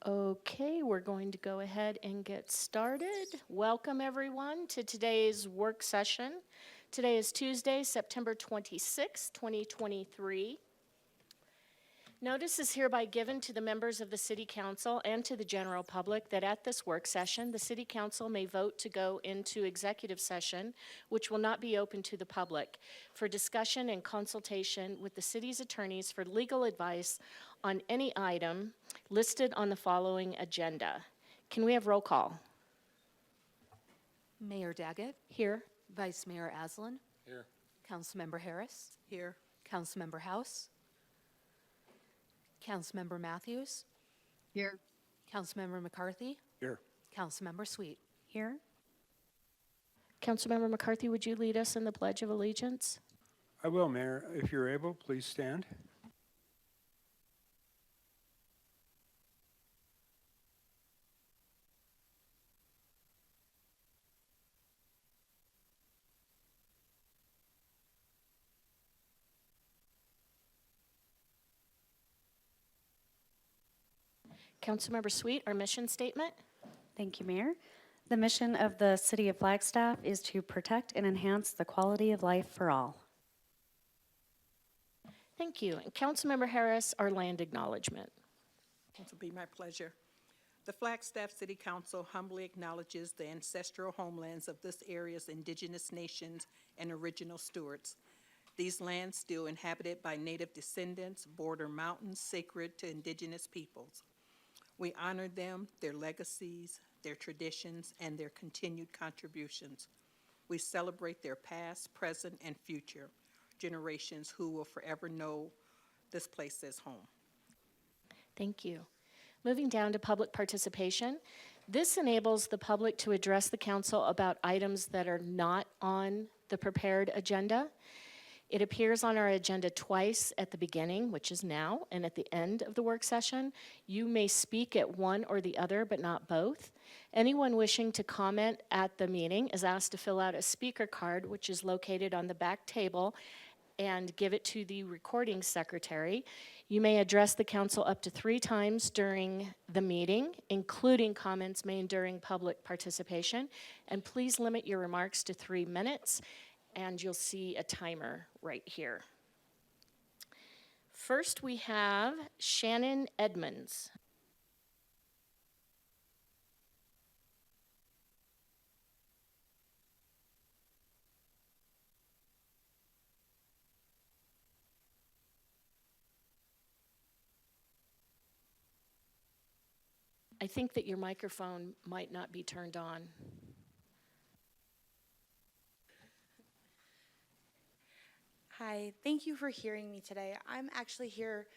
Okay, we're going to go ahead and get started. Welcome, everyone, to today's work session. Today is Tuesday, September 26, 2023. Notice is hereby given to the members of the City Council and to the general public that at this work session, the City Council may vote to go into executive session, which will not be open to the public, for discussion and consultation with the city's attorneys for legal advice on any item listed on the following agenda. Can we have roll call? Mayor Daggett, Here. Vice Mayor Aslan, Here. Councilmember Harris, Here. Councilmember House, Councilmember Matthews, Here. Councilmember McCarthy, Here. Councilmember Sweet. Here. Councilmember McCarthy, would you lead us in the Pledge of Allegiance? I will, Mayor. If you're able, please stand. Councilmember Sweet, our mission statement. Thank you, Mayor. The mission of the City of Flagstaff is to protect and enhance the quality of life for all. Thank you. And Councilmember Harris, our land acknowledgement. It will be my pleasure. The Flagstaff City Council humbly acknowledges the ancestral homelands of this area's indigenous nations and original stewards. These lands, still inhabited by native descendants, border mountains sacred to indigenous peoples. We honor them, their legacies, their traditions, and their continued contributions. We celebrate their past, present, and future generations who will forever know this place as home. Thank you. Moving down to public participation. This enables the public to address the council about items that are not on the prepared agenda. It appears on our agenda twice at the beginning, which is now, and at the end of the work session. You may speak at one or the other, but not both. Anyone wishing to comment at the meeting is asked to fill out a speaker card, which is located on the back table, and give it to the recording secretary. You may address the council up to 3 times during the meeting, including comments made during public participation. And please limit your remarks to 3 minutes, and you'll see a timer right here. First, we have Shannon Edmonds. I think that your microphone might not be turned on. Hi, thank you for hearing me today. I'm actually here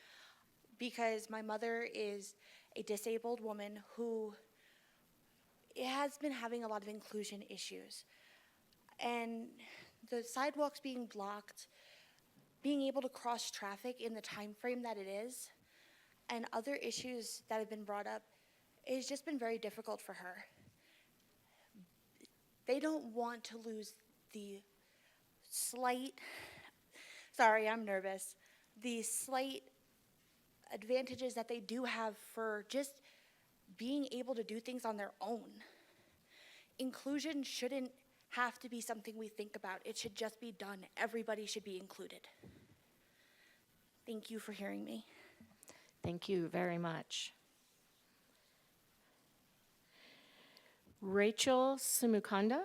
because my mother is a disabled woman who has been having a lot of inclusion issues. And the sidewalks being blocked, being able to cross traffic in the time frame that it is, and other issues that have been brought up, it's just been very difficult for her. They don't want to lose the slight, sorry, I'm nervous, the slight advantages that they do have for just being able to do things on their own. Inclusion shouldn't have to be something we think about. It should just be done. Everybody should be included. Thank you for hearing me. Thank you very much. Rachel Simukanda.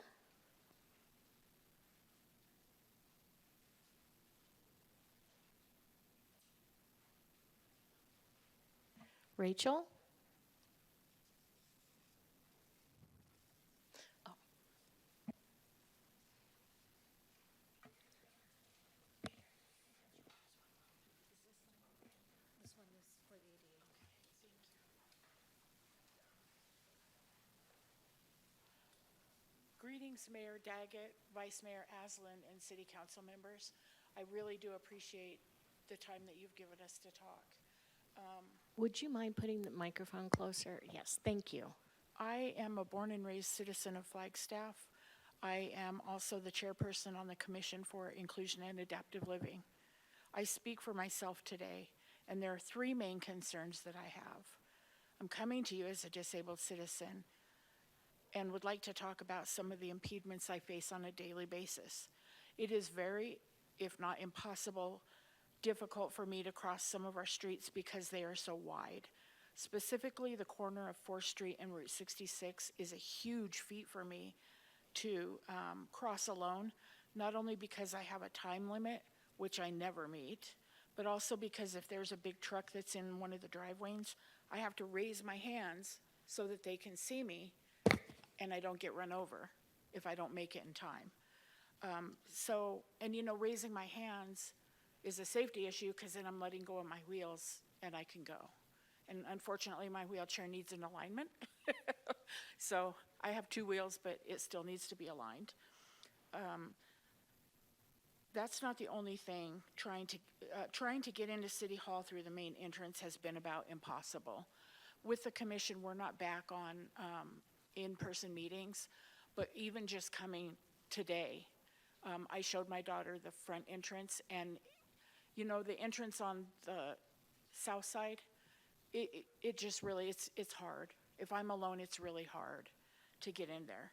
Rachel? Oh. Greetings, Mayor Daggett, Vice Mayor Aslan, and City Council members. I really do appreciate the time that you've given us to talk. Would you mind putting the microphone closer? Yes, thank you. I am a born and raised citizen of Flagstaff. I am also the chairperson on the Commission for Inclusion and Adaptive Living. I speak for myself today, and there are 3 main concerns that I have. I'm coming to you as a disabled citizen and would like to talk about some of the impediments I face on a daily basis. It is very, if not impossible, difficult for me to cross some of our streets because they are so wide. Specifically, the corner of 4th Street and Route 66 is a huge feat for me to cross alone, not only because I have a time limit, which I never meet, but also because if there's a big truck that's in one of the driveways, I have to raise my hands so that they can see me and I don't get run over if I don't make it in time. Raising my hands is a safety issue because then I'm letting go of my wheels and I can go. And unfortunately, my wheelchair needs an alignment. So I have 2 wheels, but it still needs to be aligned. That's not the only thing. Trying to get into City Hall through the main entrance has been about impossible. With the commission, we're not back on in-person meetings, but even just coming today, I showed my daughter the front entrance, and the entrance on the south side, it just really, it's hard. If I'm alone, it's really hard to get in there.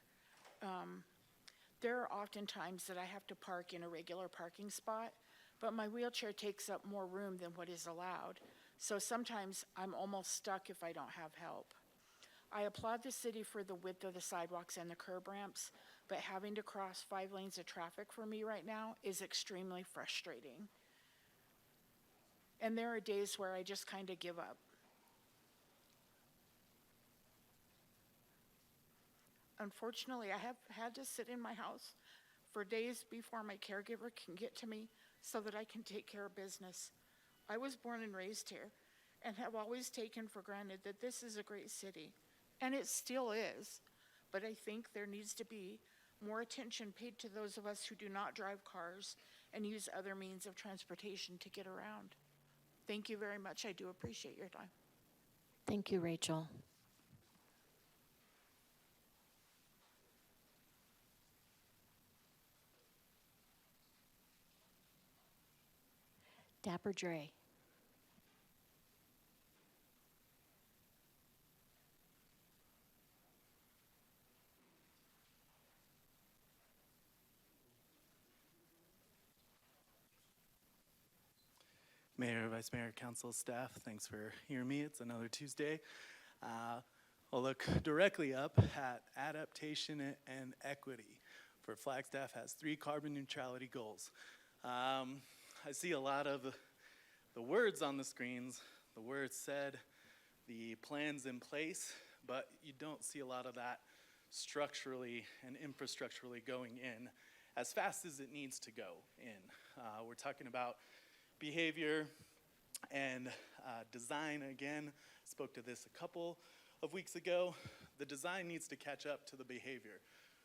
There are often times that I have to park in a regular parking spot, but my wheelchair takes up more room than what is allowed. So sometimes I'm almost stuck if I don't have help. I applaud the city for the width of the sidewalks and the curb ramps, but having to cross 5 lanes of traffic for me right now is extremely frustrating. And there are days where I just kind of give up. Unfortunately, I have had to sit in my house for days before my caregiver can get to me so that I can take care of business. I was born and raised here and have always taken for granted that this is a great city, and it still is. But I think there needs to be more attention paid to those of us who do not drive cars and use other means of transportation to get around. Thank you very much. I do appreciate your time. Thank you, Rachel. Dapper Dre. Mayor, Vice Mayor, Council, staff, thanks for hearing me. It's another Tuesday. I'll look directly up at adaptation and equity. For Flagstaff has 3 carbon neutrality goals. I see a lot of the words on the screens, the words said, the plans in place, but you don't see a lot of that structurally and infrastructurally going in as fast as it needs to go in. We're talking about behavior and design again. Spoke to this a couple of weeks ago. The design needs to catch up to the behavior.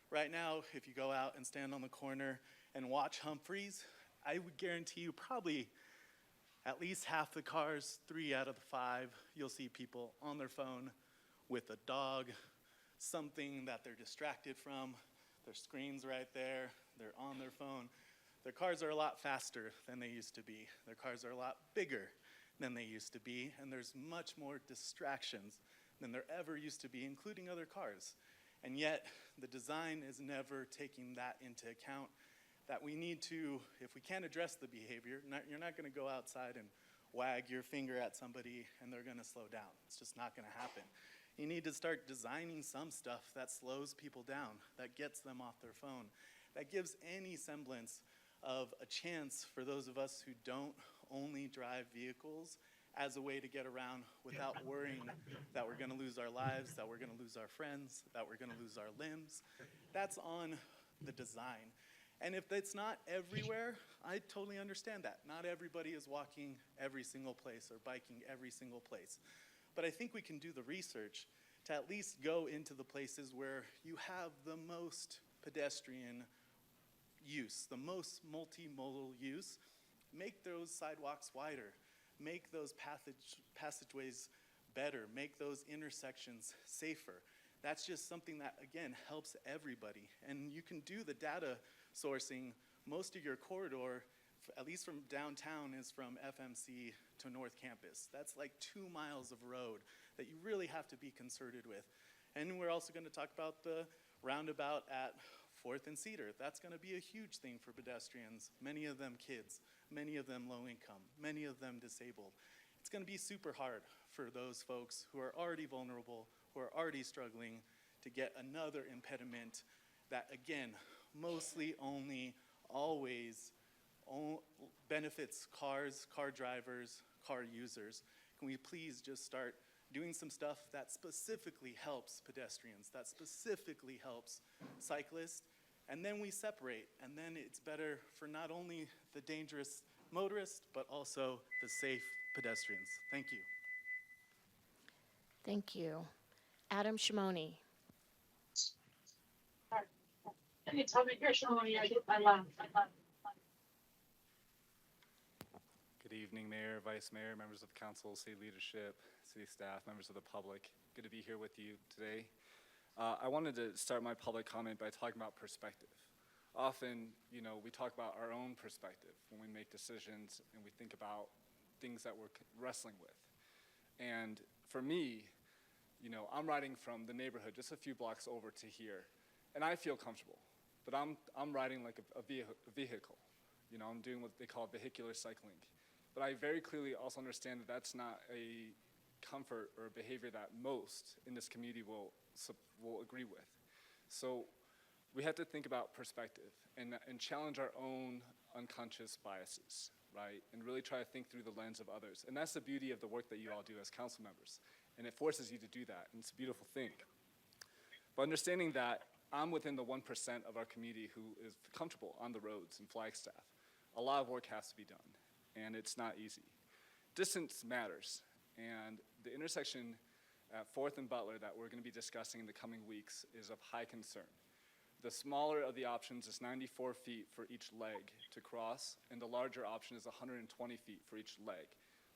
Right now, if you go out and stand on the corner and watch Humphreys, I would guarantee you probably at least half the cars, 3 out of the 5, you'll see people on their phone with a dog, something that they're distracted from. Their screen's right there, they're on their phone. Their cars are a lot faster than they used to be. Their cars are a lot bigger than they used to be, and there's much more distractions than there ever used to be, including other cars. And yet, the design is never taking that into account, that we need to, if we can't address the behavior, you're not gonna go outside and wag your finger at somebody and they're gonna slow down. It's just not gonna happen. You need to start designing some stuff that slows people down, that gets them off their phone, that gives any semblance of a chance for those of us who don't only drive vehicles as a way to get around without worrying that we're gonna lose our lives, that we're gonna lose our friends, that we're gonna lose our limbs. That's on the design. And if it's not everywhere, I totally understand that. Not everybody is walking every single place or biking every single place. But I think we can do the research to at least go into the places where you have the most pedestrian use, the most multimodal use. Make those sidewalks wider, make those passageways better, make those intersections safer. That's just something that, again, helps everybody. And you can do the data sourcing. Most of your corridor at least from downtown, is from FMC to North Campus. That's like 2 miles of road that you really have to be concerted with. And we're also going to talk about the roundabout at 4th and Cedar. That's going to be a huge thing for pedestrians, many of them kids, many of them low income, many of them disabled. It's going to be super hard for those folks who are already vulnerable, who are already struggling, to get another impediment that, again, mostly only always benefits cars, car drivers, car users. Can we please just start doing some stuff that specifically helps pedestrians, that specifically helps cyclists, and then we separate, and then it's better for not only the dangerous motorists, but also the safe pedestrians. Thank you. Thank you. Adam Shimoni. Anytime I hear Shimoni, I laugh. Good evening, Mayor, Vice Mayor, members of the council, city leadership, city staff, members of the public. Good to be here with you today. I wanted to start my public comment by talking about perspective. Often, we talk about our own perspective when we make decisions and we think about things that we're wrestling with. And for me, I'm riding from the neighborhood just a few blocks over to here, and I feel comfortable. But I'm riding like a vehicle. I'm doing what they call vehicular cycling. But I very clearly also understand that that's not a comfort or a behavior that most in this community will agree with. So we have to think about perspective and challenge our own unconscious biases, right? And really try to think through the lens of others. And that's the beauty of the work that you all do as council members. And it forces you to do that, and it's a beautiful thing. But understanding that I'm within the 1% of our community who is comfortable on the roads in Flagstaff, a lot of work has to be done, and it's not easy. Distance matters, and the intersection at 4th and Butler that we're going to be discussing in the coming weeks is of high concern. The smaller of the options is 94 feet for each leg to cross, and the larger option is 120 feet for each leg.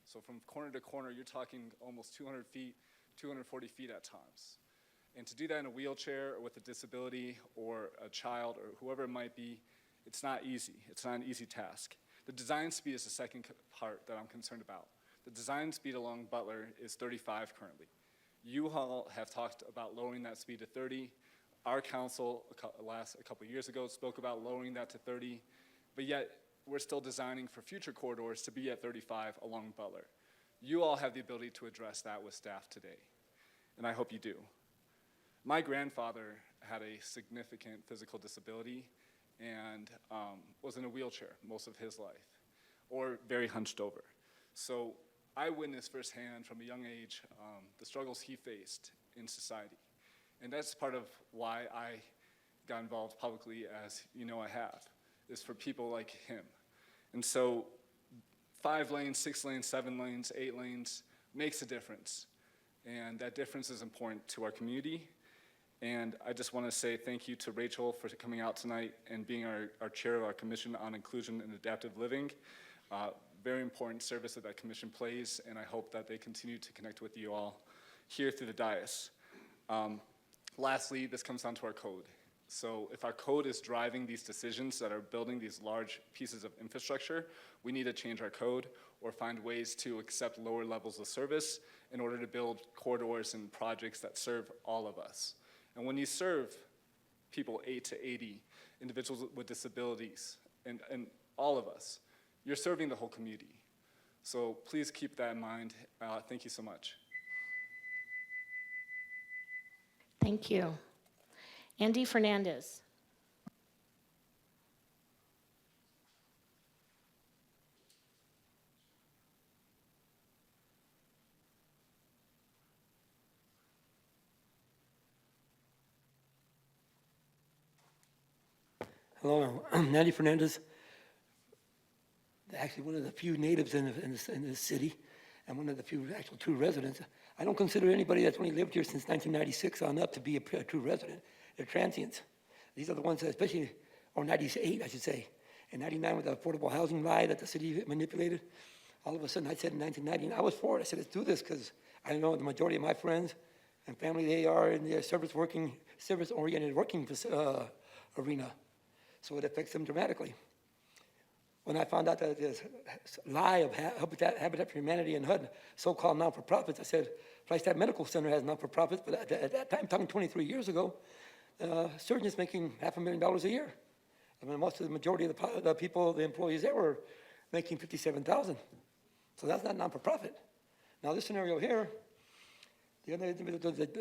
So from corner to corner, you're talking almost 200 feet, 240 feet at times. And to do that in a wheelchair or with a disability or a child or whoever it might be, it's not easy. It's not an easy task. The design speed is the second part that I'm concerned about. The design speed along Butler is 35 currently. You all have talked about lowering that speed to 30. Our council a couple years ago spoke about lowering that to 30, but yet we're still designing for future corridors to be at 35 along Butler. You all have the ability to address that with staff today, and I hope you do. My grandfather had a significant physical disability and was in a wheelchair most of his life, or very hunched over. So I witnessed firsthand from a young age the struggles he faced in society. And that's part of why I got involved publicly, as you know I have, is for people like him. And so 5 lanes, 6 lanes, 7 lanes, 8 lanes makes a difference. And that difference is important to our community. And I just want to say thank you to Rachel for coming out tonight and being our chair of our Commission on Inclusion and Adaptive Living. Very important service that commission plays, and I hope that they continue to connect with you all here through the dais. Lastly, this comes down to our code. So if our code is driving these decisions that are building these large pieces of infrastructure, we need to change our code or find ways to accept lower levels of service in order to build corridors and projects that serve all of us. And when you serve people 8 to 80, individuals with disabilities, and all of us, you're serving the whole community. So please keep that in mind. Thank you so much. Thank you. Andy Fernandez. Hello, I'm Andy Fernandez. Actually, one of the few natives in this city, and one of the few actual true residents. I don't consider anybody that's only lived here since 1996 on up to be a true resident. They're transients. These are the ones that, especially, or 98, I should say. In 99, with the affordable housing lie that the city manipulated, all of a sudden I said in 1990, and I was for it. I said, let's do this, because I know the majority of my friends and family, they are in the service-oriented working arena. So it affects them dramatically. when I found out that this lie of Habitat for Humanity and HUD, so-called non-for-profits, I said, Flagstaff Medical Center has non-for-profits, but at that time, talking 23 years ago, surgeons making $500,000 a year. I mean, most of the majority of the people, the employees there were making $57,000. So that's not non-for-profit. Now this scenario here, the other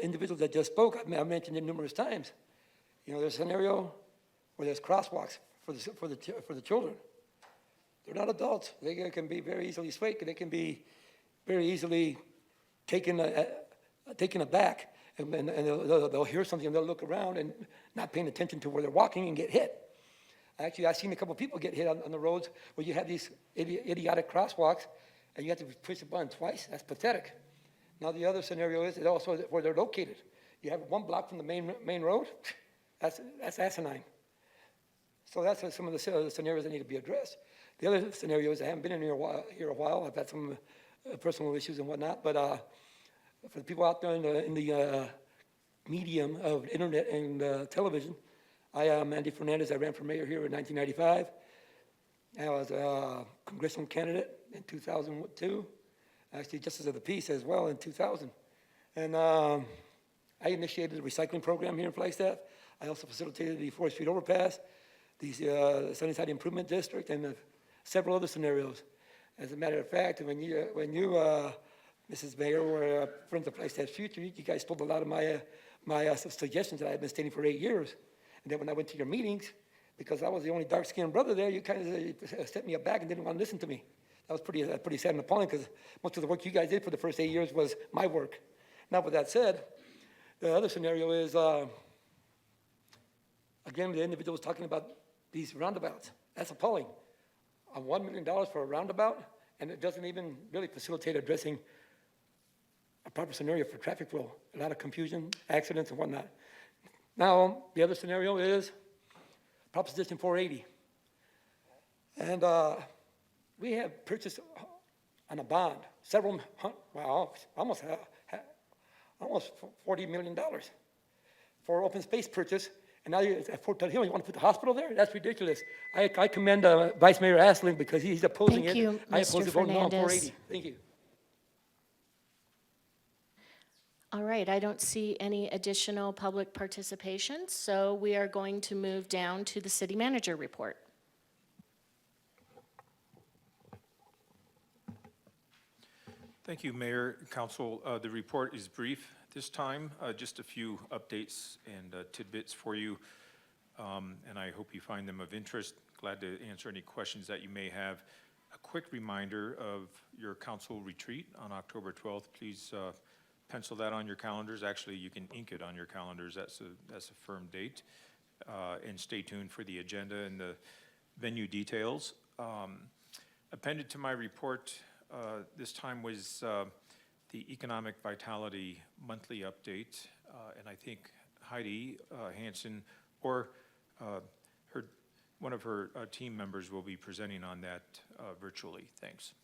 individuals that just spoke, I mentioned it numerous times. You know, there's a scenario where there's crosswalks for the children. They're not adults. They can be very easily swayed. They can be very easily taken aback, and they'll hear something and they'll look around and not paying attention to where they're walking and get hit. Actually, I've seen a couple people get hit on the roads where you have these idiotic crosswalks and you have to push the button twice. That's pathetic. Now the other scenario is also where they're located. You have 1 block from the main road. That's asinine. So that's some of the scenarios that need to be addressed. The other scenario is I haven't been in here a while. I've had some personal issues and whatnot. But for the people out there in the medium of internet and television, I am Andy Fernandez. I ran for mayor here in 1995. I was a congressional candidate in 2002. Actually, Justice of the Peace as well in 2000. And I initiated a recycling program here in Flagstaff. I also facilitated the 4th Street overpass, the Sunnyside Improvement District, and several other scenarios. As a matter of fact, when you Mrs. Mayor, were friends of Flagstaff's future, you guys stole a lot of my suggestions that I had been stating for 8 years. And then when I went to your meetings, because I was the only dark-skinned brother there, you kind of set me aback and didn't want to listen to me. That was pretty sad and appalling, because most of the work you guys did for the first 8 years was my work. Now, with that said, the other scenario is, again, the individual was talking about these roundabouts. That's appalling. $1 million for a roundabout, and it doesn't even really facilitate addressing a proper scenario for traffic flow. A lot of confusion, accidents, and whatnot. Now, the other scenario is Proposition 480. And we have purchased on a bond almost $40 million for open space purchase. And now at Fort Hill, you want to put the hospital there? That's ridiculous. I commend Vice Mayor Asling because he's opposing it. Thank you, I oppose Mr. it voting on Fernandez. 480. Thank you. All right, I don't see any additional public participation, so we are going to move down to the city manager report. Thank you, Mayor, Council. The report is brief this time, just a few updates and tidbits for you, and I hope you find them of interest. Glad to answer any questions that you may have. A quick reminder of your council retreat on October 12th. Please pencil that on your calendars. Actually, you can ink it on your calendars. That's a firm date. And stay tuned for the agenda and the venue details. Appended to my report this time was the Economic Vitality Monthly Update. And I think Heidi Hansen or one of her team members will be presenting on that virtually. Thanks.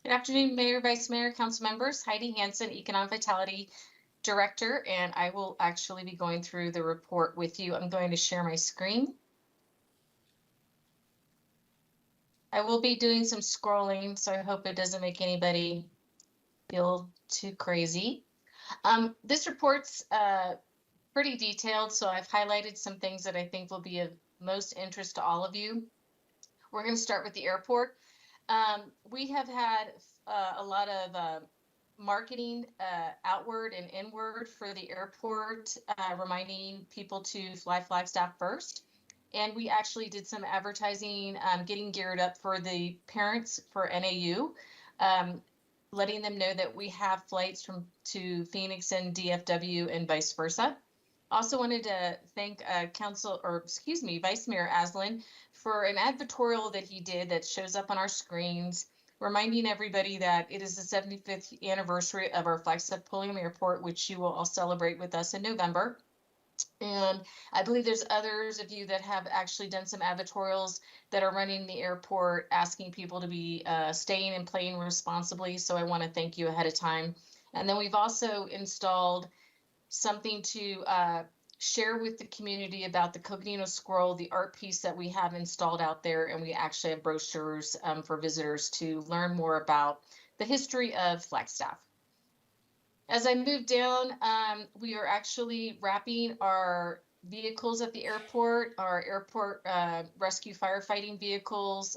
Good afternoon, Mayor, Vice Mayor, Council members. Heidi Hansen, Economic Vitality Director, and I will actually be going through the report with you. I'm going to share my screen. I will be doing some scrolling, so I hope it doesn't make anybody feel too crazy. This report's pretty detailed, so I've highlighted some things that I think will be of most interest to all of you. We're going to start with the airport. We have had a lot of marketing outward and inward for the airport, reminding people to fly Flagstaff first. And we actually did some advertising, getting geared up for the parents for NAU, letting them know that we have flights to Phoenix and DFW and vice versa. Also wanted to thank Vice Mayor Aslan for an advertorial that he did that shows up on our screens, reminding everybody that it is the 75th anniversary of our Flagstaff Pulliam Airport, which you will all celebrate with us in November. And I believe there's others of you that have actually done some advertorials that are running the airport, asking people to be staying and playing responsibly. So I want to thank you ahead of time. And then we've also installed something to share with the community about the Coconino Scroll, the art piece that we have installed out there, and we actually have brochures for visitors to learn more about the history of Flagstaff. As I move down, we are actually wrapping our vehicles at the airport, our airport rescue firefighting vehicles,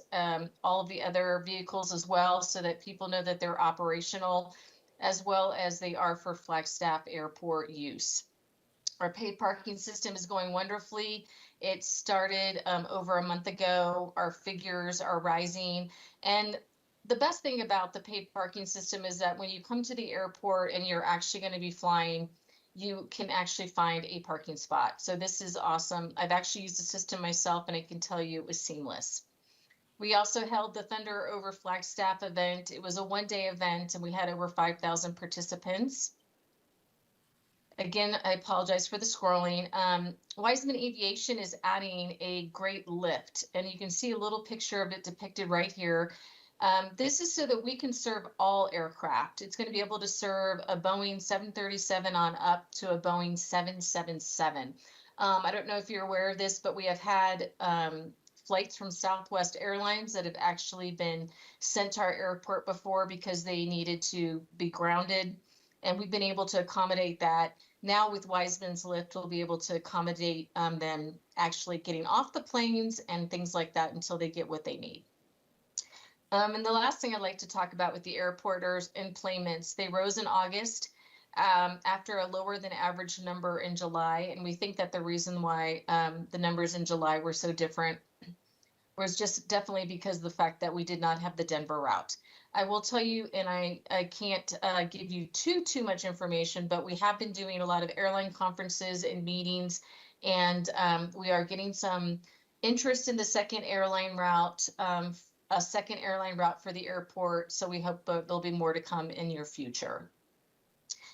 all of the other vehicles as well, so that people know that they're operational, as well as they are for Flagstaff Airport use. Our paid parking system is going wonderfully. It started over a month ago. Our figures are rising. And the best thing about the paid parking system is that when you come to the airport and you're actually going to be flying, you can actually find a parking spot. So this is awesome. I've actually used the system myself, and I can tell you it was seamless. We also held the Thunder Over Flagstaff event. It was a one-day event, and we had over 5,000 participants. Again, I apologize for the scrolling. Wiseman Aviation is adding a great lift, and you can see a little picture of it depicted right here. This is so that we can serve all aircraft. It's going to be able to serve a Boeing 737 on up to a Boeing 777. I don't know if you're aware of this, but we have had flights from Southwest Airlines that have actually been sent to our airport before because they needed to be grounded. And we've been able to accommodate that. Now with Wiseman's lift, we'll be able to accommodate them actually getting off the planes and things like that until they get what they need. And the last thing I'd like to talk about with the airporters enplanements, they rose in August after a lower than average number in July. And we think that the reason why the numbers in July were so different was just definitely because of the fact that we did not have the Denver route. I will tell you, and I can't give you too much information, but we have been doing a lot of airline conferences and meetings, and we are getting some interest in the second airline route, a second airline route for the airport. So we hope there'll be more to come in near future.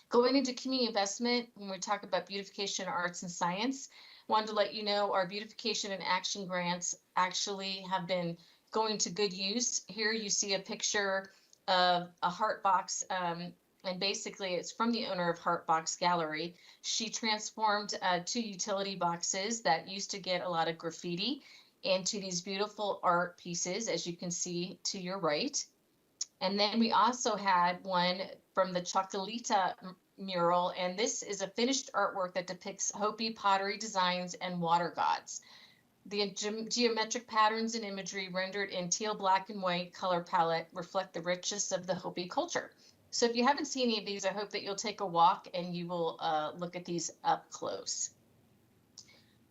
Going into community investment, when we talk about beautification, arts, and science, wanted to let you know our beautification and action grants actually have been going to good use. Here you see a picture of a heart box, and basically it's from the owner of Heart Box Gallery. She transformed 2 utility boxes that used to get a lot of graffiti into these beautiful art pieces, as you can see to your right. And then we also had one from the Chocolita mural, and this is a finished artwork that depicts Hopi pottery designs and water gods. The geometric patterns and imagery rendered in teal, black, and white color palette reflect the richness of the Hopi culture. So if you haven't seen any of these, I hope that you'll take a walk and you will look at these up close.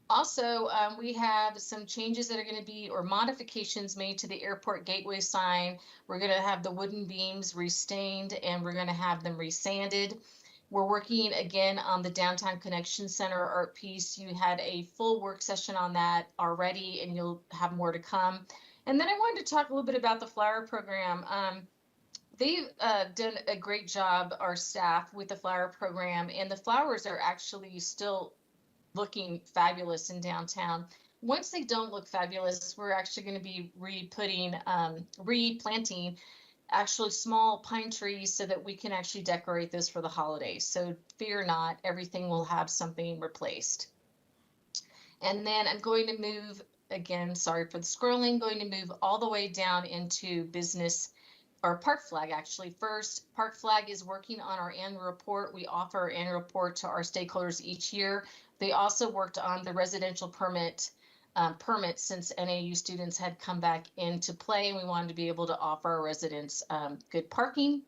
Also, we have some changes that are going to be, or modifications made to the airport gateway sign. We're going to have the wooden beams restained, and we're going to have them resanded. We're working again on the Downtown Connection Center art piece. You had a full work session on that already, and you'll have more to come. And then I wanted to talk a little bit about the flower program. They've done a great job, our staff, with the flower program, and the flowers are actually still looking fabulous in downtown. Once they don't look fabulous, we're actually going to be replanting actually small pine trees so that we can actually decorate this for the holidays. So fear not, everything will have something replaced. And then I'm going to move, again, sorry for the scrolling, going to move all the way down into business, or Park Flag actually. First, Park Flag is working on our annual report. We offer our annual report to our stakeholders each year. They also worked on the residential permit since NAU students had come back into play, and we wanted to be able to offer our residents good parking.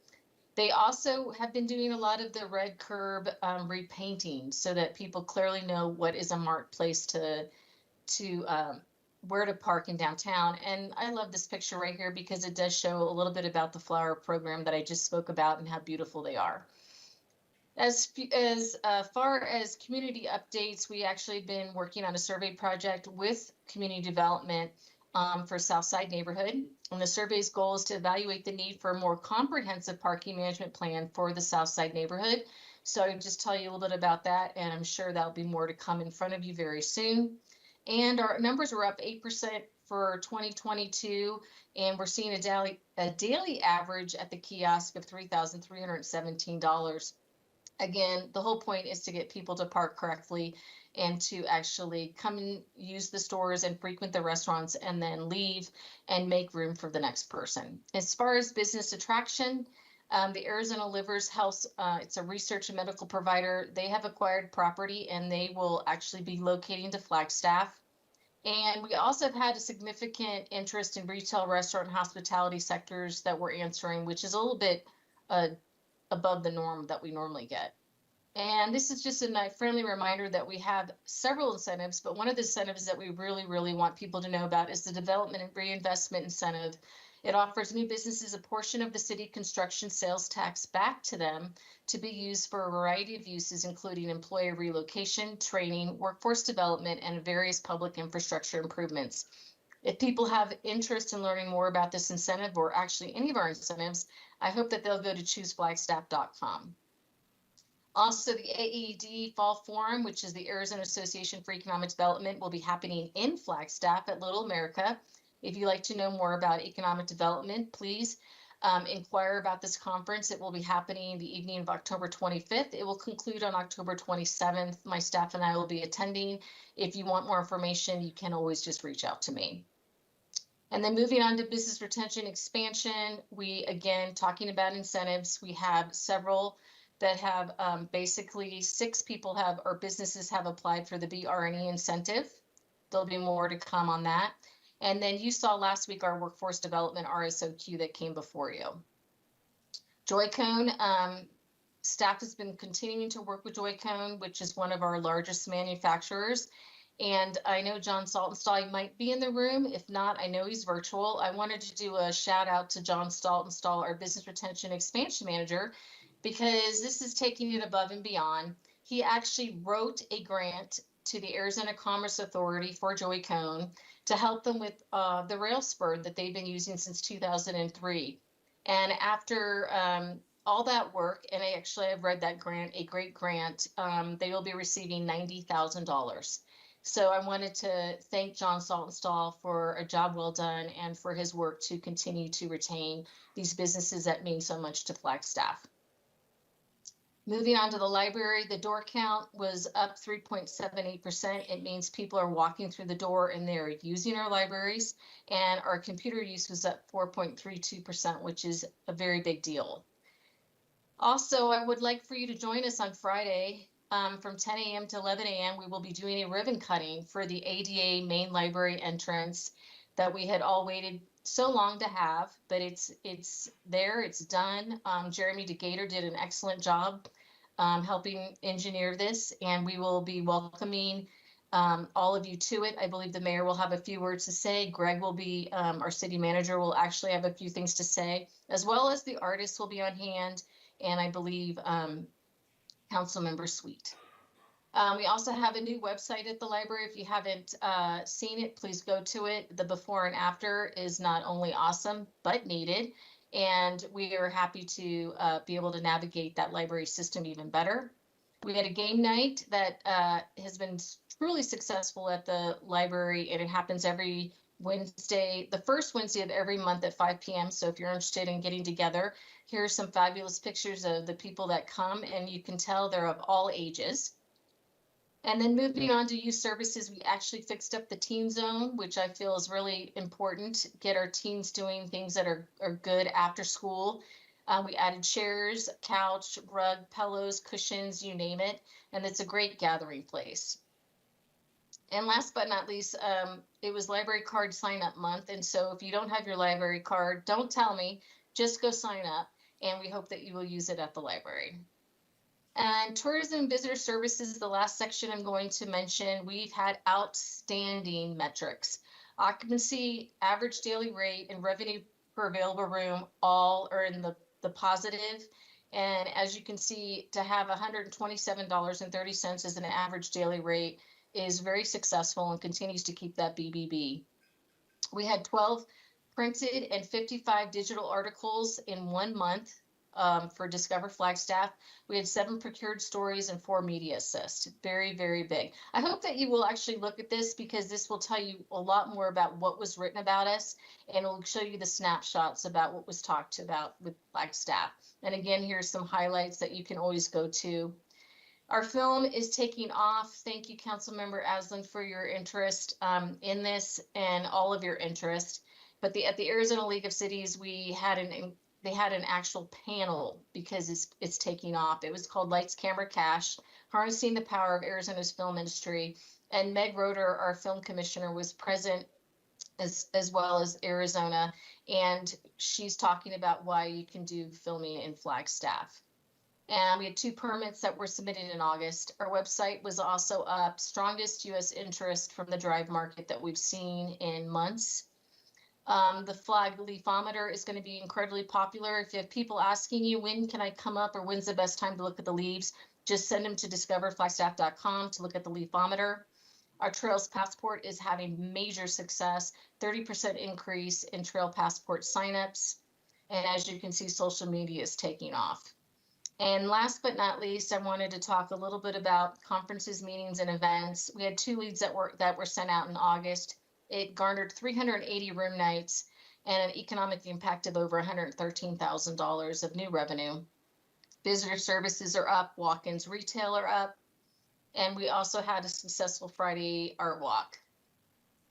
They also have been doing a lot of the red curb repainting so that people clearly know what is a marked place to where to park in downtown. And I love this picture right here because it does show a little bit about the flower program that I just spoke about and how beautiful they are. As far as community updates, we actually been working on a survey project with community development for Southside neighborhood. And the survey's goal is to evaluate the need for a more comprehensive parking management plan for the Southside neighborhood. So I'll just tell you a little bit about that, and I'm sure that'll be more to come in front of you very soon. And our numbers were up 8% for 2022, and we're seeing a daily average at the kiosk of $3,317. Again, the whole point is to get people to park correctly and to actually come and use the stores and frequent the restaurants and then leave and make room for the next person. As far as business attraction, the Arizona Livers Health, it's a research and medical provider. They have acquired property and they will actually be locating to Flagstaff. And we also have had a significant interest in retail, restaurant, and hospitality sectors that we're answering, which is a little bit above the norm that we normally get. And this is just a friendly reminder that we have several incentives, but one of the incentives that we really want people to know about is the development and reinvestment incentive. It offers new businesses a portion of the city construction sales tax back to them to be used for a variety of uses, including employee relocation, training, workforce development, and various public infrastructure improvements. If people have interest in learning more about this incentive or actually any of our incentives, I hope that they'll go to chooseflagstaff.com. Also, the AED Fall Forum, which is the Arizona Association for Economic Development, will be happening in Flagstaff at Little America. If you'd like to know more about economic development, please inquire about this conference. It will be happening the evening of October 25th. It will conclude on October 27th. My staff and I will be attending. If you want more information, you can always just reach out to me. And then moving on to business retention expansion, we, again, talking about incentives, we have several that have basically 6 people have, or businesses have applied for the BRNE incentive. There'll be more to come on that. And then you saw last week our workforce development RSOQ that came before you. Joycone, staff has been continuing to work with Joycone, which is one of our largest manufacturers. And I know John Saltonstall might be in the room. If not, I know he's virtual. I wanted to do a shout out to John Saltonstall, our business retention expansion manager, because this is taking it above and beyond. He actually wrote a grant to the Arizona Commerce Authority for Joycone to help them with the rail spur that they've been using since 2003. And after all that work, and I've read that grant, a great grant, they will be receiving $90,000. So I wanted to thank John Saltonstall for a job well done and for his work to continue to retain these businesses that mean so much to Flagstaff. Moving on to the library, the door count was up 3.78%. It means people are walking through the door and they're using our libraries. And our computer use was up 4.32%, which is a very big deal. Also, I would like for you to join us on Friday from 10 a.m. to 11 a.m. We will be doing a ribbon cutting for the ADA main library entrance that we had all waited so long to have, but it's there, it's done. Jeremy DeGator did an excellent job helping engineer this, and we will be welcoming all of you to it. I believe the mayor will have a few words to say. Greg will be, our city manager will actually have a few things to say, as well as the artists will be on hand, and I believe Councilmember Sweet. We also have a new website at the library. If you haven't seen it, please go to it. The before and after is not only awesome, but needed. And we are happy to be able to navigate that library system even better. We had a game night that has been truly successful at the library, and it happens every Wednesday, the first Wednesday of every month at 5 p.m. So if you're interested in getting together, here are some fabulous pictures of the people that come, and you can tell they're of all ages. And then moving on to youth services, we actually fixed up the teen zone, which I feel is really important. Get our teens doing things that are good after school. We added chairs, couch, rug, pillows, cushions, you name it. And it's a great gathering place. And last but not least, it was library card sign up month. And so if you don't have your library card, don't tell me, just go sign up. And we hope that you will use it at the library. And tourism and visitor services, the last section I'm going to mention, we've had outstanding metrics. Occupancy, average daily rate, and revenue per available room all are in the positive. And as you can see, to have $127.30 as an average daily rate is very successful and continues to keep that BBB. We had 12 printed and 55 digital articles in 1 month for Discover Flagstaff. We had 7 procured stories and 4 media assists. Very, very big. I hope that you will actually look at this because this will tell you a lot more about what was written about us, and it will show you the snapshots about what was talked about with Flagstaff. And again, here's some highlights that you can always go to. Our film is taking off. Thank you, Councilmember Aslan, for your interest in this and all of your interest. But at the Arizona League of Cities, they had an actual panel because it's taking off. It was called Lights, Camera, Cash, Harnessing the Power of Arizona's Film Industry. And Meg Roeder, our film commissioner, was present as well as Arizona. And she's talking about why you can do filming in Flagstaff. And we had 2 permits that were submitted in August. Our website was also up, strongest U.S. interest from the drive market that we've seen in months. The flag leafometer is going to be incredibly popular. If you have people asking you, when can I come up or when's the best time to look at the leaves, just send them to discoverflagstaff.com to look at the leafometer. Our Trails Passport is having major success, 30% increase in Trail Passport signups. And as you can see, social media is taking off. And last but not least, I wanted to talk a little bit about conferences, meetings, and events. We had 2 leads that were sent out in August. It garnered 380 room nights and an economic impact of over $113,000 of new revenue. Visitor services are up, walk-ins retail are up, and we also had a successful Friday art walk.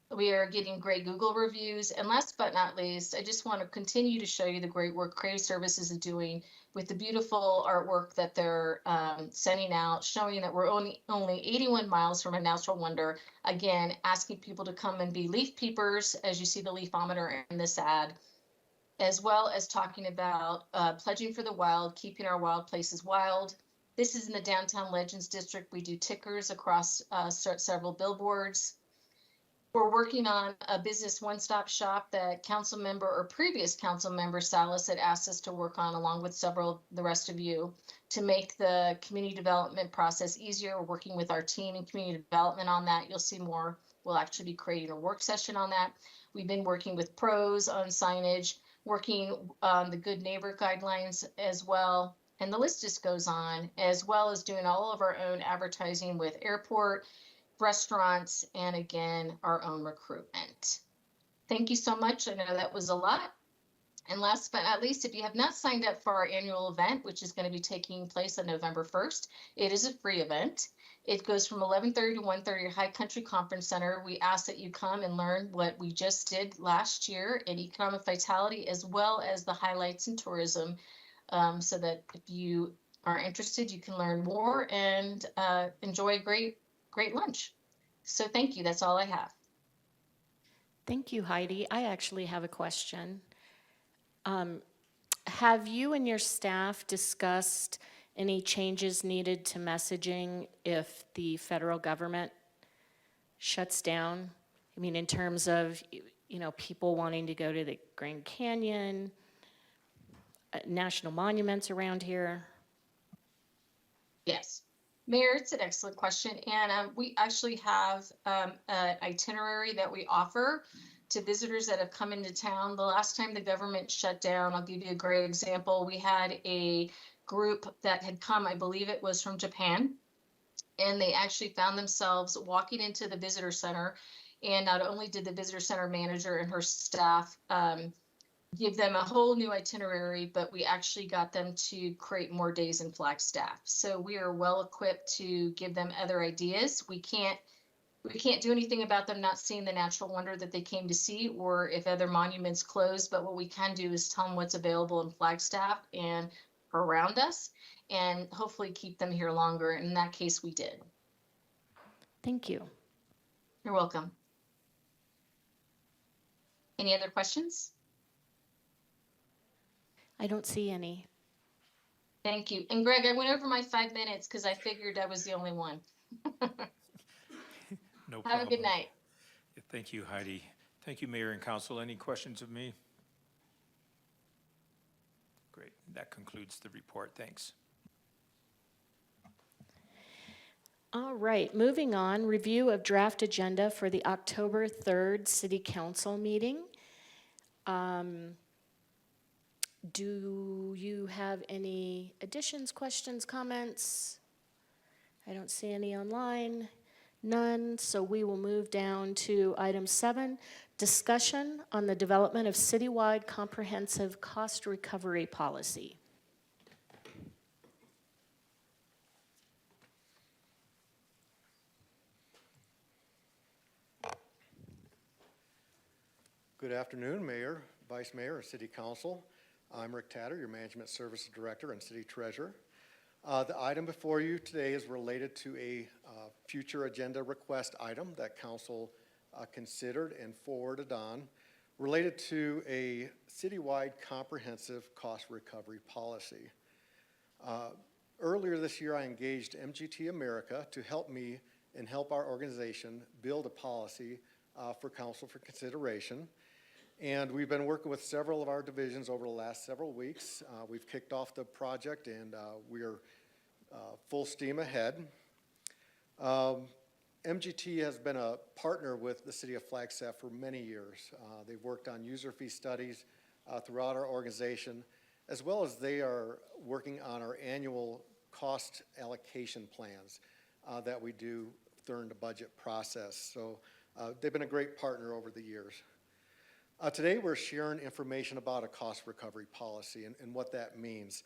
We are getting great Google reviews. And last but not least, I just want to continue to show you the great work Creative Services is doing with the beautiful artwork that they're sending out, showing that we're only 81 miles from a natural wonder. Again, asking people to come and be leaf peepers, as you see the leafometer in this ad, as well as talking about pledging for the wild, keeping our wild places wild. This is in the Downtown Legends District. We do tickers across several billboards. We're working on a business one-stop shop that council member or previous council member Salas had asked us to work on, along with the rest of you, to make the community development process easier. We're working with our team in community development on that. You'll see more. We'll actually be creating a work session on that. We've been working with pros on signage, working on the good neighbor guidelines as well. And the list just goes on, as well as doing all of our own advertising with airport, restaurants, and again, our own recruitment. Thank you so much. I know that was a lot. And last but not least, if you have not signed up for our annual event, which is going to be taking place on November 1st, it is a free event. It goes from 11:30 to 1:30 at High Country Conference Center. We ask that you come and learn what we just did last year in economic vitality, as well as the highlights in tourism, so that if you are interested, you can learn more and enjoy a great lunch. So thank you. That's all I have. Thank you, Heidi. I actually have a question. Have you and your staff discussed any changes needed to messaging if the federal government shuts down? I mean, in terms of, people wanting to go to the Grand Canyon, national monuments around here? Yes. Mayor, it's an excellent question. And we actually have an itinerary that we offer to visitors that have come into town. The last time the government shut down, I'll give you a great example. We had a group that had come, I believe it was from Japan, and they actually found themselves walking into the visitor center. And not only did the visitor center manager and her staff give them a whole new itinerary, but we actually got them to create more days in Flagstaff. So we are well equipped to give them other ideas. We can't do anything about them not seeing the natural wonder that they came to see, or if other monuments close, but what we can do is tell them what's available in Flagstaff and around us, and hopefully keep them here longer. In that case, we did. Thank you. You're welcome. Any other questions? I don't see any. Thank you. And Greg, I went over my 5 minutes because I figured I was the only one. No problem. Have a good night. Thank you, Heidi. Thank you, Mayor and Council. Any questions of me? Great. That concludes the report. Thanks. All right, moving on, review of draft agenda for the October 3rd City Council meeting. Do you have any additions, questions, comments? I don't see any online. None, so we will move down to item 7, discussion on the development of citywide comprehensive cost recovery policy. Good afternoon, Mayor, Vice Mayor, and City Council. I'm Rick Tatter, your Management Services Director and City Treasurer. The item before you today is related to a future agenda request item that Council considered and forwarded on, related to a citywide comprehensive cost recovery policy. Earlier this year, I engaged MGT America to help me and help our organization build a policy for Council for consideration. And we've been working with several of our divisions over the last several weeks. We've kicked off the project and we are full steam ahead. MGT has been a partner with the City of Flagstaff for many years. They've worked on user fee studies throughout our organization, as well as they are working on our annual cost allocation plans that we do during the budget process. So they've been a great partner over the years. Today we're sharing information about a cost recovery policy and what that means,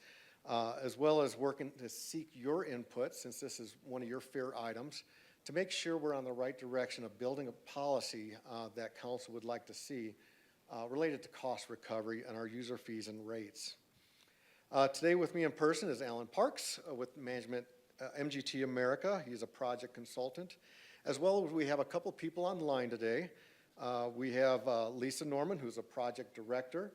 as well as working to seek your input, since this is one of your fair items, to make sure we're on the right direction of building a policy that Council would like to see related to cost recovery and our user fees and rates. Today with me in person is Alan Parks with Management MGT America. He's a project consultant. As well as we have a couple people online today. We have Lisa Norman, who's a project director,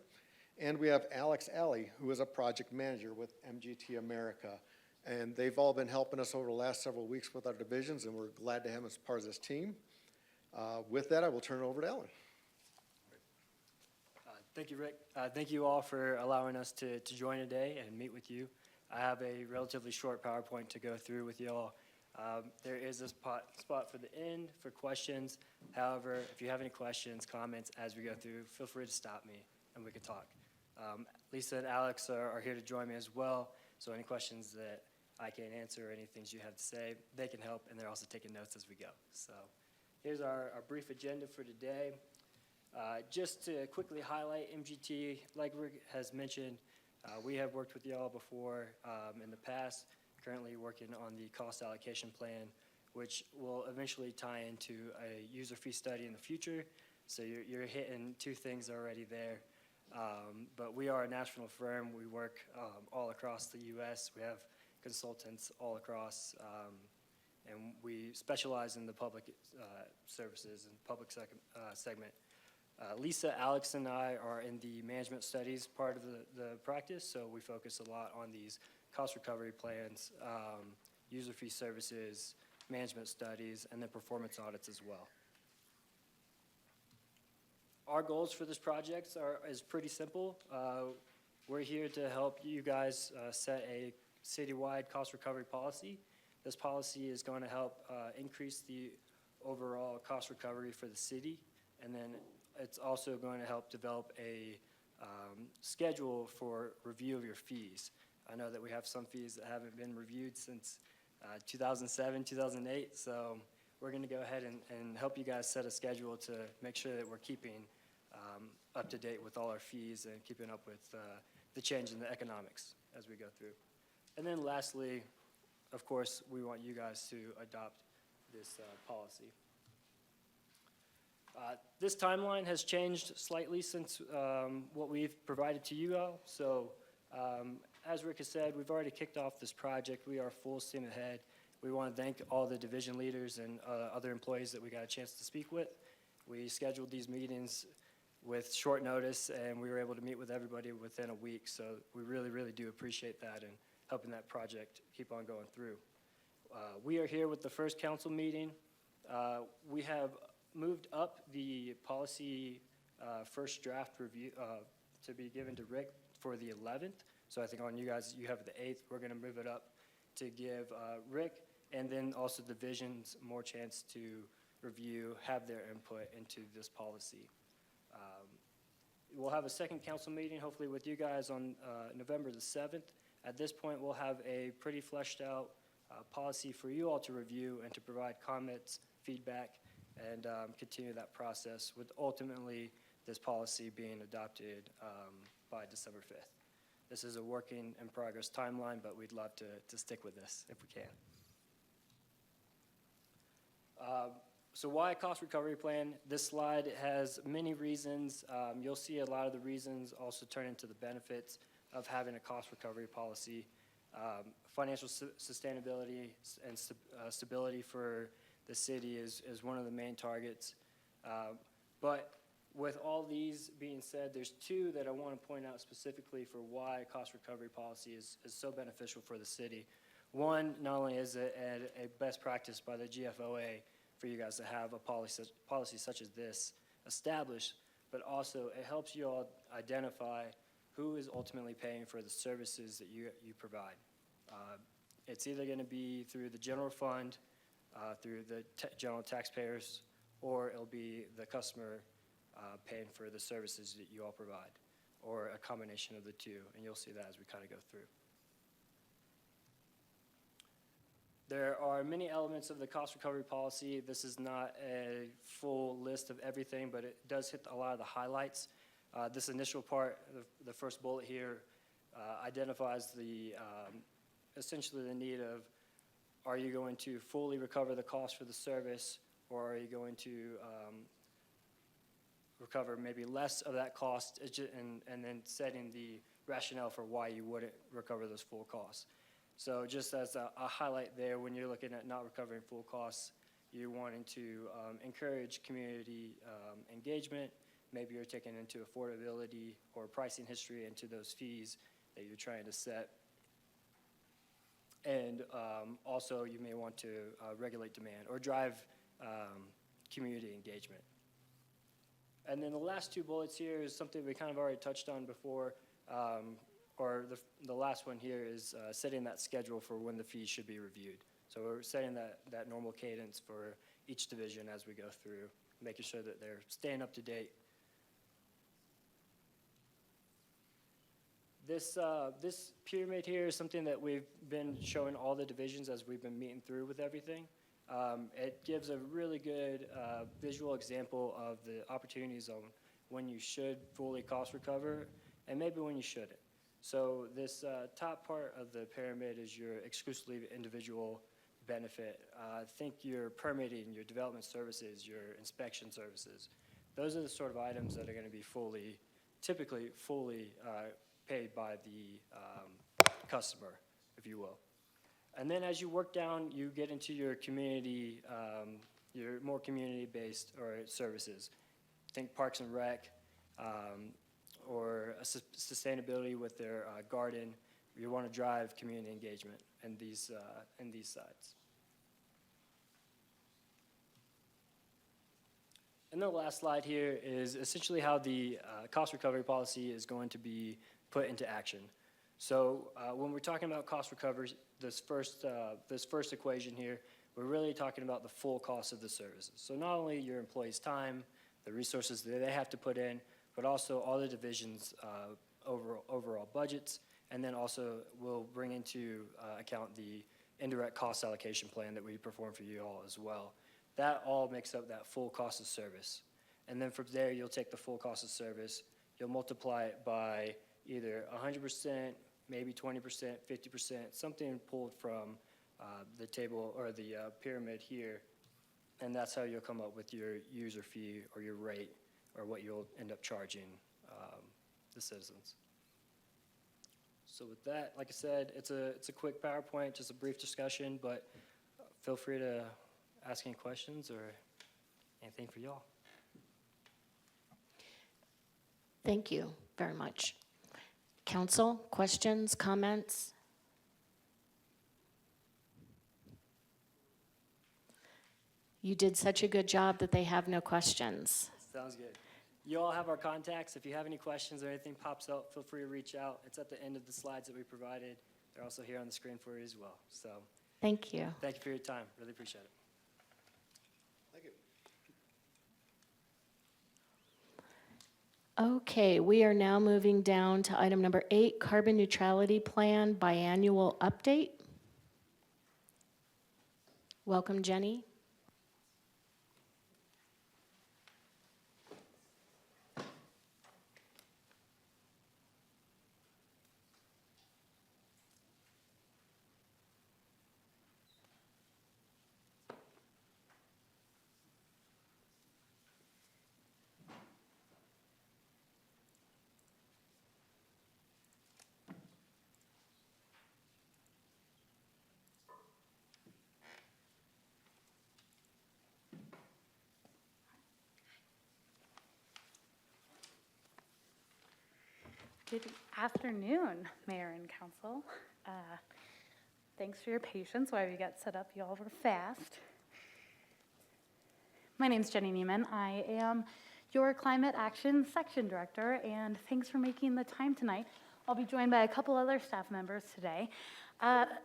and we have Alex Alley, who is a project manager with MGT America. And they've all been helping us over the last several weeks with our divisions, and we're glad to have them as part of this team. With that, I will turn it over to Alan. Thank you, Rick. Thank you all for allowing us to join today and meet with you. I have a relatively short PowerPoint to go through with you all. There is a spot for the end for questions. However, if you have any questions, comments as we go through, feel free to stop me and we can talk. Lisa and Alex are here to join me as well, so any questions that I can't answer or any things you have to say, they can help, and they're also taking notes as we go. So here's our brief agenda for today. Just to quickly highlight MGT, like Rick has mentioned, we have worked with y'all before in the past. Currently working on the cost allocation plan, which will eventually tie into a user fee study in the future. So you're hitting two things already there. But we are a national firm. We work all across the U.S. We have consultants all across, and we specialize in the public services and public segment. Lisa, Alex, and I are in the management studies part of the practice, so we focus a lot on these cost recovery plans, user fee services, management studies, and then performance audits as well. Our goals for this project is pretty simple. We're here to help you guys set a citywide cost recovery policy. This policy is going to help increase the overall cost recovery for the city, and then it's also going to help develop a schedule for review of your fees. I know that we have some fees that haven't been reviewed since 2007, 2008, so we're going to go ahead and help you guys set a schedule to make sure that we're keeping up to date with all our fees and keeping up with the change in the economics as we go through. And then lastly, of course, we want you guys to adopt this policy. This timeline has changed slightly since what we've provided to you all. So as Rick has said, we've already kicked off this project. We are full steam ahead. We want to thank all the division leaders and other employees that we got a chance to speak with. We scheduled these meetings with short notice, and we were able to meet with everybody within a week. So we really, really do appreciate that and helping that project keep on going through. We are here with the first council meeting. We have moved up the policy first draft review to be given to Rick for the 11th. So I think on you guys, you have the 8th. We're going to move it up to give Rick and then also divisions more chance to review, have their input into this policy. We'll have a second council meeting, hopefully with you guys on November the 7th. At this point, we'll have a pretty fleshed out policy for you all to review and to provide comments, feedback, and continue that process with ultimately this policy being adopted by December 5th. This is a working in progress timeline, but we'd love to stick with this if we can. So why a cost recovery plan? This slide has many reasons. You'll see a lot of the reasons also turn into the benefits of having a cost recovery policy. Financial sustainability and stability for the city is one of the main targets. But with all these being said, there's two that I want to point out specifically for why a cost recovery policy is so beneficial for the city. One, not only is it a best practice by the GFOA for you guys to have a policy such as this established, but also it helps you all identify who is ultimately paying for the services that you provide. It's either going to be through the general fund, through the general taxpayers, or it'll be the customer paying for the services that you all provide, or a combination of the two, and you'll see that as we kind of go through. There are many elements of the cost recovery policy. This is not a full list of everything, but it does hit a lot of the highlights. This initial part, the first bullet here, identifies essentially the need of, are you going to fully recover the cost for the service, or are you going to recover maybe less of that cost, and then setting the rationale for why you wouldn't recover those full costs. So just as a highlight there, when you're looking at not recovering full costs, you're wanting to encourage community engagement. Maybe you're taking into affordability or pricing history into those fees that you're trying to set. And also you may want to regulate demand or drive community engagement. And then the last two bullets here is something we kind of already touched on before, or the last one here is setting that schedule for when the fees should be reviewed. So we're setting that normal cadence for each division as we go through, making sure that they're staying up to date. This pyramid here is something that we've been showing all the divisions as we've been meeting through with everything. It gives a really good visual example of the opportunities on when you should fully cost recover and maybe when you shouldn't. So this top part of the pyramid is your exclusively individual benefit. Think your permitting, your development services, your inspection services. Those are the sort of items that are going to be typically fully paid by the customer, if you will. And then as you work down, you get into your community, your more community-based or services. Think Parks and Rec, or sustainability with their garden. You want to drive community engagement in these sides. And the last slide here is essentially how the cost recovery policy is going to be put into action. So when we're talking about cost recovery, this first equation here, we're really talking about the full cost of the services. So not only your employees' time, the resources that they have to put in, but also all the divisions' overall budgets, and then also we'll bring into account the indirect cost allocation plan that we perform for you all as well. That all makes up that full cost of service. And then from there, you'll take the full cost of service, you'll multiply it by either 100%, maybe 20%, 50%, something pulled from the table or the pyramid here, and that's how you'll come up with your user fee or your rate or what you'll end up charging the citizens. So with that, like I said, it's a quick PowerPoint, just a brief discussion, but feel free to ask any questions or anything for y'all. Thank you very much. Council, questions, comments? You did such a good job that they have no questions. Sounds good. You all have our contacts. If you have any questions or anything pops up, feel free to reach out. It's at the end of the slides that we provided. They're also here on the screen for you as well. So Thank you. thank you for your time. Really appreciate it. Thank you. Okay. Okay, we are now moving down to item number 8, Carbon Neutrality Plan Biannual Update. Welcome, Jenny. Good afternoon, Mayor and Council. Thanks for your patience while we got set up. You all were fast. My name's Jenny Neiman. I am your Climate Action Section Director, and thanks for making the time tonight. I'll be joined by a couple other staff members today.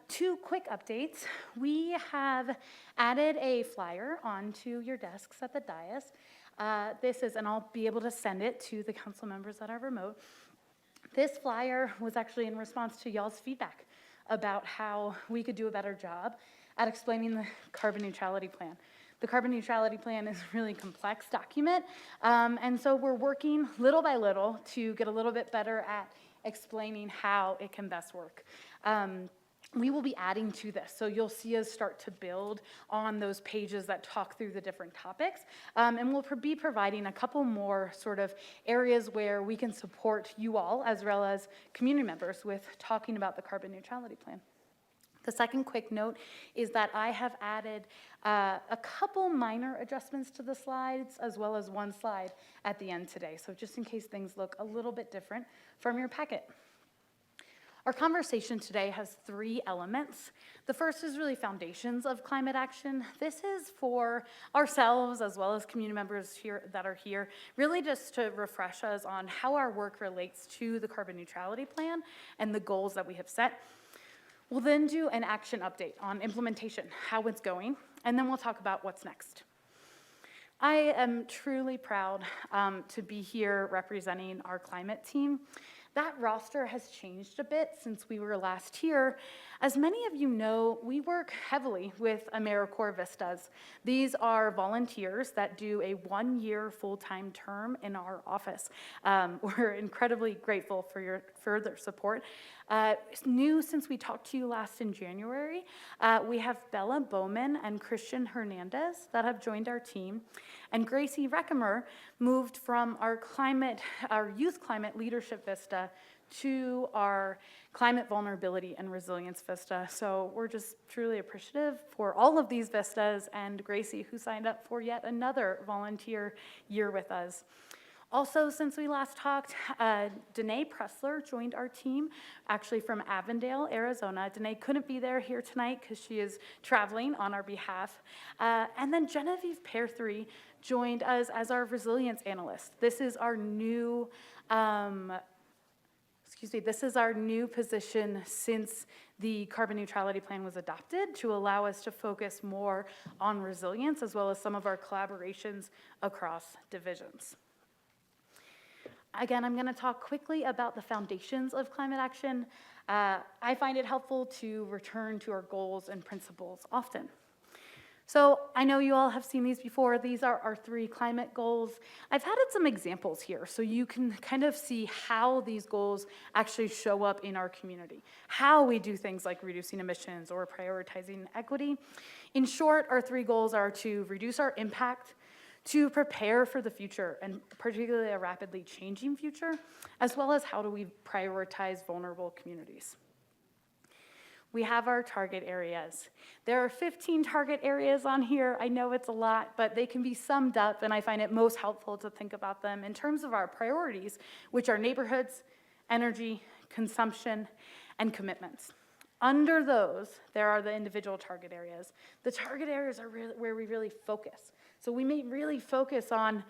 2 quick updates. We have added a flyer onto your desks at the dais. And I'll be able to send it to the council members that are remote. This flyer was actually in response to y'all's feedback about how we could do a better job at explaining the carbon neutrality plan. The carbon neutrality plan is a really complex document, and so we're working little by little to get a little bit better at explaining how it can best work. We will be adding to this, so you'll see us start to build on those pages that talk through the different topics, and we'll be providing a couple more sort of areas where we can support you all as well as community members with talking about the carbon neutrality plan. The second quick note is that I have added a couple minor adjustments to the slides as well as one slide at the end today, so just in case things look a little bit different from your packet. Our conversation today has 3 elements. The first is really foundations of climate action. This is for ourselves as well as community members here that are here, really just to refresh us on how our work relates to the carbon neutrality plan and the goals that we have set. We'll then do an action update on implementation, how it's going, and then we'll talk about what's next. I am truly proud to be here representing our climate team. That roster has changed a bit since we were last here. As many of you know, we work heavily with AmeriCorps Vistas. These are volunteers that do a 1-year full-time term in our office. We're incredibly grateful for your further support. New since we talked to you last in January, we have Bella Bowman and Christian Hernandez that have joined our team. And Gracie Reckemer moved from our Youth Climate Leadership Vista to our Climate Vulnerability and Resilience Vista. So we're just truly appreciative for all of these vistas and Gracie, who signed up for yet another volunteer year with us. Also, since we last talked, Danae Pressler joined our team, actually from Avondale, Arizona. Danae couldn't be here tonight because she is traveling on our behalf. And then Genevieve Pear3 joined us as our resilience analyst. This is our new, position since the carbon neutrality plan was adopted to allow us to focus more on resilience as well as some of our collaborations across divisions. Again, I'm going to talk quickly about the foundations of climate action. I find it helpful to return to our goals and principles often. So I know you all have seen these before. These are our 3 climate goals. I've added some examples here so you can kind of see how these goals actually show up in our community, how we do things like reducing emissions or prioritizing equity. In short, our 3 goals are to reduce our impact, to prepare for the future, and particularly a rapidly changing future, as well as how do we prioritize vulnerable communities. We have our target areas. There are 15 target areas on here. I know it's a lot, but they can be summed up, and I find it most helpful to think about them in terms of our priorities, which are neighborhoods, energy, consumption, and commitments. Under those, there are the individual target areas. The target areas are where we really focus. So we may really focus on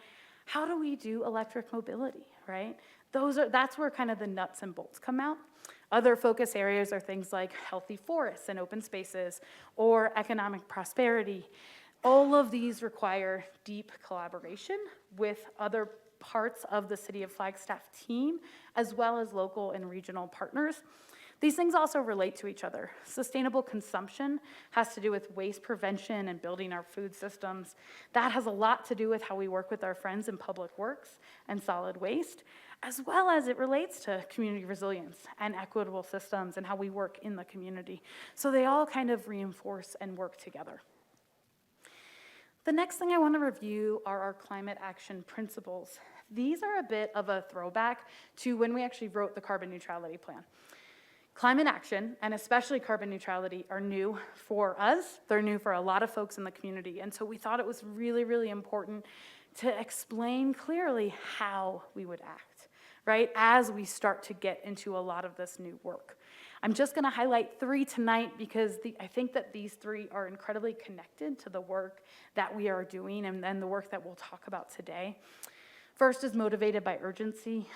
how do we do electric mobility, right? That's where kind of the nuts and bolts come out. Other focus areas are things like healthy forests and open spaces or economic prosperity. All of these require deep collaboration with other parts of the City of Flagstaff team, as well as local and regional partners. These things also relate to each other. Sustainable consumption has to do with waste prevention and building our food systems. That has a lot to do with how we work with our friends in public works and solid waste, as well as it relates to community resilience and equitable systems and how we work in the community. So they all kind of reinforce and work together. The next thing I want to review are our climate action principles. These are a bit of a throwback to when we actually wrote the carbon neutrality plan. Climate action, and especially carbon neutrality, are new for us. They're new for a lot of folks in the community. And so we thought it was really, really important to explain clearly how we would act, right, as we start to get into a lot of this new work. I'm just going to highlight 3 tonight because I think that these 3 are incredibly connected to the work that we are doing and then the work that we'll talk about today. First is motivated by urgency.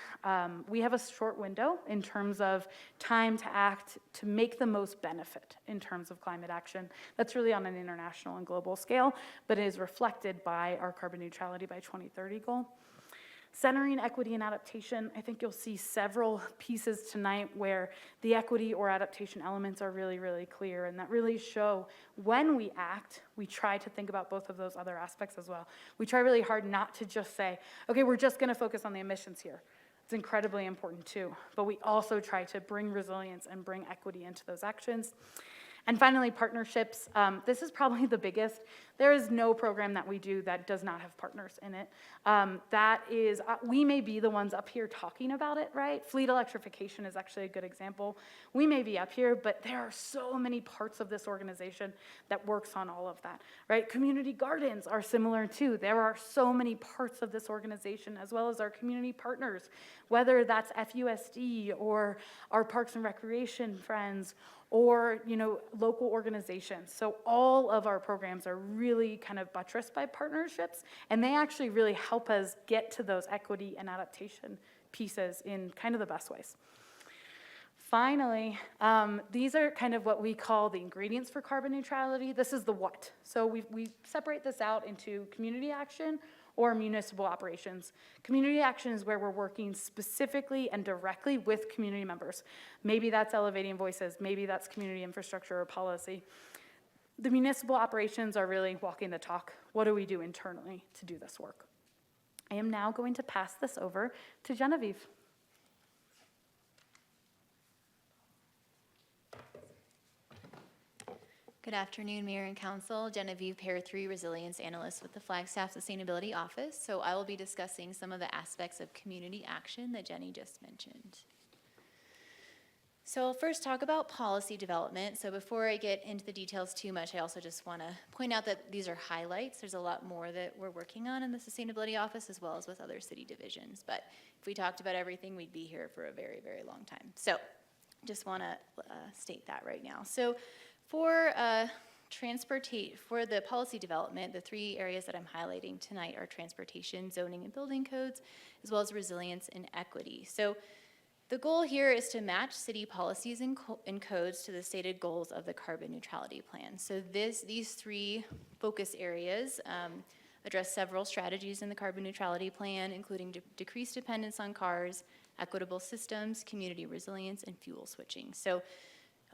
We have a short window in terms of time to act to make the most benefit in terms of climate action. That's really on an international and global scale, but it is reflected by our carbon neutrality by 2030 goal. Centering equity and adaptation, I think you'll see several pieces tonight where the equity or adaptation elements are really, really clear and that really show when we act, we try to think about both of those other aspects as well. We try really hard not to just say, okay, we're just gonna focus on the emissions here. It's incredibly important too, but we also try to bring resilience and bring equity into those actions. And finally, partnerships. This is probably the biggest. There is no program that we do that does not have partners in it. We may be the ones up here talking about it, right? Fleet electrification is actually a good example. We may be up here, but there are so many parts of this organization that works on all of that, right? Community gardens are similar too. There are so many parts of this organization, as well as our community partners, whether that's FUSD or our Parks and Recreation friends, or local organizations. So all of our programs are really kind of buttressed by partnerships, and they actually really help us get to those equity and adaptation pieces in kind of the best ways. Finally, these are kind of what we call the ingredients for carbon neutrality. This is the what. So we separate this out into community action or municipal operations. Community action is where we're working specifically and directly with community members. Maybe that's elevating voices, maybe that's community infrastructure or policy. The municipal operations are really walking the talk. What do we do internally to do this work? I am now going to pass this over to Genevieve. Good afternoon, Mayor and Council. Genevieve Pair 3, Resilience Analyst with the Flagstaff Sustainability Office. So I will be discussing some of the aspects of community action that Jenny just mentioned. So I'll first talk about policy development. So before I get into the details too much, I also just want to point out that these are highlights. There's a lot more that we're working on in the Sustainability Office as well as with other city divisions. But if we talked about everything, we'd be here for a very, very long time. So just want to state that right now. So for the policy development, the 3 areas that I'm highlighting tonight are transportation, zoning, and building codes, as well as resilience and equity. So the goal here is to match city policies and codes to the stated goals of the carbon neutrality plan. So these 3 focus areas address several strategies in the carbon neutrality plan, including decreased dependence on cars, equitable systems, community resilience, and fuel switching. So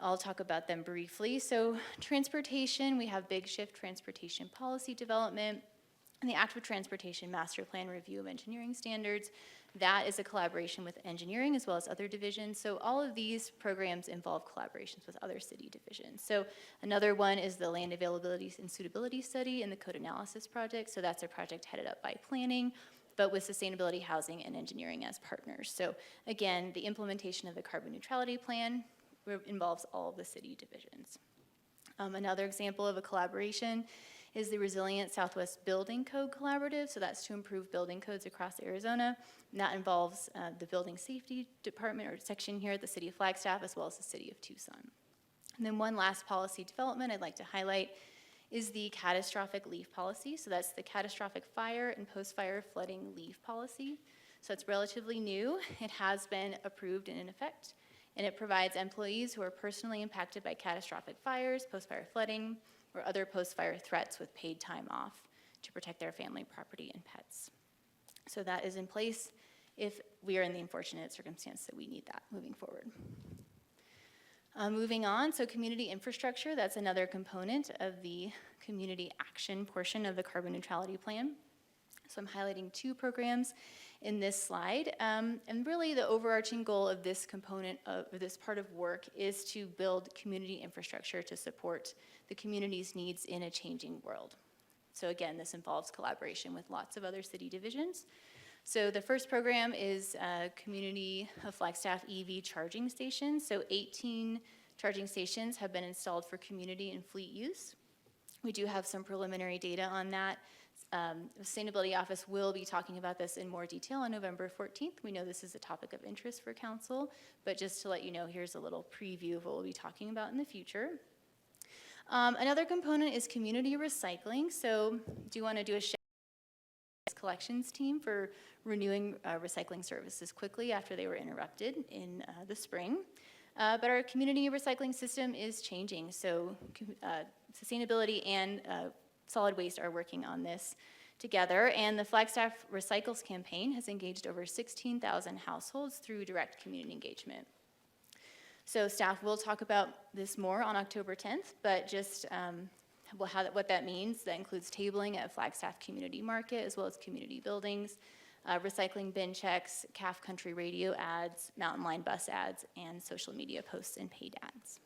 I'll talk about them briefly. So transportation, we have Big Shift transportation policy development and the Active Transportation Master Plan Review of Engineering Standards. That is a collaboration with engineering as well as other divisions. So all of these programs involve collaborations with other city divisions. So another one is the Land Availability and Suitability Study and the Code Analysis Project. So that's a project headed up by planning, but with sustainability, housing, and engineering as partners. So again, the implementation of the carbon neutrality plan involves all of the city divisions. Another example of a collaboration is the Resilient Southwest Building Code Collaborative. So that's to improve building codes across Arizona. And that involves the Building Safety Department or section here at the City of Flagstaff, as well as the City of Tucson. And then one last policy development I'd like to highlight is the catastrophic leave policy. So that's the catastrophic fire and post-fire flooding leave policy. So it's relatively new. It has been approved and in effect, and it provides employees who are personally impacted by catastrophic fires, post-fire flooding, or other post-fire threats with paid time off to protect their family, property, and pets. So that is in place if we are in the unfortunate circumstance that we need that moving forward. Moving on, so community infrastructure, that's another component of the community action portion of the carbon neutrality plan. So I'm highlighting 2 programs in this slide. And really the overarching goal of this component of this part of work is to build community infrastructure to support the community's needs in a changing world. So again, this involves collaboration with lots of other city divisions. So the first program is Community of Flagstaff EV charging stations. So 18 charging stations have been installed for community and fleet use. We do have some preliminary data on that. The Sustainability Office will be talking about this in more detail on November 14th. We know this is a topic of interest for council, but just to let you know, here's a little preview of what we'll be talking about in the future. Another component is community recycling. So do you want to do a shout out to the collections team for renewing recycling services quickly after they were interrupted in the spring? But our community recycling system is changing. So sustainability and solid waste are working on this together, and the Flagstaff Recycles campaign has engaged over 16,000 households through direct community engagement. So staff will talk about this more on October 10th, but just what that means, that includes tabling at Flagstaff Community Market as well as community buildings, recycling bin checks, CAF Country Radio ads, Mountain Line bus ads, and social media posts and paid ads.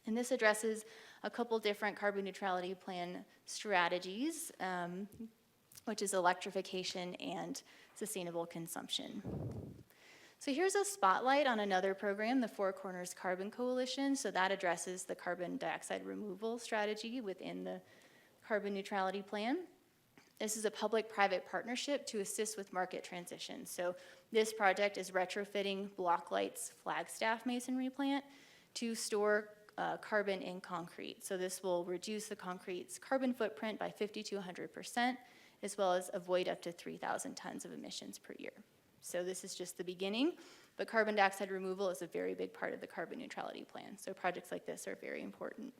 And this addresses a couple different carbon neutrality plan strategies, which is electrification and sustainable consumption. So here's a spotlight on another program, the Four Corners Carbon Coalition. So that addresses the carbon dioxide removal strategy within the carbon neutrality plan. This is a public-private partnership to assist with market transition. So this project is retrofitting Blocklight's Flagstaff masonry plant to store carbon in concrete. So this will reduce the concrete's carbon footprint by 50 to 100%, as well as avoid up to 3,000 tons of emissions per year. So this is just the beginning, but carbon dioxide removal is a very big part of the carbon neutrality plan. So projects like this are very important.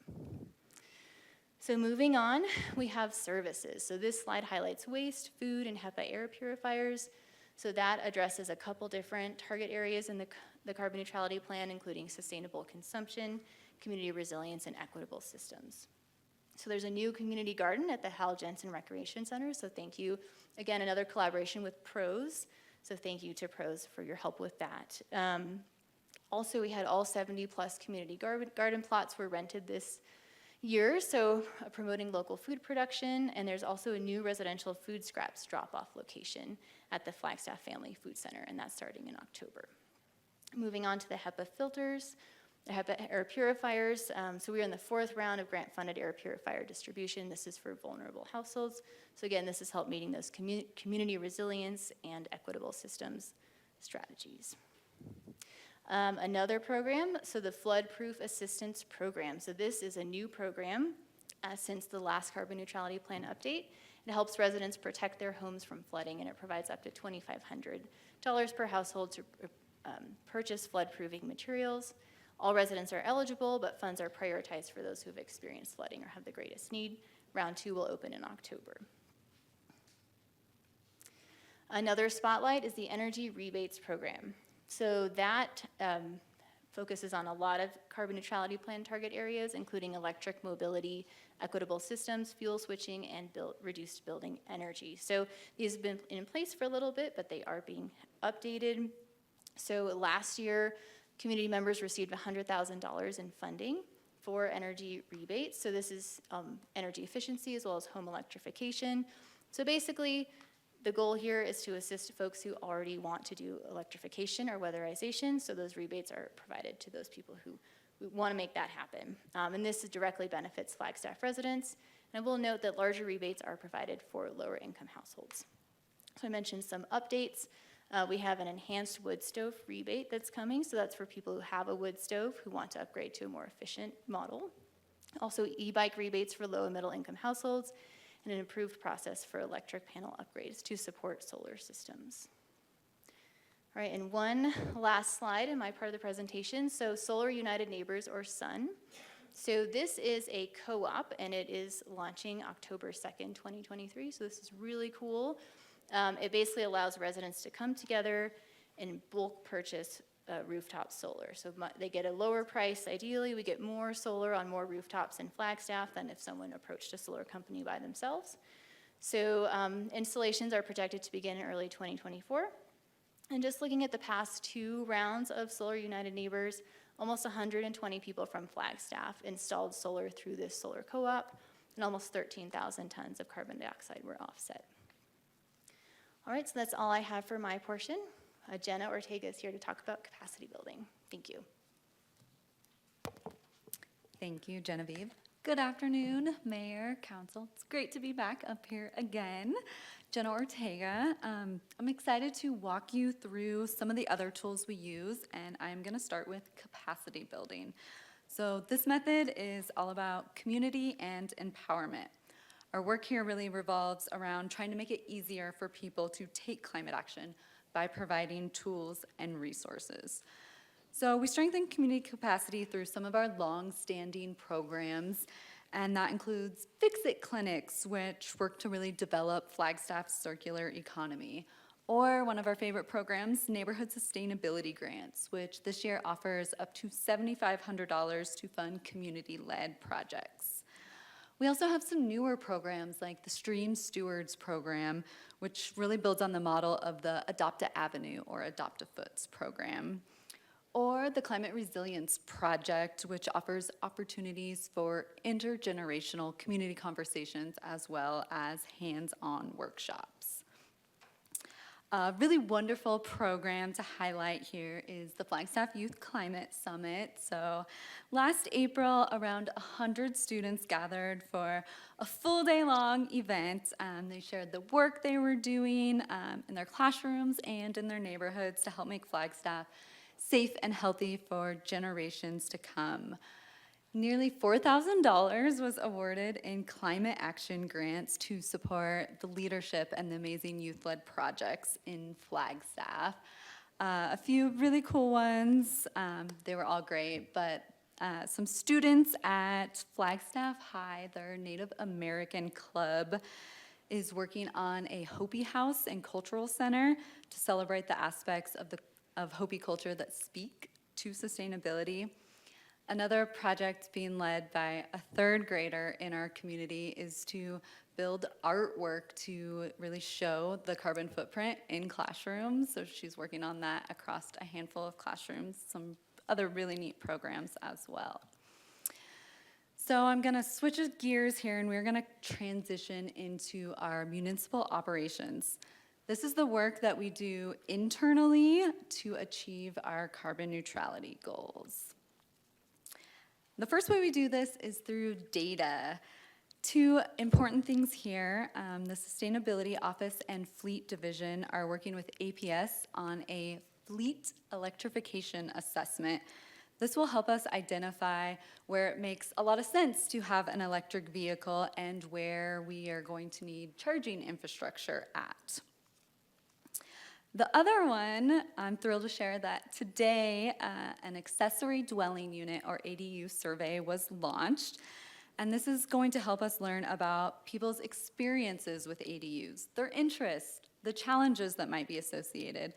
So moving on, we have services. So this slide highlights waste, food, and HEPA air purifiers. So that addresses a couple different target areas in the carbon neutrality plan, including sustainable consumption, community resilience, and equitable systems. So there's a new community garden at the Hal Jensen Recreation Center. So thank you. Again, another collaboration with PROS. So thank you to PROS for your help with that. Also, we had all 70 plus community garden plots were rented this year, so promoting local food production, and there's also a new residential food scraps drop-off location at the Flagstaff Family Food Center, and that's starting in October. Moving on to the HEPA filters, the HEPA air purifiers. So we're in the 4th round of grant-funded air purifier distribution. This is for vulnerable households. So again, this has helped meeting those community resilience and equitable systems strategies. Another program, so the Flood-Proof Assistance Program. So this is a new program since the last carbon neutrality plan update. It helps residents protect their homes from flooding, and it provides up to $2,500 per household to purchase flood-proofing materials. All residents are eligible, but funds are prioritized for those who have experienced flooding or have the greatest need. Round 2 will open in October. Another spotlight is the Energy Rebates Program. So that focuses on a lot of carbon neutrality plan target areas, including electric mobility, equitable systems, fuel switching, and reduced building energy. So these have been in place for a little bit, but they are being updated. So last year, community members received $100,000 in funding for energy rebates. So this is energy efficiency as well as home electrification. So basically, the goal here is to assist folks who already want to do electrification or weatherization, so those rebates are provided to those people who want to make that happen. And this directly benefits Flagstaff residents. And I will note that larger rebates are provided for lower income households. So I mentioned some updates. We have an enhanced wood stove rebate that's coming, so that's for people who have a wood stove who want to upgrade to a more efficient model. Also e-bike rebates for low and middle income households, and an improved process for electric panel upgrades to support solar systems. All right, and one last slide in my part of the presentation. So Solar United Neighbors, or SUN. So this is a co-op, and it is launching October 2nd, 2023. So this is really cool. It basically allows residents to come together and bulk purchase rooftop solar. So they get a lower price. Ideally, we get more solar on more rooftops in Flagstaff than if someone approached a solar company by themselves. So installations are projected to begin in early 2024. And just looking at the past 2 rounds of Solar United Neighbors, almost 120 people from Flagstaff installed solar through this solar co-op, and almost 13,000 tons of carbon dioxide were offset. All right, so that's all I have for my portion. Jenna Ortega is here to talk about capacity building. Thank you. Thank you, Genevieve. Good afternoon, Mayor, Council. It's great to be back up here again. Jenna Ortega. I'm excited to walk you through some of the other tools we use, and I'm going to start with capacity building. So this method is all about community and empowerment. Our work here really revolves around trying to make it easier for people to take climate action by providing tools and resources. So we strengthen community capacity through some of our long-standing programs, and that includes Fix-It clinics, which work to really develop Flagstaff's circular economy, or one of our favorite programs, Neighborhood Sustainability Grants, which this year offers up to $7,500 to fund community-led projects. We also have some newer programs like the Stream Stewards program, which really builds on the model of the Adopt a Avenue or Adopt a Foots program, or the Climate Resilience Project, which offers opportunities for intergenerational community conversations as well as hands-on workshops. A really wonderful program to highlight here is the Flagstaff Youth Climate Summit. So last April, around 100 students gathered for a full day long event. They shared the work they were doing in their classrooms and in their neighborhoods to help make Flagstaff safe and healthy for generations to come. Nearly $4,000 was awarded in climate action grants to support the leadership and the amazing youth-led projects in Flagstaff. A few really cool ones, they were all great, but some students at Flagstaff High, their Native American club, is working on a Hopi House and Cultural Center to celebrate the aspects of Hopi culture that speak to sustainability. Another project being led by a 3rd grader in our community is to build artwork to really show the carbon footprint in classrooms. So she's working on that across a handful of classrooms, some other really neat programs as well. So I'm gonna switch gears here and we're gonna transition into our municipal operations. This is the work that we do internally to achieve our carbon neutrality goals. The first way we do this is through data. 2 important things here. The Sustainability Office and Fleet Division are working with APS on a fleet electrification assessment. This will help us identify where it makes a lot of sense to have an electric vehicle and where we are going to need charging infrastructure at. The other one, I'm thrilled to share that today an accessory dwelling unit or ADU survey was launched. And this is going to help us learn about people's experiences with ADUs, their interests, the challenges that might be associated,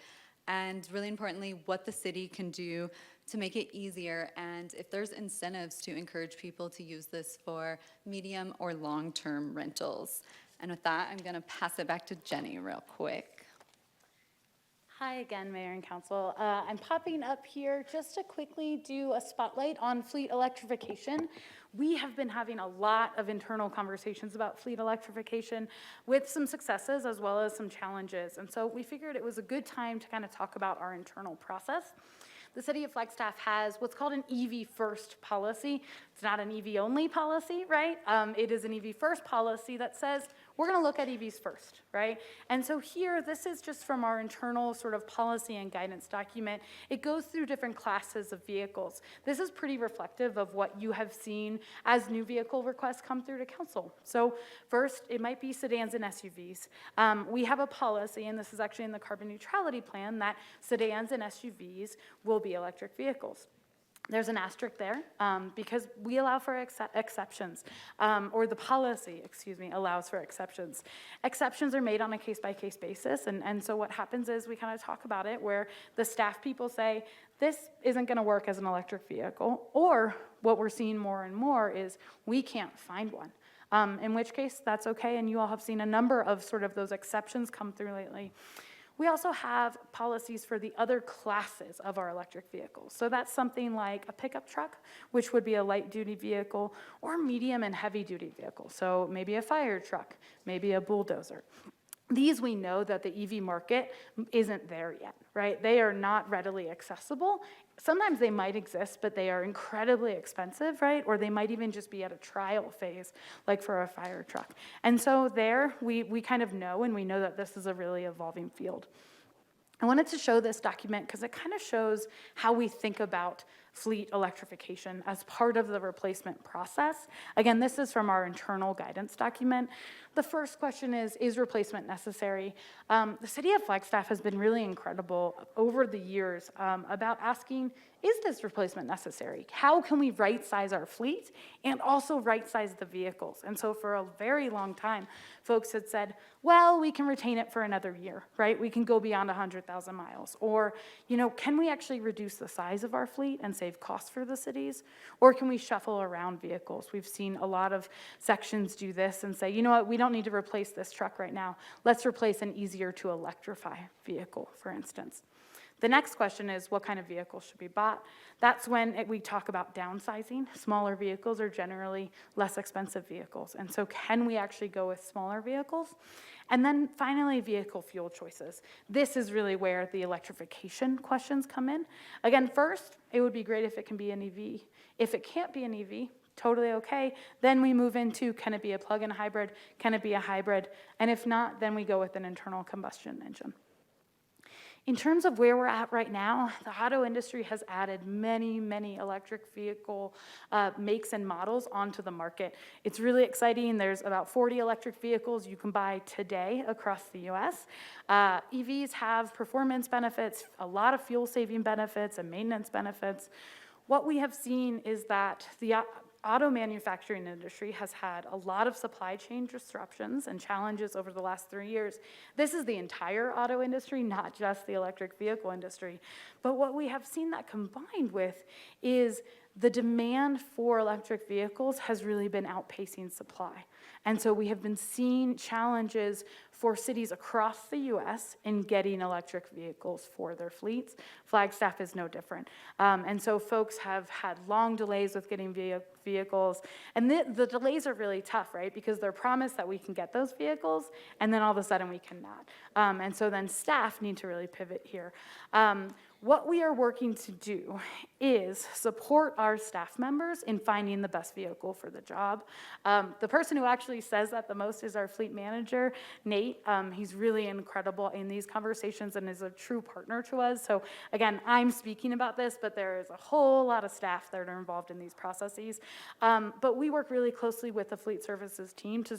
and really importantly, what the city can do to make it easier and if there's incentives to encourage people to use this for medium or long-term rentals. And with that, I'm gonna pass it back to Jenny real quick. Hi again, Mayor and Council. I'm popping up here just to quickly do a spotlight on fleet electrification. We have been having a lot of internal conversations about fleet electrification with some successes as well as some challenges. And so we figured it was a good time to kind of talk about our internal process. The city of Flagstaff has what's called an EV first policy. It's not an EV only policy, right? It is an EV first policy that says we're gonna look at EVs first, right? And so here, this is just from our internal sort of policy and guidance document. It goes through different classes of vehicles. This is pretty reflective of what you have seen as new vehicle requests come through to council. So first, it might be sedans and SUVs. We have a policy, and this is actually in the carbon neutrality plan, that sedans and SUVs will be electric vehicles. There's an asterisk there because we allow for exceptions, or the policy, allows for exceptions. Exceptions are made on a case-by-case basis, and so what happens is we kind of talk about it where the staff people say, this isn't going to work as an electric vehicle, or what we're seeing more and more is we can't find one. In which case, that's okay, and you all have seen a number of sort of those exceptions come through lately. We also have policies for the other classes of our electric vehicles. So that's something like a pickup truck, which would be a light-duty vehicle, or medium and heavy-duty vehicle. So maybe a fire truck, maybe a bulldozer. These we know that the EV market isn't there yet, right? They are not readily accessible. Sometimes they might exist, but they are incredibly expensive, right? Or they might even just be at a trial phase, like for a fire truck. And so there, we kind of know, and we know that this is a really evolving field. I wanted to show this document because it kind of shows how we think about fleet electrification as part of the replacement process. Again, this is from our internal guidance document. The first question is replacement necessary? The city of Flagstaff has been really incredible over the years about asking, is this replacement necessary? How can we right-size our fleet and also right-size the vehicles? And so for a very long time, folks had said, well, we can retain it for another year, right? We can go beyond 100,000 miles. Or, can we actually reduce the size of our fleet and save costs for the cities? Or can we shuffle around vehicles? We've seen a lot of sections do this and say, you know what, we don't need to replace this truck right now. Let's replace an easier to electrify vehicle, for instance. The next question is, what kind of vehicle should be bought? That's when we talk about downsizing. Smaller vehicles are generally less expensive vehicles. And so can we actually go with smaller vehicles? And then finally, vehicle fuel choices. This is really where the electrification questions come in. Again, first, it would be great if it can be an EV. If it can't be an EV, totally okay. Then we move into, can it be a plug-in hybrid? Can it be a hybrid? And if not, then we go with an internal combustion engine. In terms of where we're at right now, the auto industry has added many, many electric vehicle makes and models onto the market. It's really exciting. There's about 40 electric vehicles you can buy today across the US. EVs have performance benefits, a lot of fuel-saving benefits and maintenance benefits. What we have seen is that the auto manufacturing industry has had a lot of supply chain disruptions and challenges over the last 3 years. This is the entire auto industry, not just the electric vehicle industry. But what we have seen that combined with is the demand for electric vehicles has really been outpacing supply. And so we have been seeing challenges for cities across the US in getting electric vehicles for their fleets. Flagstaff is no different. And so folks have had long delays with getting vehicles. And the delays are really tough, right? Because they're promised that we can get those vehicles, and then all of a sudden we cannot. And so then staff need to really pivot here. What we are working to do is support our staff members in finding the best vehicle for the job. The person who actually says that the most is our fleet manager, Nate. He's really incredible in these conversations and is a true partner to us. So again, I'm speaking about this, but there is a whole lot of staff that are involved in these processes. But we work really closely with the fleet services team to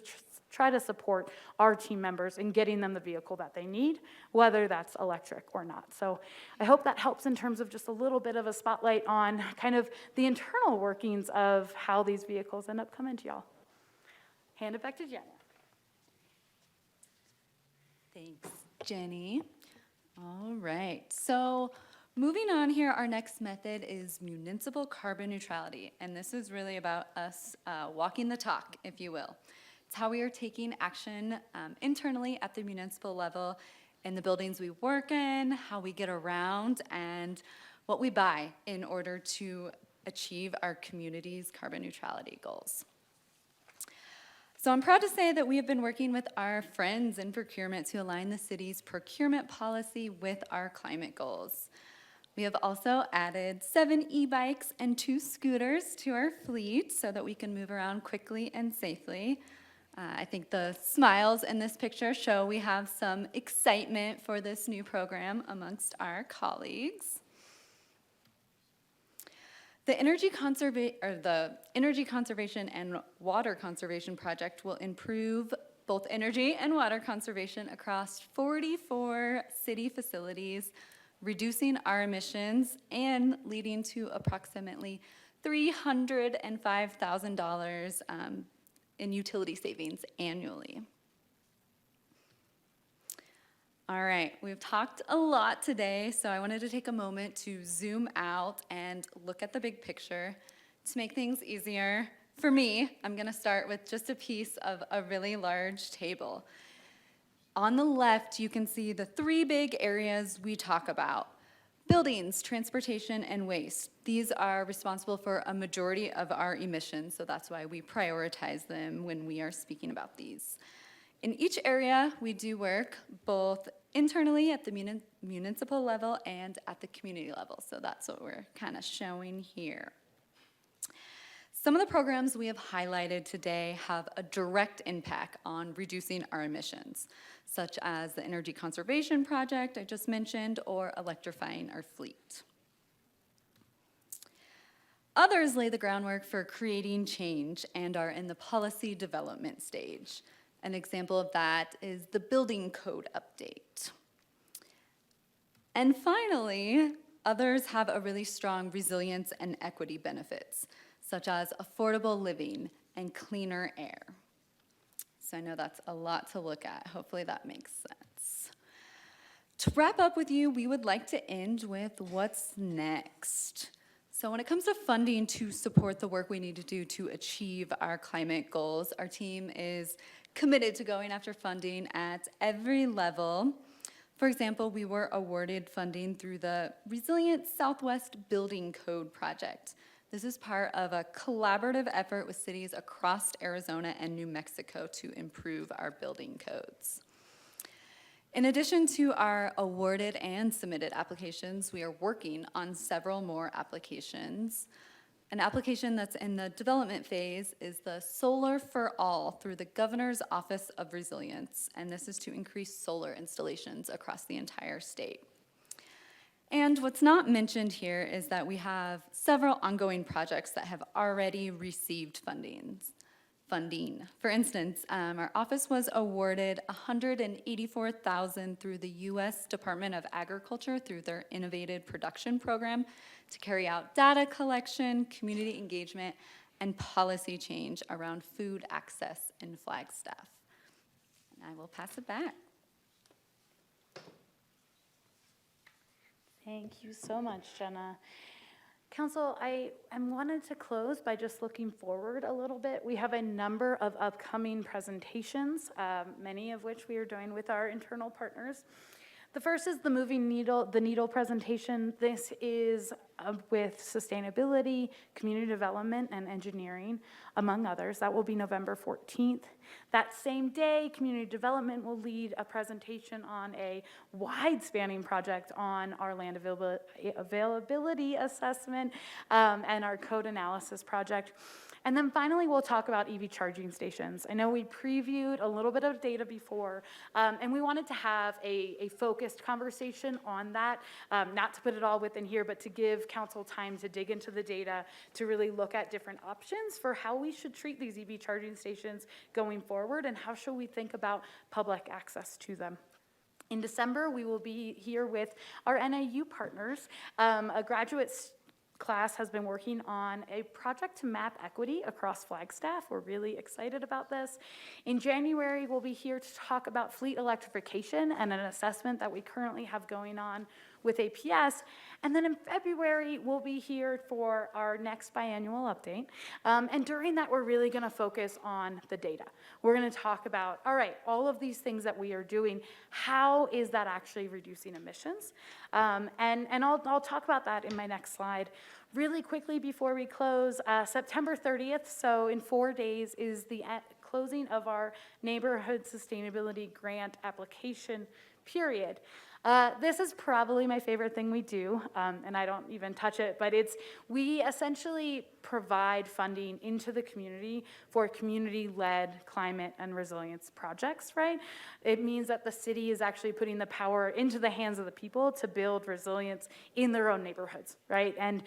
try to support our team members in getting them the vehicle that they need, whether that's electric or not. So I hope that helps in terms of just a little bit of a spotlight on kind of the internal workings of how these vehicles end up coming to y'all. Hand it back to Jenna. Thanks, Jenny. All right, so moving on here, our next method is municipal carbon neutrality, and this is really about us walking the talk, if you will. It's how we are taking action internally at the municipal level in the buildings we work in, how we get around, and what we buy in order to achieve our community's carbon neutrality goals. So I'm proud to say that we have been working with our friends in procurement to align the city's procurement policy with our climate goals. We have also added 7 e-bikes and 2 scooters to our fleet so that we can move around quickly and safely. I think the smiles in this picture show we have some excitement for this new program amongst our colleagues. The Energy Conservation and Water Conservation Project will improve both energy and water conservation across 44 city facilities reducing our emissions and leading to approximately $305,000 in utility savings annually. All right, we've talked a lot today, so I wanted to take a moment to zoom out and look at the big picture. To make things easier, for me, I'm gonna start with just a piece of a really large table. On the left, you can see the three big areas we talk about. Buildings, transportation, and waste. These are responsible for a majority of our emissions, so that's why we prioritize them when we are speaking about these. In each area, we do work both internally at the municipal level and at the community level, so that's what we're kind of showing here. Some of the programs we have highlighted today have a direct impact on reducing our emissions, such as the Energy Conservation Project I just mentioned, or electrifying our fleet. Others lay the groundwork for creating change and are in the policy development stage. An example of that is the building code update. And finally, others have a really strong resilience and equity benefits, such as affordable living and cleaner air. So I know that's a lot to look at. Hopefully that makes sense. To wrap up with you, we would like to end with what's next. So when it comes to funding to support the work we need to do to achieve our climate goals, our team is committed to going after funding at every level. For example, we were awarded funding through the Resilient Southwest Building Code project. This is part of a collaborative effort with cities across Arizona and New Mexico to improve our building codes. In addition to our awarded and submitted applications, we are working on several more applications. An application that's in the development phase is the Solar for All through the Governor's Office of Resilience, and this is to increase solar installations across the entire state. And what's not mentioned here is that we have several ongoing projects that have already received funding. For instance, our office was awarded $184,000 through the U.S. Department of Agriculture through their Innovative Production Program to carry out data collection, community engagement, and policy change around food access in Flagstaff. And I will pass it back. Thank you so much, Jenna. Council, I wanted to close by just looking forward a little bit. We have a number of upcoming presentations, many of which we are doing with our internal partners. The first is the Moving the Needle presentation. This is with sustainability, community development, and engineering, among others. That will be November 14th. That same day, community development will lead a presentation on a wide-spanning project on our land availability assessment and our code analysis project. And then finally, we'll talk about EV charging stations. I know we previewed a little bit of data before, and we wanted to have a focused conversation on that, not to put it all within here, but to give council time to dig into the data, to really look at different options for how we should treat these EV charging stations going forward, and how should we think about public access to them. In December, we will be here with our NIU partners, a graduate class has been working on a project to map equity across Flagstaff. We're really excited about this. In January, we'll be here to talk about fleet electrification and an assessment that we currently have going on with APS. And then in February, we'll be here for our next biannual update. And during that, we're really gonna focus on the data. We're gonna talk about, all right, all of these things that we are doing, how is that actually reducing emissions? And I'll talk about that in my next slide. Really quickly before we close, September 30th, so in 4 days, is the closing of our neighborhood sustainability grant application period. This is probably my favorite thing we do, and I don't even touch it, but we essentially provide funding into the community for community-led climate and resilience projects, right? It means that the city is actually putting the power into the hands of the people to build resilience in their own neighborhoods, right? And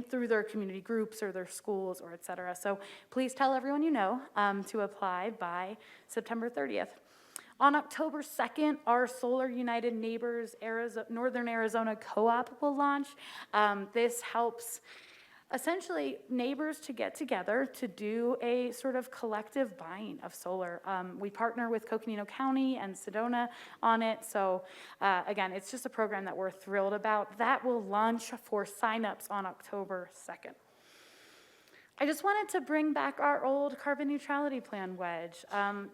through their community groups or their schools or et cetera. So please tell everyone you know to apply by September 30th. On October 2nd, our Solar United Neighbors Northern Arizona Co-op will launch. This helps essentially neighbors to get together to do a sort of collective buying of solar. We partner with Coconino County and Sedona on it. So again, it's just a program that we're thrilled about. That will launch for signups on October 2nd. I just wanted to bring back our old carbon neutrality plan wedge.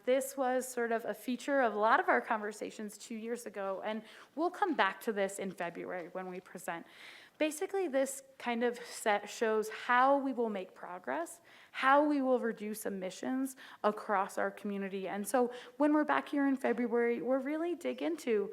This was sort of a feature of a lot of our conversations 2 years ago, and we'll come back to this in February when we present. Basically, this kind of shows how we will make progress, how we will reduce emissions across our community. And so when we're back here in February, we'll really dig into,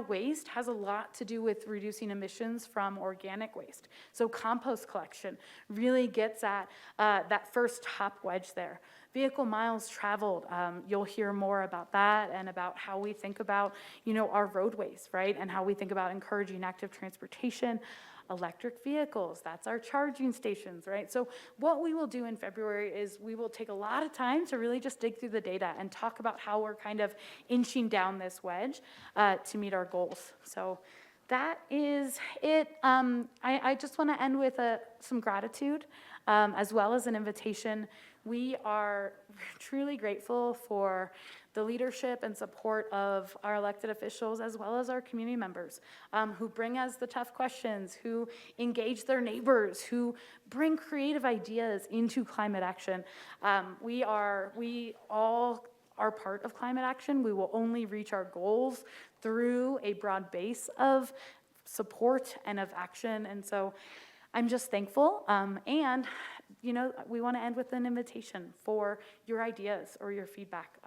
waste has a lot to do with reducing emissions from organic waste. So compost collection really gets at that first top wedge there. Vehicle miles traveled, you'll hear more about that and about how we think about, our roadways, right? And how we think about encouraging active transportation. Electric vehicles, that's our charging stations, right? So what we will do in February is we will take a lot of time to really just dig through the data and talk about how we're kind of inching down this wedge to meet our goals. So that is it. I just want to end with some gratitude as well as an invitation. We are truly grateful for the leadership and support of our elected officials as well as our community members who bring us the tough questions, who engage their neighbors, who bring creative ideas into climate action. We all are part of climate action. We will only reach our goals through a broad base of support and of action. And so I'm just thankful. And we want to end with an invitation for your ideas or your feedback.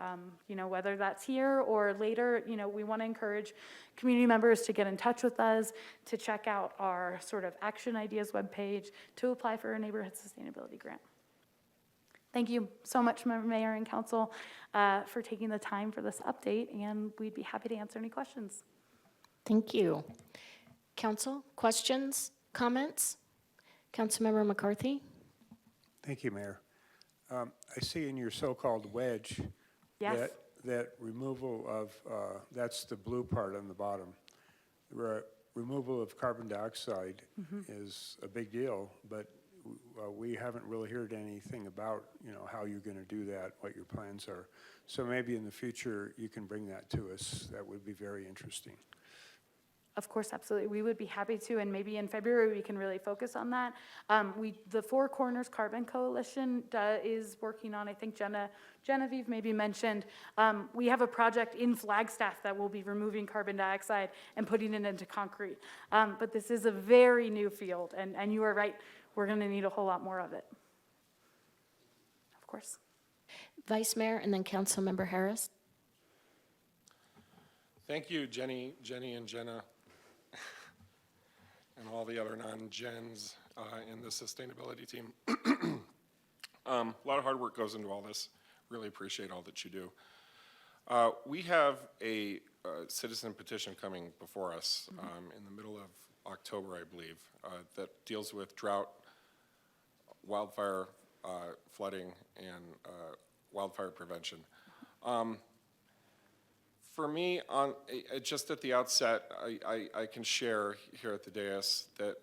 Whether that's here or later, we want to encourage community members to get in touch with us, to check out our sort of action ideas webpage, to apply for a neighborhood sustainability grant. Thank you so much, Mayor and Council, for taking the time for this update, and we'd be happy to answer any questions. Thank you. Council, questions, comments? Councilmember McCarthy? Thank you, Mayor. I see in your so-called wedge Yes. that removal of, that's the blue part on the bottom. Removal of carbon dioxide is a big deal, but we haven't really heard anything about, how you're going to do that, what your plans are. So maybe in the future you can bring that to us. That would be very interesting. Of course, absolutely. We would be happy to, and maybe in February we can really focus on that. The Four Corners Carbon Coalition is working on, I think Genevieve maybe mentioned, we have a project in Flagstaff that will be removing carbon dioxide and putting it into concrete. But this is a very new field, and you are right, we're going to need a whole lot more of it. Of course. Vice Mayor and then Councilmember Harris. Thank you, Jenny and Jenna, and all the other non-gens in the sustainability team. A lot of hard work goes into all this. Really appreciate all that you do. We have a citizen petition coming before us in the middle of October, I believe, that deals with drought, wildfire, flooding, and wildfire prevention. For me, just at the outset, I can share here at the dais that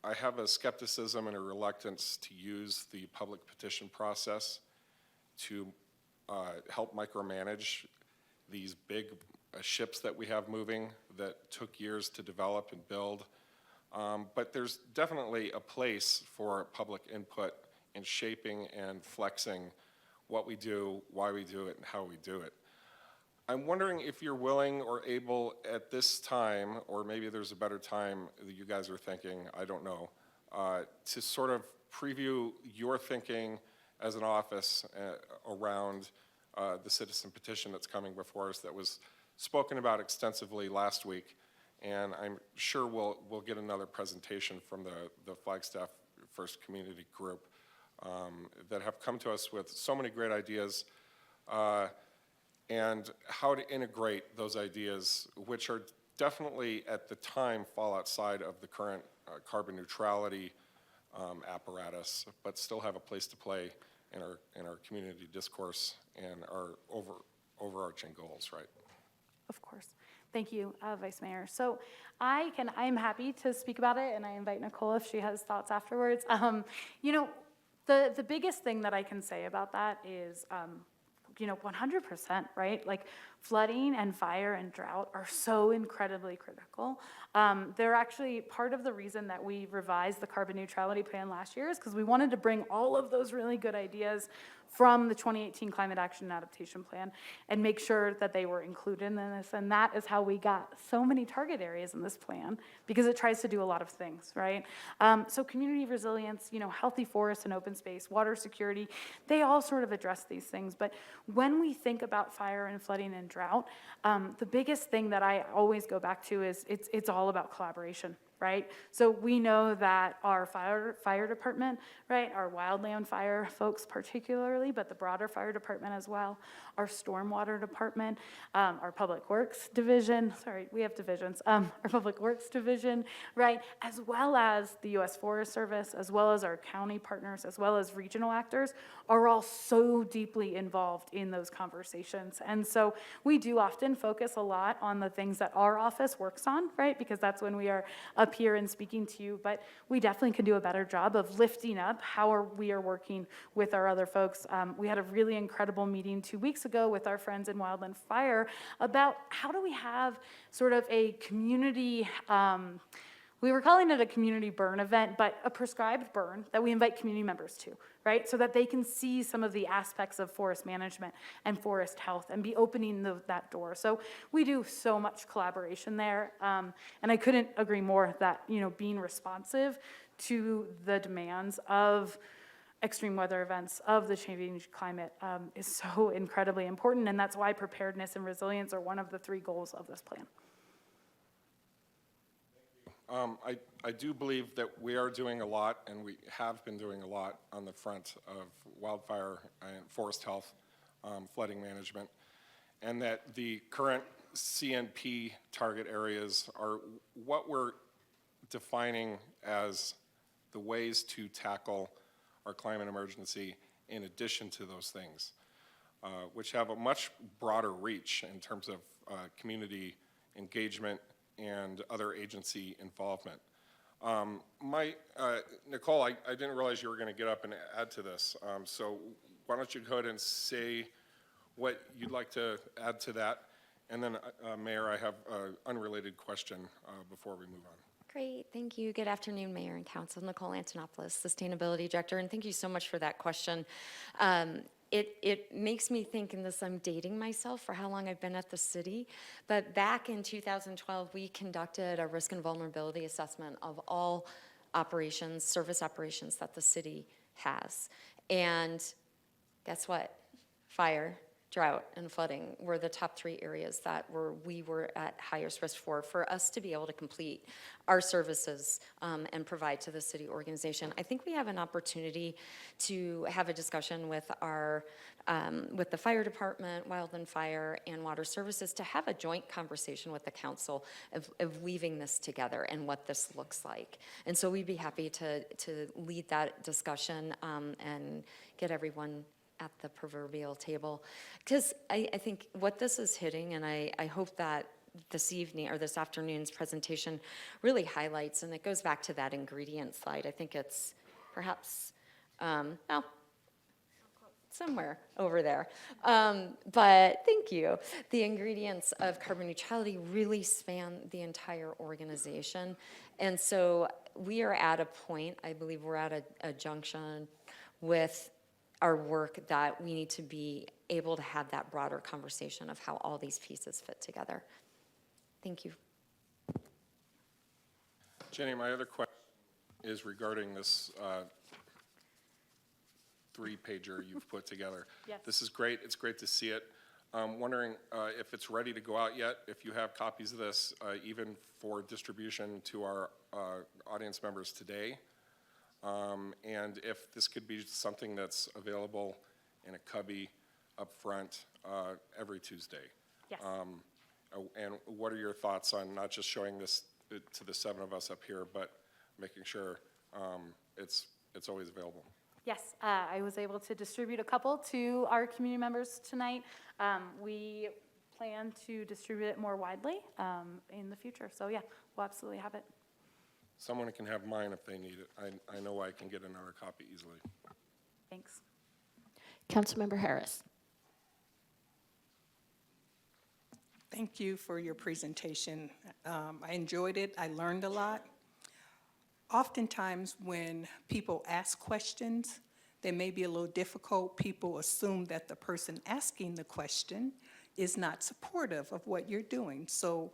I have a skepticism and a reluctance to use the public petition process to help micromanage these big ships that we have moving that took years to develop and build. But there's definitely a place for public input in shaping and flexing what we do, why we do it, and how we do it. I'm wondering if you're willing or able at this time, or maybe there's a better time that you guys are thinking, I don't know, to sort of preview your thinking as an office around the citizen petition that's coming before us that was spoken about extensively last week. And I'm sure we'll get another presentation from the Flagstaff First Community Group that have come to us with so many great ideas and how to integrate those ideas, which are definitely at the time fall outside of the current carbon neutrality apparatus, but still have a place to play in our community discourse and our overarching goals, right? Of course. Thank you, Vice Mayor. So I'm happy to speak about it, and I invite Nicole if she has thoughts afterwards. You know, the biggest thing that I can say about that is, 100%, right? Like flooding and fire and drought are so incredibly critical. They're actually part of the reason that we revised the carbon neutrality plan last year is because we wanted to bring all of those really good ideas from the 2018 Climate Action and Adaptation Plan and make sure that they were included in this. And that is how we got so many target areas in this plan, because it tries to do a lot of things, right? So community resilience, healthy forests and open space, water security, they all sort of address these things. But when we think about fire and flooding and drought, the biggest thing that I always go back to is it's all about collaboration. Right? So we know that our fire department, right, our wildland fire folks particularly, but the broader fire department as well, our stormwater department, our public works division, sorry, we have divisions, our public works division, right, as well as the U.S. Forest Service, as well as our county partners, as well as regional actors, are all so deeply involved in those conversations. And so we do often focus a lot on the things that our office works on, right, because that's when we are up here and speaking to you, but we definitely can do a better job of lifting up how we are working with our other folks. We had a really incredible meeting 2 weeks ago with our friends in Wildland Fire about how do we have sort of a community, we were calling it a community burn event, but a prescribed burn that we invite community members to, right? So that they can see some of the aspects of forest management and forest health and be opening that door. So we do so much collaboration there. And I couldn't agree more that, being responsive to the demands of extreme weather events, of the changing climate, is so incredibly important. And that's why preparedness and resilience are one of the 3 goals of this plan. I do believe that we are doing a lot, and we have been doing a lot on the front of wildfire and forest health, flooding management, and that the current CNP target areas are what we're defining as the ways to tackle our climate emergency in addition to those things, which have a much broader reach in terms of community engagement and other agency involvement. Nicole, I didn't realize you were going to get up and add to this, so why don't you go ahead and say what you'd like to add to that, and then, Mayor, I have an unrelated question before we move on. Great, thank you. Good afternoon, Mayor and Council. Nicole Antonopoulos, Sustainability Director, and thank you so much for that question. It makes me think, in this, I'm dating myself for how long I've been at the city, but back in 2012, we conducted a risk and vulnerability assessment of all operations, service operations that the city has. And guess what? Fire, drought, and flooding were the top 3 areas that we were at highest risk for us to be able to complete our services and provide to the city organization. I think we have an opportunity to have a discussion with with the fire department, Wildland Fire, and Water Services to have a joint conversation with the council of weaving this together and what this looks like. And so we'd be happy to lead that discussion and get everyone at the proverbial table. Because I think what this is hitting, and I hope that this evening or this afternoon's presentation really highlights, and it goes back to that ingredient slide. I think it's perhaps, somewhere over there. But thank you. The ingredients of carbon neutrality really span the entire organization. And so we are at a point, I believe we're at a junction with our work that we need to be able to have that broader conversation of how all these pieces fit together. Thank you. Jenny, my other question is regarding this 3-pager you've put together. Yes. This is great. It's great to see it. I'm wondering if it's ready to go out yet, if you have copies of this, even for distribution to our audience members today. And if this could be something that's available in a cubby up front every Tuesday. Yes. And what are your thoughts on not just showing this to the 7 of us up here, but making sure it's always available? Yes, I was able to distribute a couple to our community members tonight. We plan to distribute it more widely in the future. So yeah, we'll absolutely have it. Someone can have mine if they need it. I know I can get another copy easily. Thanks. Councilmember Harris. Thank you for your presentation. I enjoyed it. I learned a lot. Oftentimes, when people ask questions, they may be a little difficult. People assume that the person asking the question is not supportive of what you're doing. So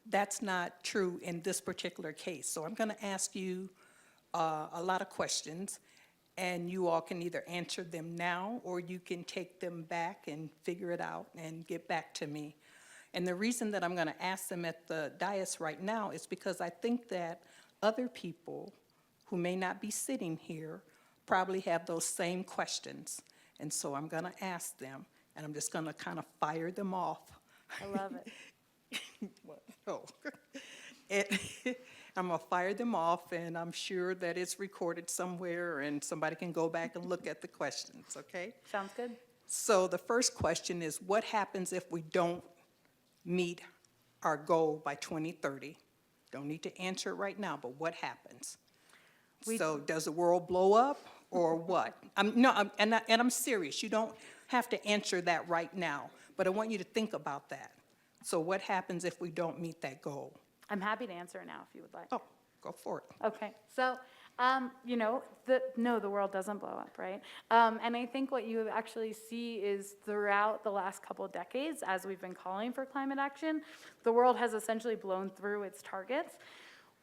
that's not true in this particular case. So I'm going to ask you a lot of questions, and you all can either answer them now or you can take them back and figure it out and get back to me. And the reason that I'm going to ask them at the dais right now is because I think that other people who may not be sitting here probably have those same questions. And so I'm going to ask them, and I'm just going to kind of fire them off. I love it. Oh. I'm going to fire them off, and I'm sure that it's recorded somewhere, and somebody can go back and look at the questions, okay? Sounds good. So the first question is, what happens if we don't meet our goal by 2030? Don't need to answer it right now, but what happens? So does the world blow up or what? I'm serious. You don't have to answer that right now, but I want you to think about that. So what happens if we don't meet that goal? I'm happy to answer it now if you would like. Oh, go for it. Okay, so, no, the world doesn't blow up, right? And I think what you actually see is throughout the last couple of decades, as we've been calling for climate action, the world has essentially blown through its targets.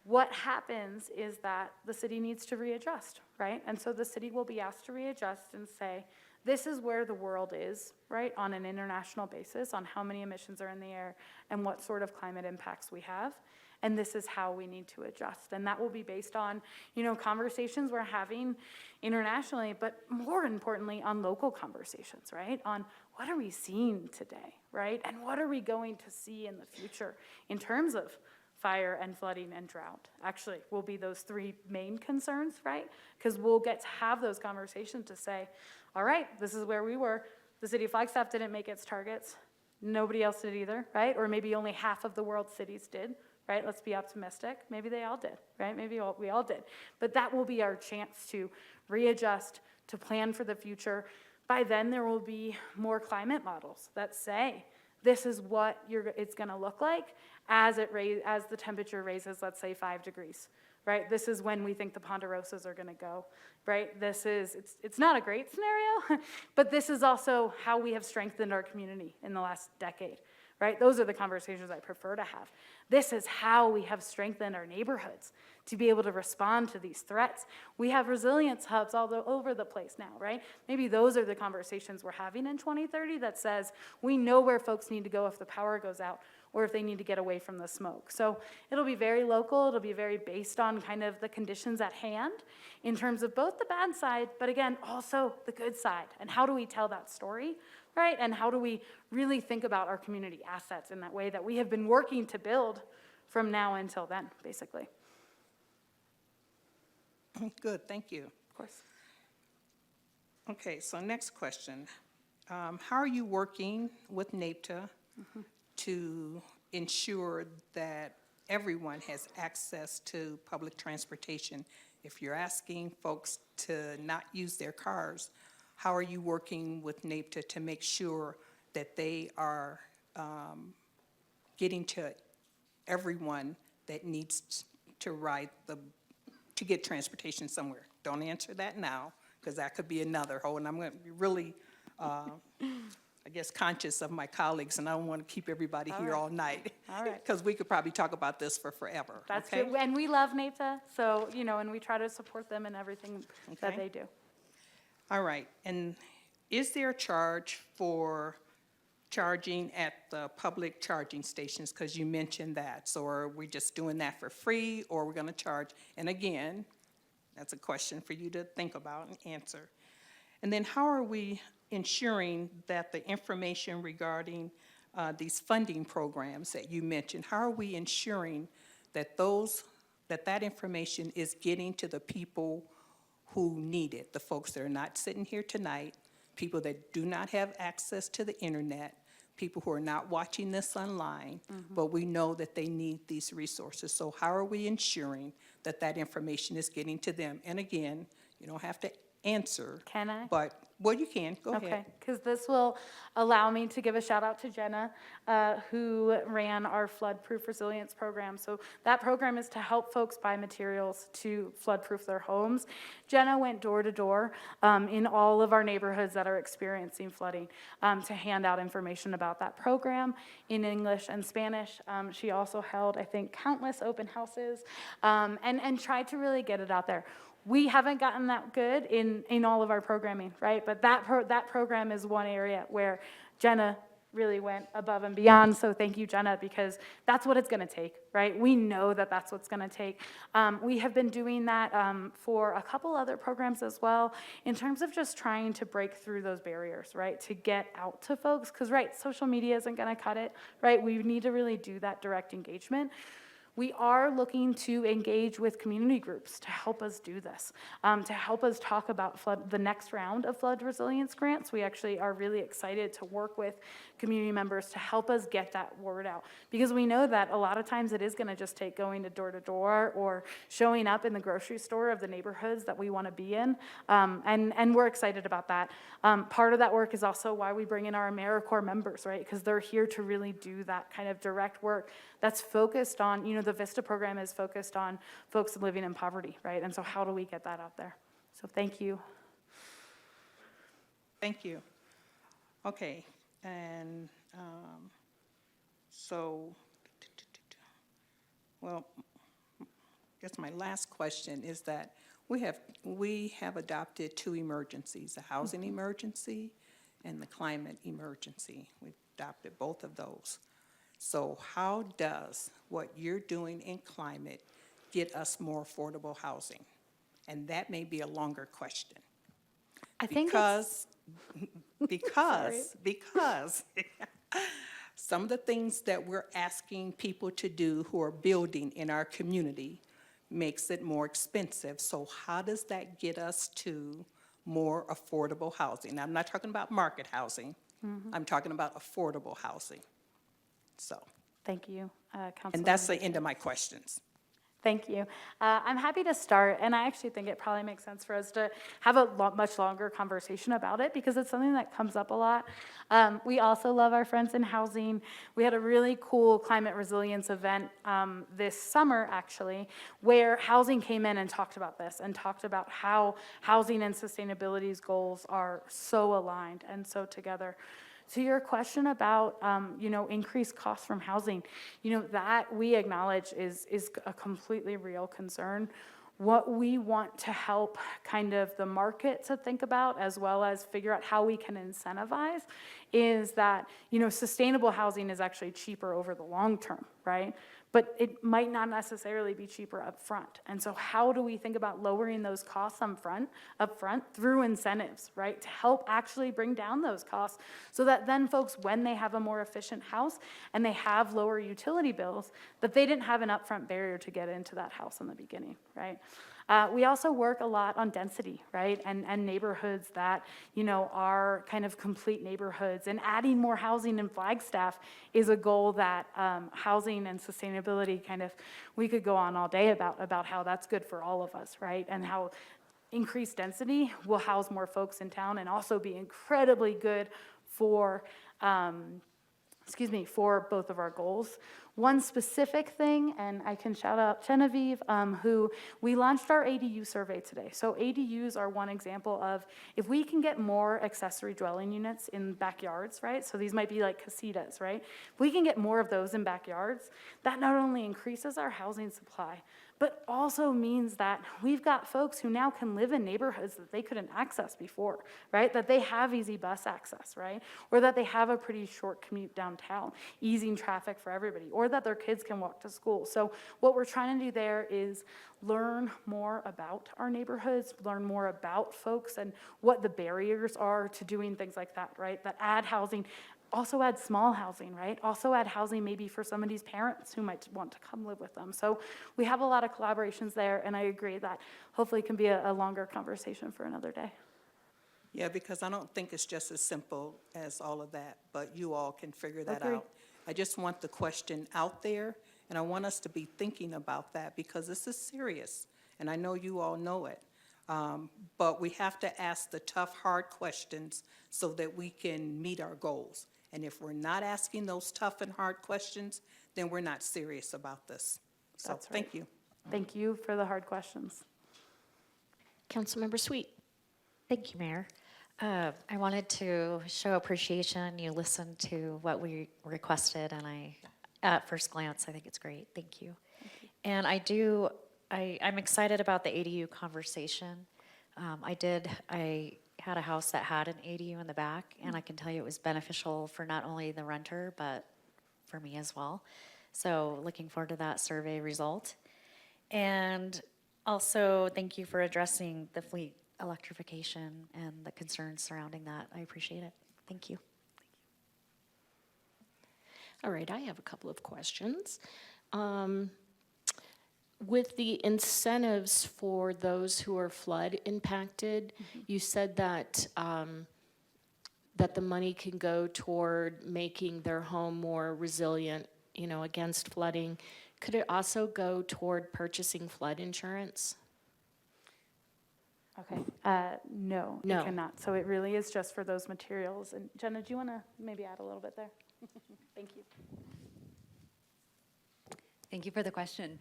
What happens is that the city needs to readjust, right? And so the city will be asked to readjust and say, this is where the world is, right, on an international basis, on how many emissions are in the air and what sort of climate impacts we have. And this is how we need to adjust. And that will be based on, conversations we're having internationally, but more importantly, on local conversations, right? On what are we seeing today, right? And what are we going to see in the future in terms of fire and flooding and drought? Actually, will be those three main concerns, right? Because we'll get to have those conversations to say, all right, this is where we were. The city of Flagstaff didn't make its targets. Nobody else did either, right? Or maybe only half of the world's cities did, right? Let's be optimistic. Maybe they all did, right? Maybe we all did. But that will be our chance to readjust, to plan for the future. By then, there will be more climate models that say, this is what it's going to look like as the temperature raises, let's say 5 degrees, right? This is when we think the ponderosas are going to go, right? It's not a great scenario, but this is also how we have strengthened our community in the last decade, right? Those are the conversations I prefer to have. This is how we have strengthened our neighborhoods to be able to respond to these threats. We have resilience hubs all over the place now, right? Maybe those are the conversations we're having in 2030 that says we know where folks need to go if the power goes out or if they need to get away from the smoke. So it'll be very local. It'll be very based on kind of the conditions at hand in terms of both the bad side, but again, also the good side. And how do we tell that story, right? And how do we really think about our community assets in that way that we have been working to build from now until then, basically. Good, thank you. Of course. Okay, so next question. How are you working with NAPTA to ensure that everyone has access to public transportation? If you're asking folks to not use their cars, how are you working with NAPTA to make sure that they are getting to everyone that needs to to get transportation somewhere? Don't answer that now, because that could be another whole, and I'm going to be really, I guess, conscious of my colleagues, and I don't want to keep everybody here all night. All right. Because we could probably talk about this for forever. That's okay? true. And we love NAPTA, so, and we try to support them in everything that Okay. they do. All right, and is there a charge for charging at the public charging stations? Because you mentioned that. So are we just doing that for free, or we're going to charge? And again, that's a question for you to think about and answer. And then how are we ensuring that the information regarding these funding programs that you mentioned, how are we ensuring that that information is getting to the people who need it, the folks that are not sitting here tonight, people that do not have access to the internet, people who are not watching this online, but we know that they need these resources. So how are we ensuring that that information is getting to them? And again, you don't have to answer. Can I? But, well, you can, go ahead. Okay, because this will allow me to give a shout out to Jenna, who ran our flood-proof resilience program. So that program is to help folks buy materials to flood-proof their homes. Jenna went door to door in all of our neighborhoods that are experiencing flooding to hand out information about that program in English and Spanish. She also held, I think, countless open houses and tried to really get it out there. We haven't gotten that good in all of our programming, right? But that program is one area where Jenna really went above and beyond. So thank you, Jenna, because that's what it's going to take, right? We know that that's what's going to take. We have been doing that for a couple other programs as well in terms of just trying to break through those barriers, right? To get out to folks, because, right, social media isn't going to cut it, right? We need to really do that direct engagement. We are looking to engage with community groups to help us do this, to help us talk about the next round of flood resilience grants. We actually are really excited to work with community members to help us get that word out, because we know that a lot of times it is going to just take going to door or showing up in the grocery store of the neighborhoods that we want to be in, and we're excited about that. Part of that work is also why we bring in our AmeriCorps members, right? Because they're here to really do that kind of direct work that's focused on, the VISTA program is focused on folks living in poverty, right? And so how do we get that out there? So thank you. Thank you. Okay, and so, well, I guess my last question is that we have adopted two emergencies, a housing emergency and the climate emergency. We've adopted both of those. So how does what you're doing in climate get us more affordable housing? And that may be a longer question. I think because some of the things that we're asking people to do who are building in our community makes it more expensive. So how does that get us to more affordable housing? I'm not talking about market housing. I'm talking about affordable housing. So, Thank you, Councilwoman. and that's the end of my questions. Thank you. I'm happy to start, and I actually think it probably makes sense for us to have a much longer conversation about it because it's something that comes up a lot. We also love our friends in housing. We had a really cool climate resilience event this summer, actually, where housing came in and talked about this and talked about how housing and sustainability's goals are so aligned and so together. To your question about, increased costs from housing, that we acknowledge is a completely real concern. What we want to help kind of the market to think about, as well as figure out how we can incentivize, is that, sustainable housing is actually cheaper over the long term, right? But it might not necessarily be cheaper up front. And so how do we think about lowering those costs up front through incentives, right? To help actually bring down those costs so that then folks, when they have a more efficient house and they have lower utility bills, that they didn't have an upfront barrier to get into that house in the beginning, right? We also work a lot on density, right? And neighborhoods that, are kind of complete neighborhoods. And adding more housing in Flagstaff is a goal that housing and sustainability we could go on all day about how that's good for all of us, right? And how increased density will house more folks in town and also be incredibly good for for both of our goals. One specific thing, and I can shout out Genevieve, who we launched our ADU survey today. So ADUs are one example of if we can get more accessory dwelling units in backyards, right? So these might be like casitas, right? If we can get more of those in backyards, that not only increases our housing supply, but also means that we've got folks who now can live in neighborhoods that they couldn't access before, right? That they have easy bus access, right? Or that they have a pretty short commute downtown, easing traffic for everybody, or that their kids can walk to school. So what we're trying to do there is learn more about our neighborhoods, learn more about folks and what the barriers are to doing things like that, right? That add housing Also add small housing, right? Also add housing maybe for somebody's parents who might want to come live with them. So we have a lot of collaborations there, and I agree that hopefully it can be a longer conversation for another day. Yeah, because I don't think it's just as simple as all of that, but you all can figure that Agreed. out. I just want the question out there, and I want us to be thinking about that because this is serious, and I know you all know it. But we have to ask the tough, hard questions so that we can meet our goals. And if we're not asking those tough and hard questions, then we're not serious about this. So, That's right. thank you. Thank you for the hard questions. Councilmember Sweet. Thank you, Mayor. I wanted to show appreciation. You listened to what we requested, and at first glance, I think it's great. Thank you. And I'm excited about the ADU conversation. I had a house that had an ADU in the back, and I can tell you it was beneficial for not only the renter, but for me as well. So looking forward to that survey result. And also, thank you for addressing the fleet electrification and the concerns surrounding that. I appreciate it. Thank you. All right, I have a couple of questions. With the incentives for those who are flood impacted, you said that that the money can go toward making their home more resilient, against flooding. Could it also go toward purchasing flood insurance? Okay, no, No. it cannot. So it really is just for those materials. And Jenna, do you want to maybe add a little bit there? Thank you. Thank you for the question.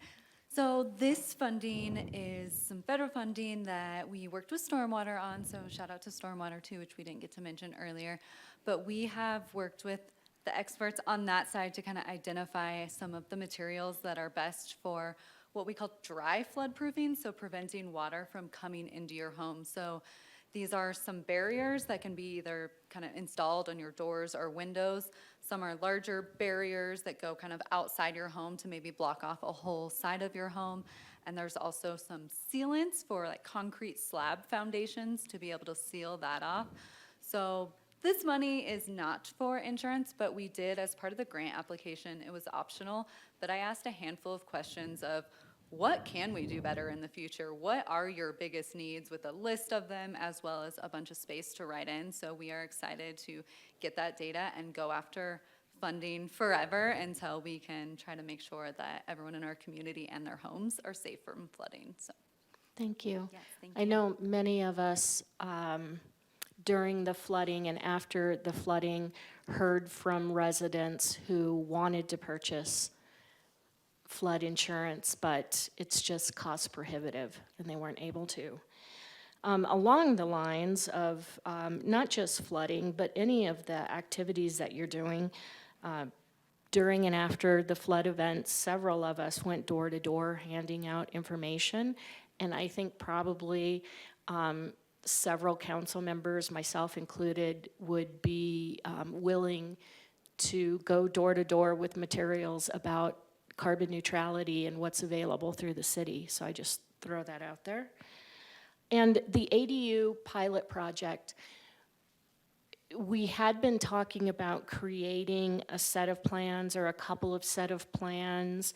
So this funding is some federal funding that we worked with Stormwater on, so shout out to Stormwater too, which we didn't get to mention earlier. But we have worked with the experts on that side to kind of identify some of the materials that are best for what we call dry flood proofing, so preventing water from coming into your home. So these are some barriers that can be either kind of installed on your doors or windows. Some are larger barriers that go kind of outside your home to maybe block off a whole side of your home. And there's also some sealants for like concrete slab foundations to be able to seal that off. So this money is not for insurance, but we did, as part of the grant application, it was optional, but I asked a handful of questions of what can we do better in the future? What are your biggest needs, with a list of them, as well as a bunch of space to write in. So we are excited to get that data and go after funding forever until we can try to make sure that everyone in our community and their homes are safe from flooding. So Thank you. yes, thank I you. know many of us during the flooding and after the flooding heard from residents who wanted to purchase flood insurance, but it's just cost prohibitive and they weren't able to. Along the lines of not just flooding, but any of the activities that you're doing during and after the flood events, several of us went door to door handing out information, and I think probably several council members, myself included, would be willing to go door to door with materials about carbon neutrality and what's available through the city. So I just throw that out there. And the ADU pilot project, we had been talking about creating a set of plans or a couple of set of plans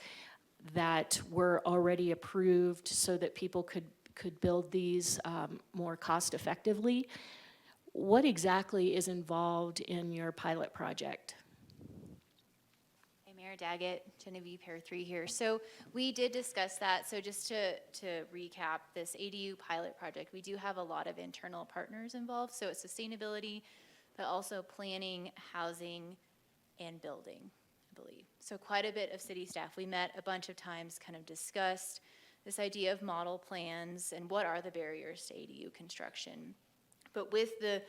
that were already approved so that people could build these more cost effectively. What exactly is involved in your pilot project? Hey, Mayor Daggett, Genevieve Pair 3 here. So we did discuss that. So just to recap this ADU pilot project, we do have a lot of internal partners involved. So it's sustainability, but also planning, housing, and building, I believe. So quite a bit of city staff. We met a bunch of times, kind of discussed this idea of model plans and what are the barriers to ADU construction. But with the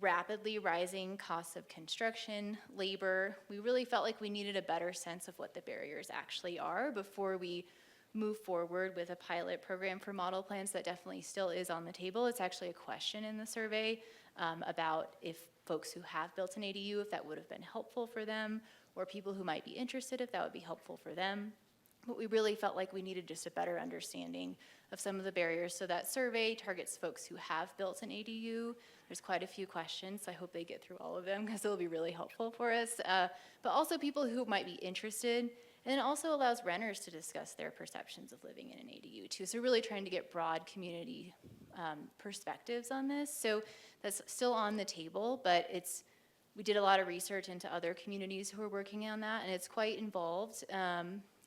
rapidly rising costs of construction, labor, we really felt like we needed a better sense of what the barriers actually are before we move forward with a pilot program for model plans. That definitely still is on the table. It's actually a question in the survey about if folks who have built an ADU, if that would have been helpful for them, or people who might be interested, if that would be helpful for them. But we really felt like we needed just a better understanding of some of the barriers. So that survey targets folks who have built an ADU. There's quite a few questions, so I hope they get through all of them because it'll be really helpful for us. But also people who might be interested. And it also allows renters to discuss their perceptions of living in an ADU too. So really trying to get broad community perspectives on this. So that's still on the table, but we did a lot of research into other communities who are working on that, and it's quite involved.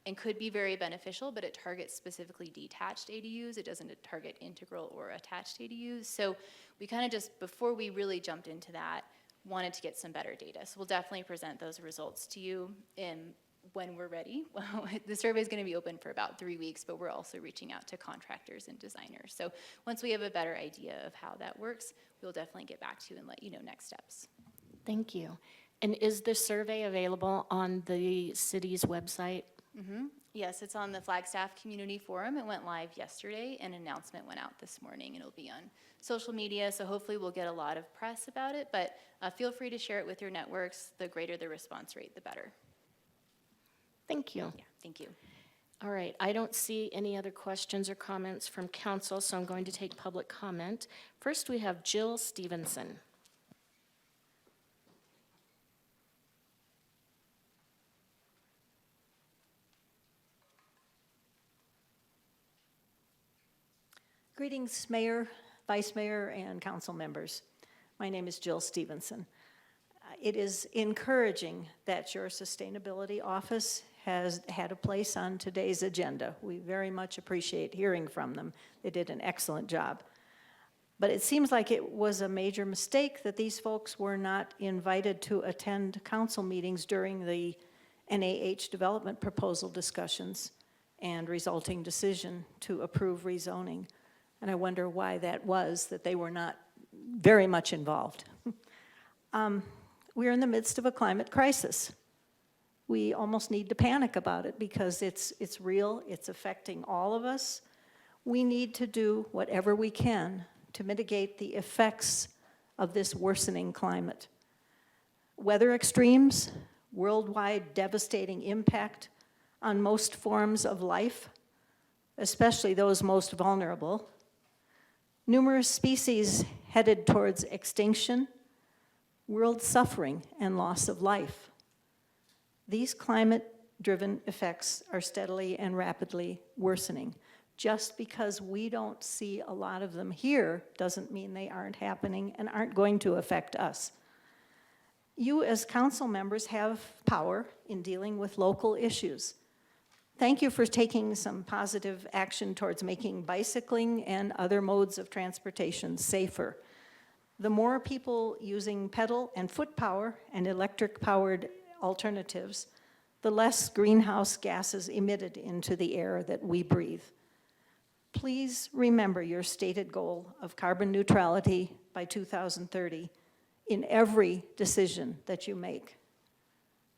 And could be very beneficial, but it targets specifically detached ADUs. It doesn't target integral or attached ADUs. So we kind of just, before we really jumped into that, wanted to get some better data. So we'll definitely present those results to you when we're ready. The survey is going to be open for about 3 weeks, but we're also reaching out to contractors and designers. So once we have a better idea of how that works, we'll definitely get back to you and let you know next steps. Thank you. And is the survey available on the city's website? Mm-hmm. Yes, it's on the Flagstaff Community Forum. It went live yesterday, and an announcement went out this morning, and it'll be on social media, so hopefully we'll get a lot of press about it, but feel free to share it with your networks. The greater the response rate, the better. Thank you. Yeah, thank you. All right, I don't see any other questions or comments from council, so I'm going to take public comment. First, we have Jill Stevenson. Greetings, Mayor, Vice Mayor, and council members. My name is Jill Stevenson. It is encouraging that your sustainability office has had a place on today's agenda. We very much appreciate hearing from them. They did an excellent job. But it seems like it was a major mistake that these folks were not invited to attend council meetings during the NAH development proposal discussions and resulting decision to approve rezoning. And I wonder why that was, that they were not very much involved. We're in the midst of a climate crisis. We almost need to panic about it because it's real, it's affecting all of us. We need to do whatever we can to mitigate the effects of this worsening climate. Weather extremes, worldwide devastating impact on most forms of life, especially those most vulnerable. Numerous species headed towards extinction, world suffering, and loss of life. These climate-driven effects are steadily and rapidly worsening. Just because we don't see a lot of them here doesn't mean they aren't happening and aren't going to affect us. You as council members have power in dealing with local issues. Thank you for taking some positive action towards making bicycling and other modes of transportation safer. The more people using pedal and foot power and electric-powered alternatives, the less greenhouse gases emitted into the air that we breathe. Please remember your stated goal of carbon neutrality by 2030 in every decision that you make.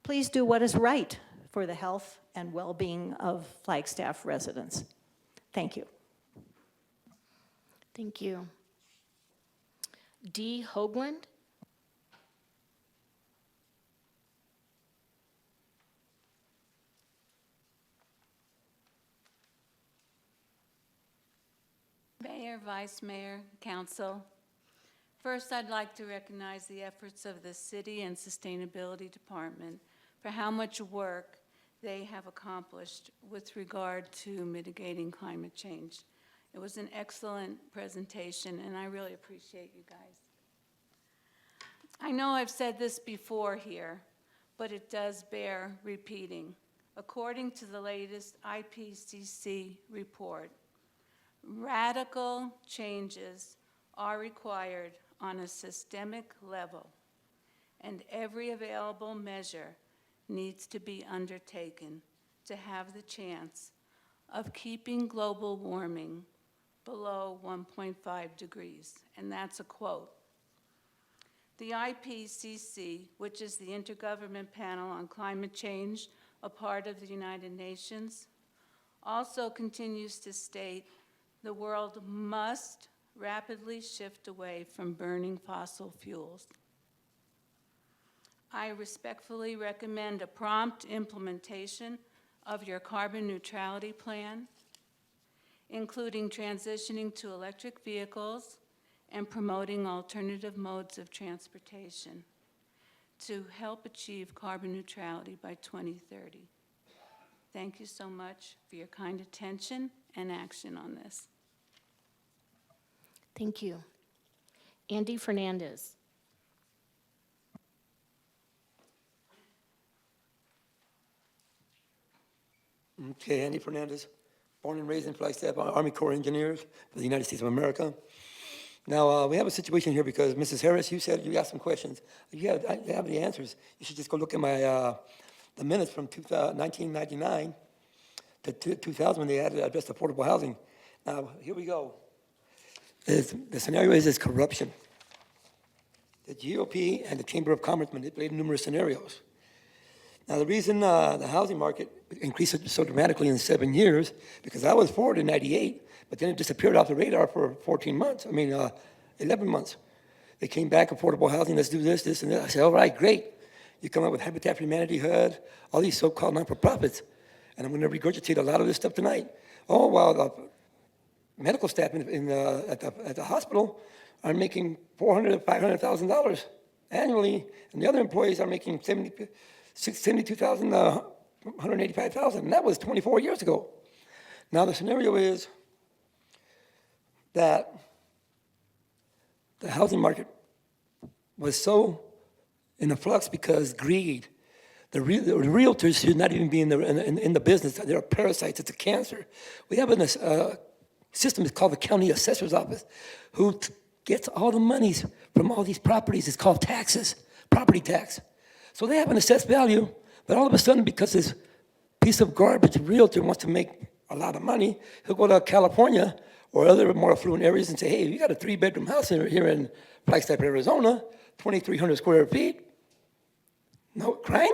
Please do what is right for the health and well-being of Flagstaff residents. Thank you. Thank you. Dee Hoagland. Mayor, Vice Mayor, Council. First, I'd like to recognize the efforts of the City and Sustainability Department for how much work they have accomplished with regard to mitigating climate change. It was an excellent presentation, and I really appreciate you guys. I know I've said this before here, but it does bear repeating. According to the latest IPCC report, radical changes are required on a systemic level, and every available measure needs to be undertaken to have the chance of keeping global warming below 1.5 degrees, and that's a quote. The IPCC, which is the Intergovernmental Panel on Climate Change, a part of the United Nations, also continues to state the world must rapidly shift away from burning fossil fuels. I respectfully recommend a prompt implementation of your carbon neutrality plan, including transitioning to electric vehicles and promoting alternative modes of transportation to help achieve carbon neutrality by 2030. Thank you so much for your kind attention and action on this. Thank you. Andy Fernandez. Okay, Andy Fernandez, born and raised in Flagstaff, Army Corps of Engineers for the United States of America. Now, we have a situation here because Mrs. Harris, you said you asked some questions. You have the answers. You should just go look at my, the minutes from 1999 to 2000 when they addressed affordable housing. Now, here we go. The scenario is corruption. The GOP and the Chamber of Commerce manipulated numerous scenarios. Now, the reason the housing market increased so dramatically in 7 years, because I was for it in 98, but then it disappeared off the radar for 14 months. 11 months. They came back, affordable housing, let's do this, and that. I said, all right, great. You come up with Habitat for Humanity, HUD, all these so-called non-for-profits. And I'm going to regurgitate a lot of this stuff tonight. Oh, while the medical staff at the hospital are making $400,000 to $500,000 annually, and the other employees are making $72,000 to $185,000, and that was 24 years ago. Now the scenario is that the housing market was so in a flux because greed. The realtors should not even be in the business. They're parasites. It's a cancer. We have a system that's called the county assessor's office, who gets all the monies from all these properties. It's called taxes, property tax. So they have an assessed value, but all of a sudden, because this piece of garbage realtor wants to make a lot of money, he'll go to California or other more affluent areas and say, hey, you got a 3-bedroom house here in Flagstaff, Arizona, 2,300 square feet. No crime,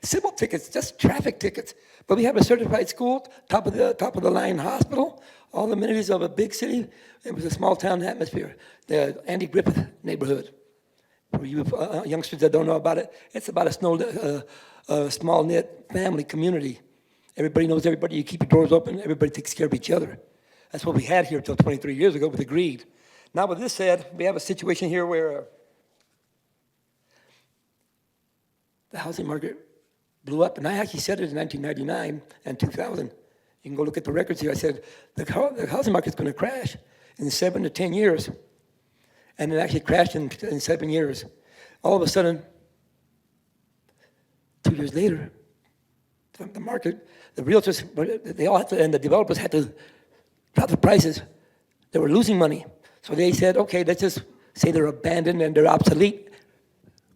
civil tickets, just traffic tickets. But we have a certified school, top of the line hospital, all the amenities of a big city. It was a small town atmosphere. The Andy Griffith neighborhood. For you youngsters that don't know about it, it's about a small knit family community. Everybody knows everybody. You keep your doors open. Everybody takes care of each other. That's what we had here until 23 years ago with the greed. Now, with this said, we have a situation here where the housing market blew up, and I actually said it in 1999 and 2000. You can go look at the records here. I said the housing market's going to crash in 7 to 10 years, and it actually crashed in 7 years. All of a sudden, 2 years later, the market, the realtors, they all had to, and the developers had to drop the prices. They were losing money, so they said, okay, let's just say they're abandoned and they're obsolete,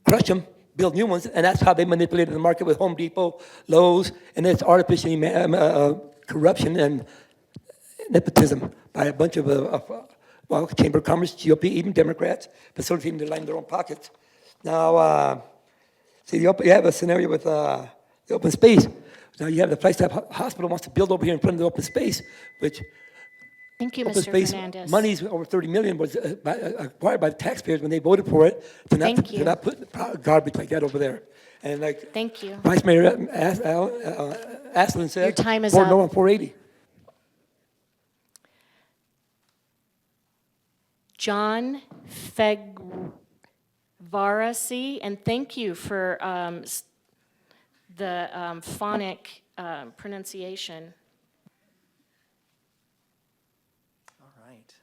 crush them, build new ones, and that's how they manipulated the market with Home Depot, Lowe's, and it's artificially corruption and nepotism by a bunch of Chamber of Commerce, GOP, even Democrats, facilitating to line their own pockets. Now, see, you have a scenario with the open space. Now you have the Flagstaff Hospital wants to build over here in front of the open space, which Thank you, open Mr. space Fernandez. money's over $30 million was acquired by the taxpayers when they voted for it to not put garbage like that over there. And like Thank you. Vice Mayor Aslan said, Your time is vote up. no on 480. John Fegvarasi, and thank you for the phonic pronunciation. All right.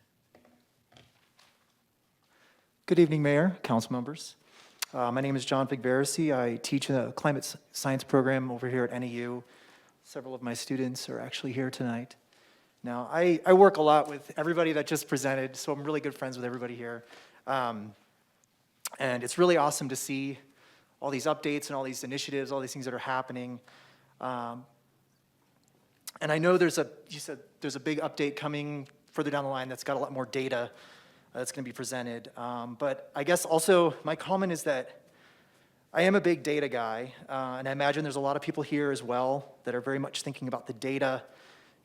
Good evening, Mayor, council members. My name is John Figvaresi. I teach a climate science program over here at NAU. Several of my students are actually here tonight. Now, I work a lot with everybody that just presented, so I'm really good friends with everybody here. And it's really awesome to see all these updates and all these initiatives, all these things that are happening. And I know you said there's a big update coming further down the line that's got a lot more data that's going to be presented. But I guess also my comment is that I am a big data guy, and I imagine there's a lot of people here as well that are very much thinking about the data.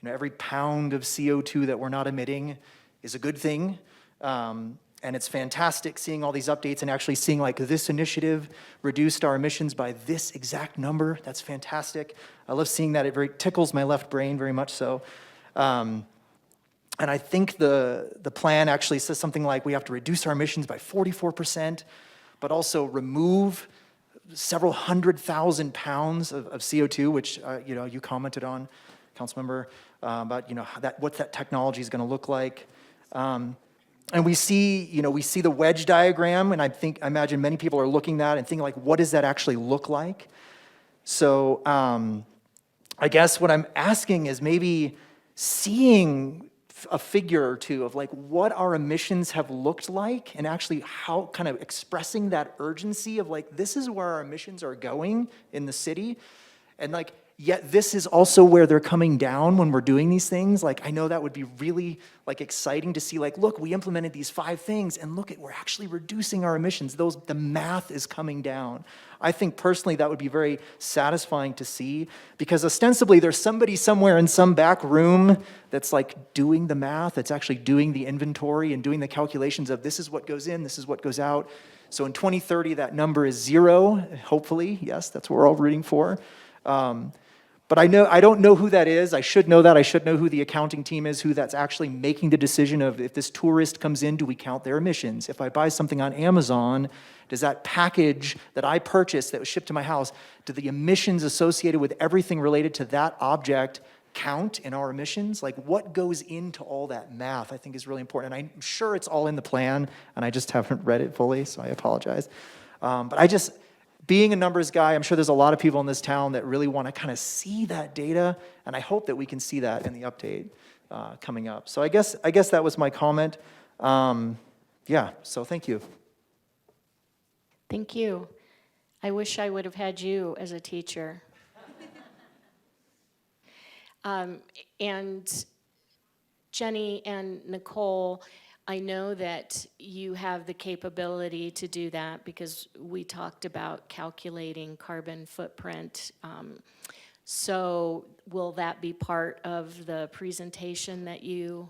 You know, every pound of CO2 that we're not emitting is a good thing. And And it's fantastic seeing all these updates and actually seeing like this initiative reduced our emissions by this exact number. That's fantastic. I love seeing that. It very tickles my left brain very much so. And I think the plan actually says something like we have to reduce our emissions by 44%, but also remove several 100,000 pounds of CO2, which you commented on, Councilmember, about what that technology is going to look like. And we see the wedge diagram, and I imagine many people are looking at that and thinking like, what does that actually look like? So I guess what I'm asking is maybe seeing a figure or two of like what our emissions have looked like and actually how kind of expressing that urgency of like, this is where our emissions are going in the city. And like, yet this is also where they're coming down when we're doing these things. Like, I know that would be really like exciting to see like, look, we implemented these 5 things and look at, we're actually reducing our emissions. The math is coming down. I think personally that would be very satisfying to see because ostensibly there's somebody somewhere in some back room that's like doing the math, that's actually doing the inventory and doing the calculations of this is what goes in, this is what goes out. So in 2030, that number is 0, hopefully. Yes, that's what we're all rooting for. But I don't know who that is. I should know that. I should know who the accounting team is, who that's actually making the decision of if this tourist comes in, do we count their emissions? If I buy something on Amazon, does that package that I purchased that was shipped to my house, do the emissions associated with everything related to that object count in our emissions? Like what goes into all that math I think is really important. And I'm sure it's all in the plan, and I just haven't read it fully, so I apologize. But being a numbers guy, I'm sure there's a lot of people in this town that really want to kind of see that data, and I hope that we can see that in the update coming up. So I guess that was my comment. Yeah, so thank you. Thank you. I wish I would have had you as a teacher. And Jenny and Nicole, I know that you have the capability to do that because we talked about calculating carbon footprint. So will that be part of the presentation that you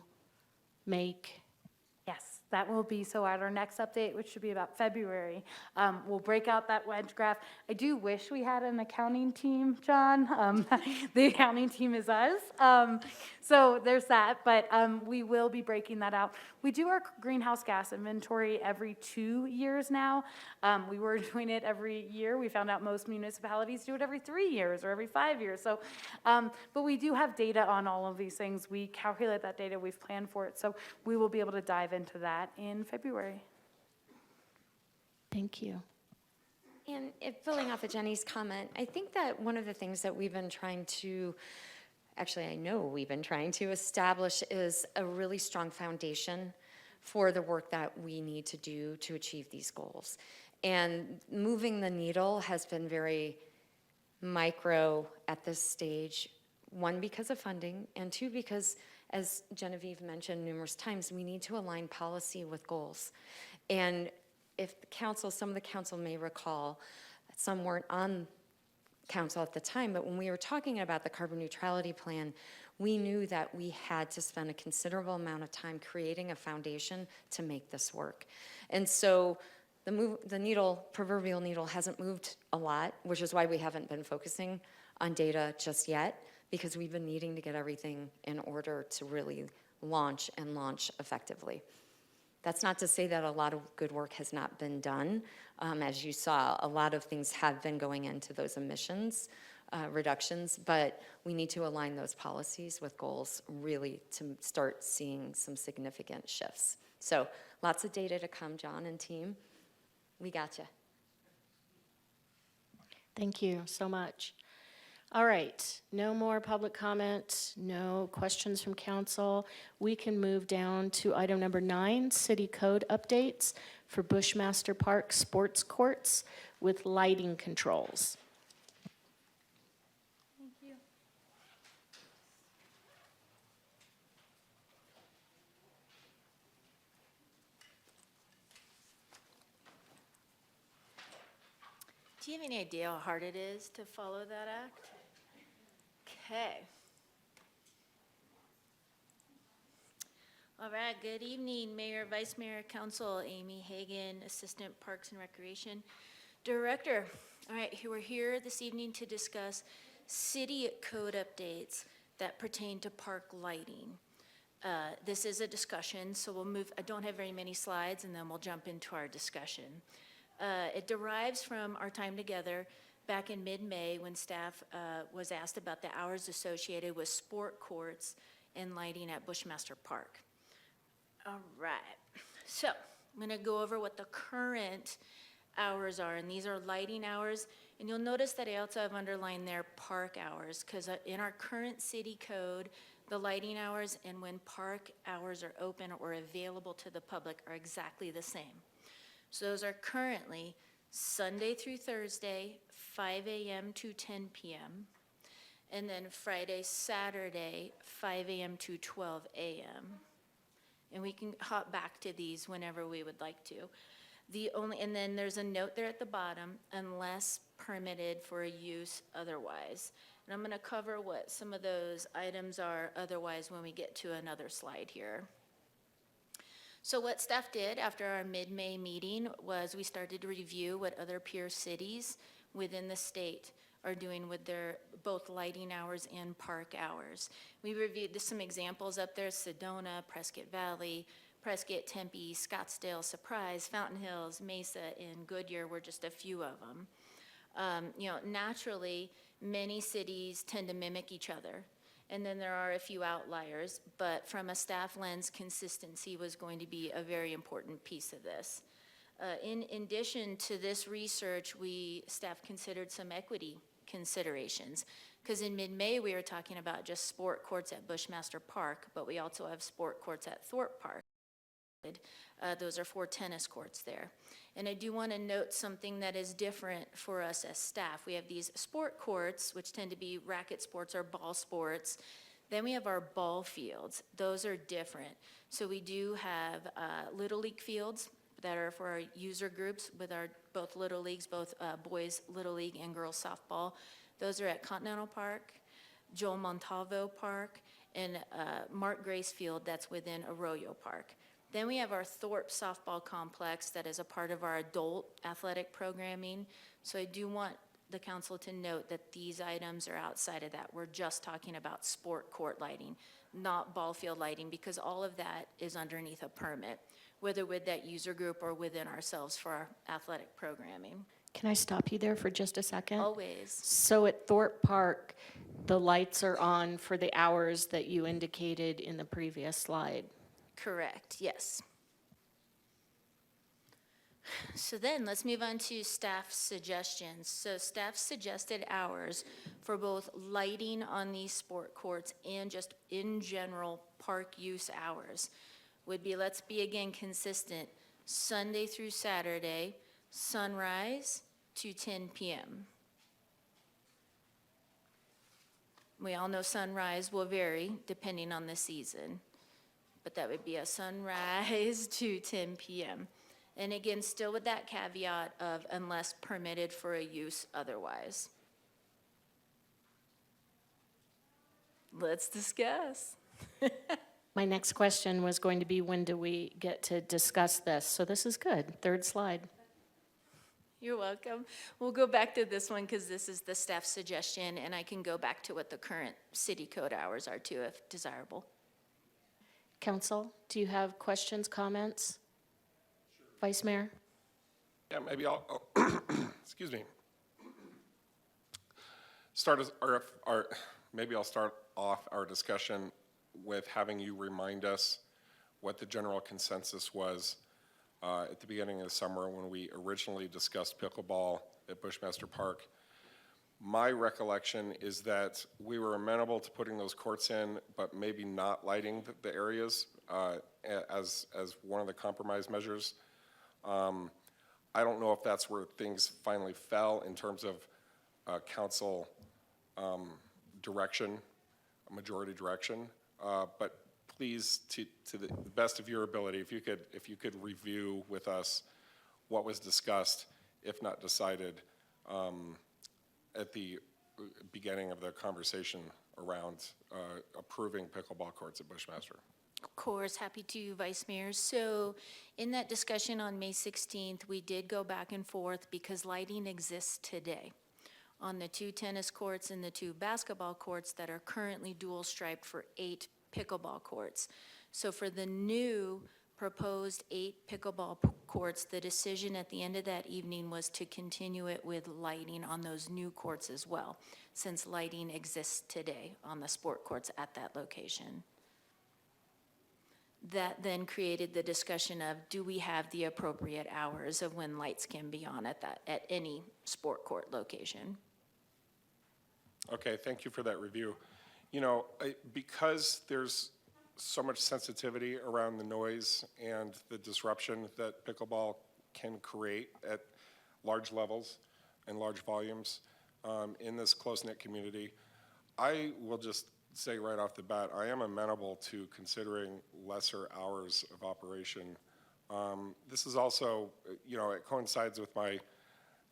make? Yes, that will be, so at our next update, which should be about February, we'll break out that wedge graph. I do wish we had an accounting team, John. The accounting team is us. So there's that, but we will be breaking that out. We do our greenhouse gas inventory every 2 years now. We were doing it every year. We found out most municipalities do it every 3 years or every 5 years. So, but we do have data on all of these things. We calculate that data, we've planned for it. So we will be able to dive into that in February. Thank you. And building off of Jenny's comment, I think that one of the things that we've been trying to, actually I know we've been trying to establish is a really strong foundation for the work that we need to do to achieve these goals. And moving the needle has been very micro at this stage, 1, because of funding, and 2, because as Genevieve mentioned numerous times, we need to align policy with goals. And if the council, some of the council may recall, some weren't on council at the time, but when we were talking about the carbon neutrality plan, we knew that we had to spend a considerable amount of time creating a foundation to make this work. And so the needle, proverbial needle, hasn't moved a lot, which is why we haven't been focusing on data just yet, because we've been needing to get everything in order to really launch and launch effectively. That's not to say that a lot of good work has not been done. As you saw, a lot of things have been going into those emissions reductions, but we need to align those policies with goals really to start seeing some significant shifts. So lots of data to come, John and team. We gotcha. Thank you so much. All right, no more public comment, no questions from council. We can move down to item number 9, city code updates for Bushmaster Park sports courts with lighting controls. Thank you. Do you have any idea how hard it is to follow that act? Okay. All right, good evening, Mayor, Vice Mayor, Council. Amy Hagan, Assistant Parks and Recreation Director. All right, we're here this evening to discuss city code updates that pertain to park lighting. This is a discussion, so we'll move, I don't have very many slides, and then we'll jump into our discussion. It derives from our time together back in mid-May when staff was asked about the hours associated with sport courts and lighting at Bushmaster Park. All right, so I'm gonna go over what the current hours are, and these are lighting hours, and you'll notice that I also have underlined there park hours, because in our current city code, the lighting hours and when park hours are open or available to the public are exactly the same. So those are currently Sunday through Thursday, 5 a.m. to 10 p.m., and then Friday, Saturday, 5 a.m. to 12 a.m. And we can hop back to these whenever we would like to. And then there's a note there at the bottom, unless permitted for a use otherwise. And I'm gonna cover what some of those items are otherwise when we get to another slide here. So what staff did after our mid-May meeting was we started to review what other peer cities within the state are doing with their both lighting hours and park hours. We reviewed some examples up there: Sedona, Prescott Valley, Prescott, Tempe, Scottsdale, Surprise, Fountain Hills, Mesa, and Goodyear were just a few of them. Naturally, many cities tend to mimic each other, and then there are a few outliers, but from a staff lens, consistency was going to be a very important piece of this. In addition to this research, staff considered some equity considerations, because in mid-May we were talking about just sport courts at Bushmaster Park, but we also have sport courts at Thorpe Park. Those are 4 tennis courts there. And I do want to note something that is different for us as staff. We have these sport courts, which tend to be racket sports or ball sports. Then we have our ball fields. Those are different. So we do have Little League fields that are for our user groups with our both Little Leagues, both boys Little League and girls softball. Those are at Continental Park, Joel Montalvo Park, and Mark Grace Field that's within Arroyo Park. Then we have our Thorpe softball complex that is a part of our adult athletic programming. So I do want the council to note that these items are outside of that. We're just talking about sport court lighting, not ball field lighting, because all of that is underneath a permit, whether with that user group or within ourselves for our athletic programming. Can I stop you there for just a second? Always. So at Thorpe Park, the lights are on for the hours that you indicated in the previous slide. Correct, yes. So then let's move on to staff suggestions. So staff suggested hours for both lighting on these sport courts and just in general park use hours would be, let's be again consistent, Sunday through Saturday, sunrise to 10 p.m. We all know sunrise will vary depending on the season, but that would be a sunrise to 10 p.m. And again, still with that caveat of unless permitted for a use otherwise. Let's discuss. My next question was going to be, when do we get to discuss this? So this is good. Third slide. You're welcome. We'll go back to this one because this is the staff suggestion, and I can go back to what the current city code hours are too, if desirable. Council, do you have questions, comments? Sure. Vice Mayor? Yeah, maybe I'll excuse me. Maybe I'll start off our discussion with having you remind us what the general consensus was at the beginning of the summer when we originally discussed pickleball at Bushmaster Park. My recollection is that we were amenable to putting those courts in, but maybe not lighting the areas as one of the compromise measures. I don't know if that's where things finally fell in terms of council direction, majority direction. But please, to the best of your ability, if you could review with us what was discussed, if not decided, at the beginning of the conversation around approving pickleball courts at Bushmaster. Of course, happy to, Vice Mayor. So in that discussion on May 16th, we did go back and forth because lighting exists today on the 2 tennis courts and the 2 basketball courts that are currently dual striped for 8 pickleball courts. So for the new proposed 8 pickleball courts, the decision at the end of that evening was to continue it with lighting on those new courts as well, since lighting exists today on the sport courts at that location. That then created the discussion of, do we have the appropriate hours of when lights can be on at any sport court location? Okay, thank you for that review. You know, because there's so much sensitivity around the noise and the disruption that pickleball can create at large levels and large volumes in this close-knit community, I will just say right off the bat, I am amenable to considering lesser hours of operation. This is also, you know, it coincides with my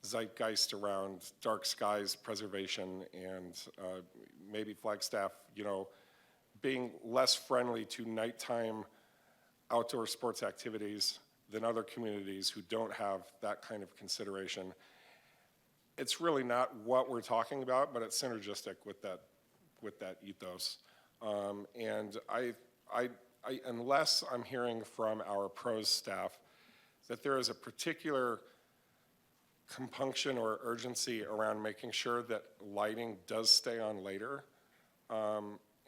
zeitgeist around dark skies preservation and maybe Flagstaff, you know, being less friendly to nighttime outdoor sports activities than other communities who don't have that kind of consideration. It's really not what we're talking about, but it's synergistic with that ethos. And unless I'm hearing from our pros staff that there is a particular compunction or urgency around making sure that lighting does stay on later,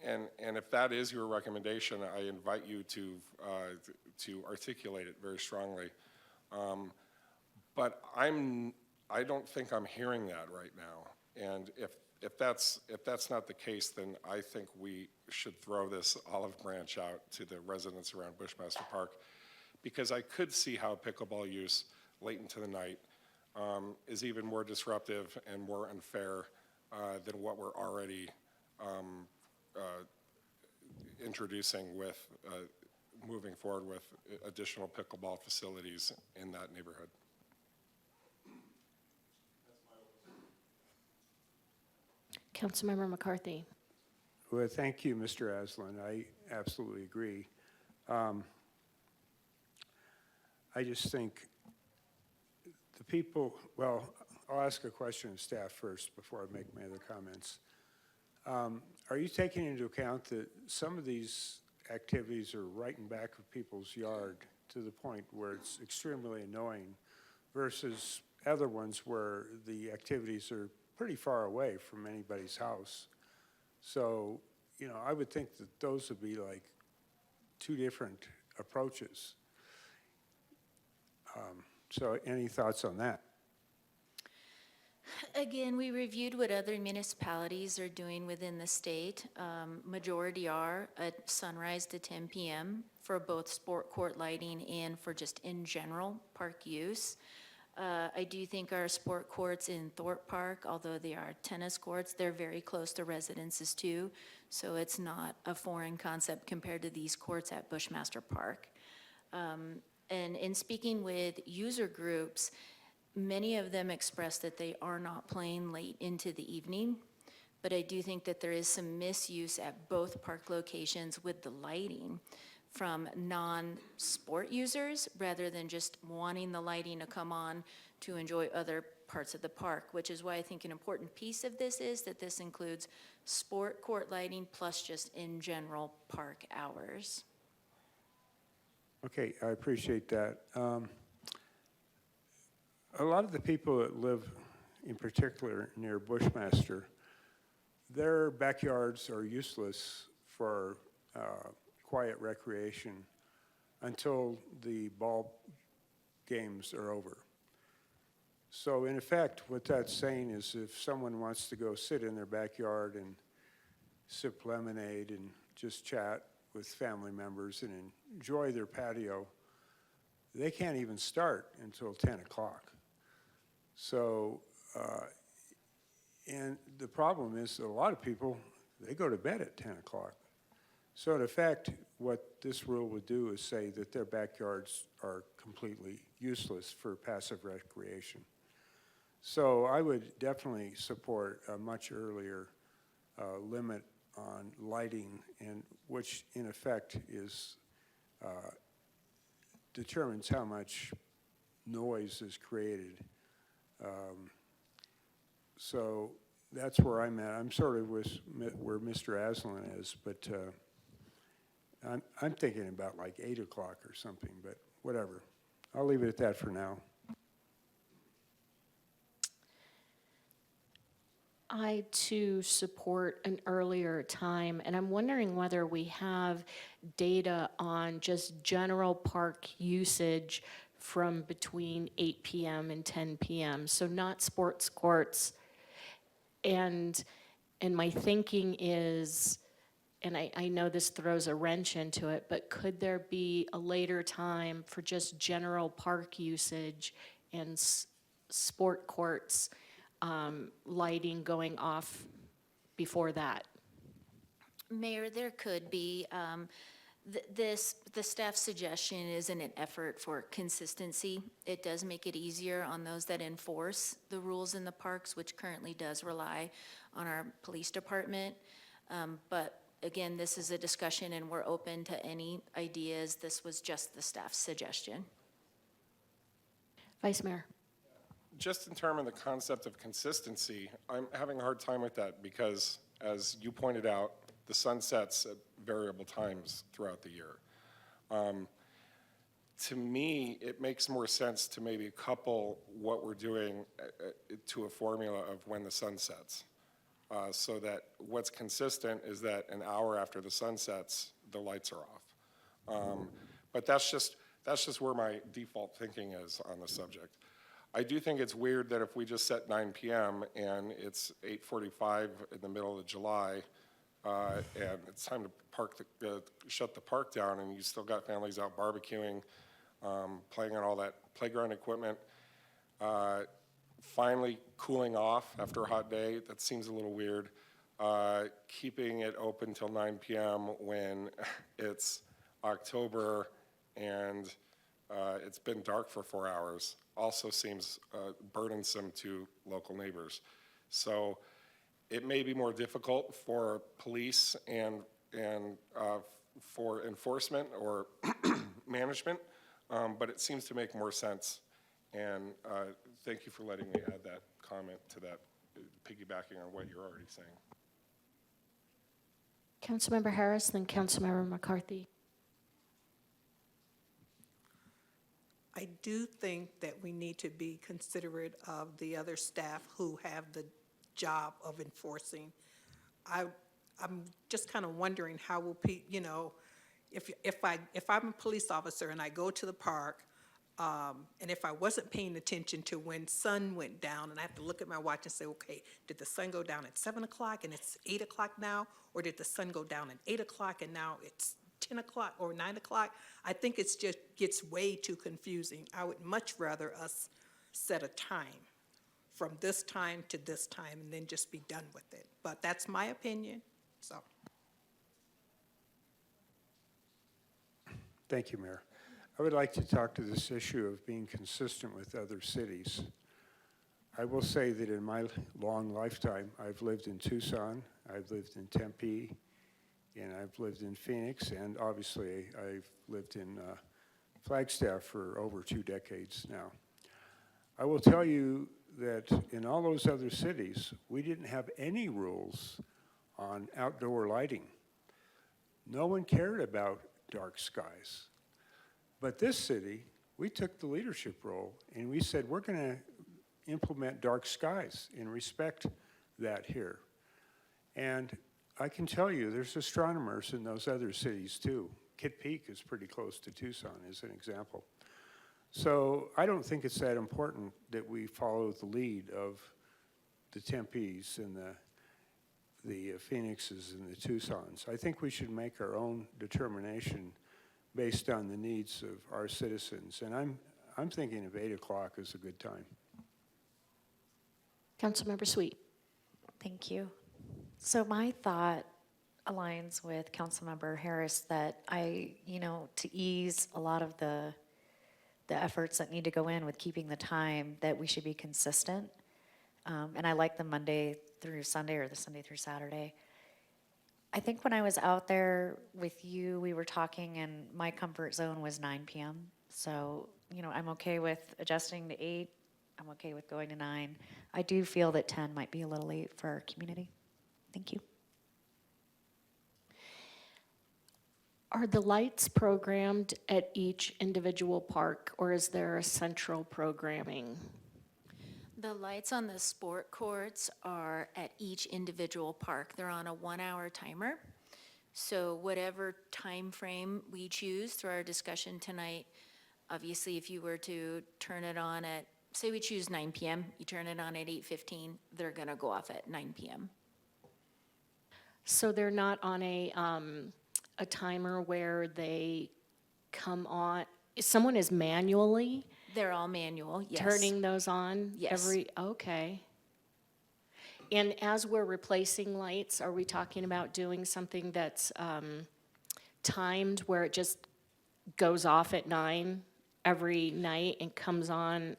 and if that is your recommendation, I invite you to articulate it very strongly. But I don't think I'm hearing that right now. And if that's not the case, then I think we should throw this olive branch out to the residents around Bushmaster Park, because I could see how pickleball use late into the night is even more disruptive and more unfair than what we're already introducing with moving forward with additional pickleball facilities in that neighborhood. Councilmember McCarthy. Well, thank you, Mr. Aslan. I absolutely agree. I just think the people, well, I'll ask a question of staff first before I make my other comments. Are you taking into account that some of these activities are right in back of people's yard to the point where it's extremely annoying versus other ones where the activities are pretty far away from anybody's house? So, you know, I would think that those would be like 2 different approaches. So any thoughts on that? Again, we reviewed what other municipalities are doing within the state. Majority are at sunrise to 10 p.m. for both sport court lighting and for just in general park use. I do think our sport courts in Thorpe Park, although they are tennis courts, they're very close to residences too. So it's not a foreign concept compared to these courts at Bushmaster Park. And in speaking with user groups, many of them express that they are not playing late into the evening, but I do think that there is some misuse at both park locations with the lighting from non-sport users rather than just wanting the lighting to come on to enjoy other parts of the park, which is why I think an important piece of this is that this includes sport court lighting plus just in general park hours. Okay, I appreciate that. A lot of the people that live in particular near Bushmaster, their backyards are useless for quiet recreation until the ball games are over. So in effect, what that's saying is if someone wants to go sit in their backyard and sip lemonade and just chat with family members and enjoy their patio, they can't even start until 10 o'clock. So, and the problem is that a lot of people, they go to bed at 10 o'clock. So in effect, what this rule would do is say that their backyards are completely useless for passive recreation. So I would definitely support a much earlier limit on lighting, and which in effect is determines how much noise is created. So that's where I'm at. I'm sort of where Mr. Aslan is, but I'm thinking about like 8 o'clock or something, but whatever. I'll leave it at that for now. I too support an earlier time, and I'm wondering whether we have data on just general park usage from between 8 p.m. and 10 p.m., so not sports courts. And my thinking is, and I know this throws a wrench into it, but could there be a later time for just general park usage and sport courts lighting going off before that? Mayor, there could be. The staff suggestion is in an effort for consistency. It does make it easier on those that enforce the rules in the parks, which currently does rely on our police department. But again, this is a discussion and we're open to any ideas. This was just the staff's suggestion. Vice Mayor. Just in terms of the concept of consistency, I'm having a hard time with that because, as you pointed out, the sun sets at variable times throughout the year. To me, it makes more sense to maybe couple what we're doing to a formula of when the sun sets. So that what's consistent is that an hour after the sun sets, the lights are off. But that's just where my default thinking is on the subject. I do think it's weird that if we just set 9 p.m. and it's 8:45 in the middle of July, and it's time to shut the park down, and you still got families out barbecuing, playing on all that playground equipment, finally cooling off after a hot day. That seems a little weird. Keeping it open till 9 p.m. when it's October and it's been dark for 4 hours also seems burdensome to local neighbors. So it may be more difficult for police and for enforcement or management, but it seems to make more sense. And thank you for letting me add that comment to that, piggybacking on what you're already saying. Councilmember Harris, then Councilmember McCarthy. I do think that we need to be considerate of the other staff who have the job of enforcing. I'm just kind of wondering how will if I'm a police officer and I go to the park, and if I wasn't paying attention to when sun went down, and I have to look at my watch and say, okay, did the sun go down at 7 o'clock and it's 8 o'clock now, or did the sun go down at 8 o'clock and now it's 10 o'clock or 9 o'clock? I think it's just gets way too confusing. I would much rather us set a time from this time to this time and then just be done with it. But that's my opinion, so. Thank you, Mayor. I would like to talk to this issue of being consistent with other cities. I will say that in my long lifetime, I've lived in Tucson, I've lived in Tempe, and I've lived in Phoenix, and obviously I've lived in Flagstaff for over 2 decades now. I will tell you that in all those other cities, we didn't have any rules on outdoor lighting. No one cared about dark skies. But this city, we took the leadership role and we said, we're gonna implement dark skies and respect that here. And I can tell you, there's astronomers in those other cities too. Kitt Peak is pretty close to Tucson as an example. So I don't think it's that important that we follow the lead of the Tempes and the Phoenixes and the Tucsons. I think we should make our own determination based on the needs of our citizens. And I'm thinking of 8 o'clock is a good time. Councilmember Sweet. Thank you. So my thought aligns with Councilmember Harris that to ease a lot of the efforts that need to go in with keeping the time, that we should be consistent. And I like the Monday through Sunday or the Sunday through Saturday. I think when I was out there with you, we were talking and my comfort zone was 9 PM. So, I'm okay with adjusting to 8. I'm okay with going to 9. I do feel that 10 might be a little late for our community. Thank you. Are the lights programmed at each individual park, or is there a central programming? The lights on the sport courts are at each individual park. They're on a 1-hour timer. So whatever time frame we choose through our discussion tonight, obviously if you were to turn it on at, say we choose 9 PM, you turn it on at 8:15, they're gonna go off at 9 PM. So they're not on a timer where they come on, someone is manually They're all manual, yes. turning those on? Yes. Okay. And as we're replacing lights, are we talking about doing something that's timed where it just goes off at 9 every night and comes on?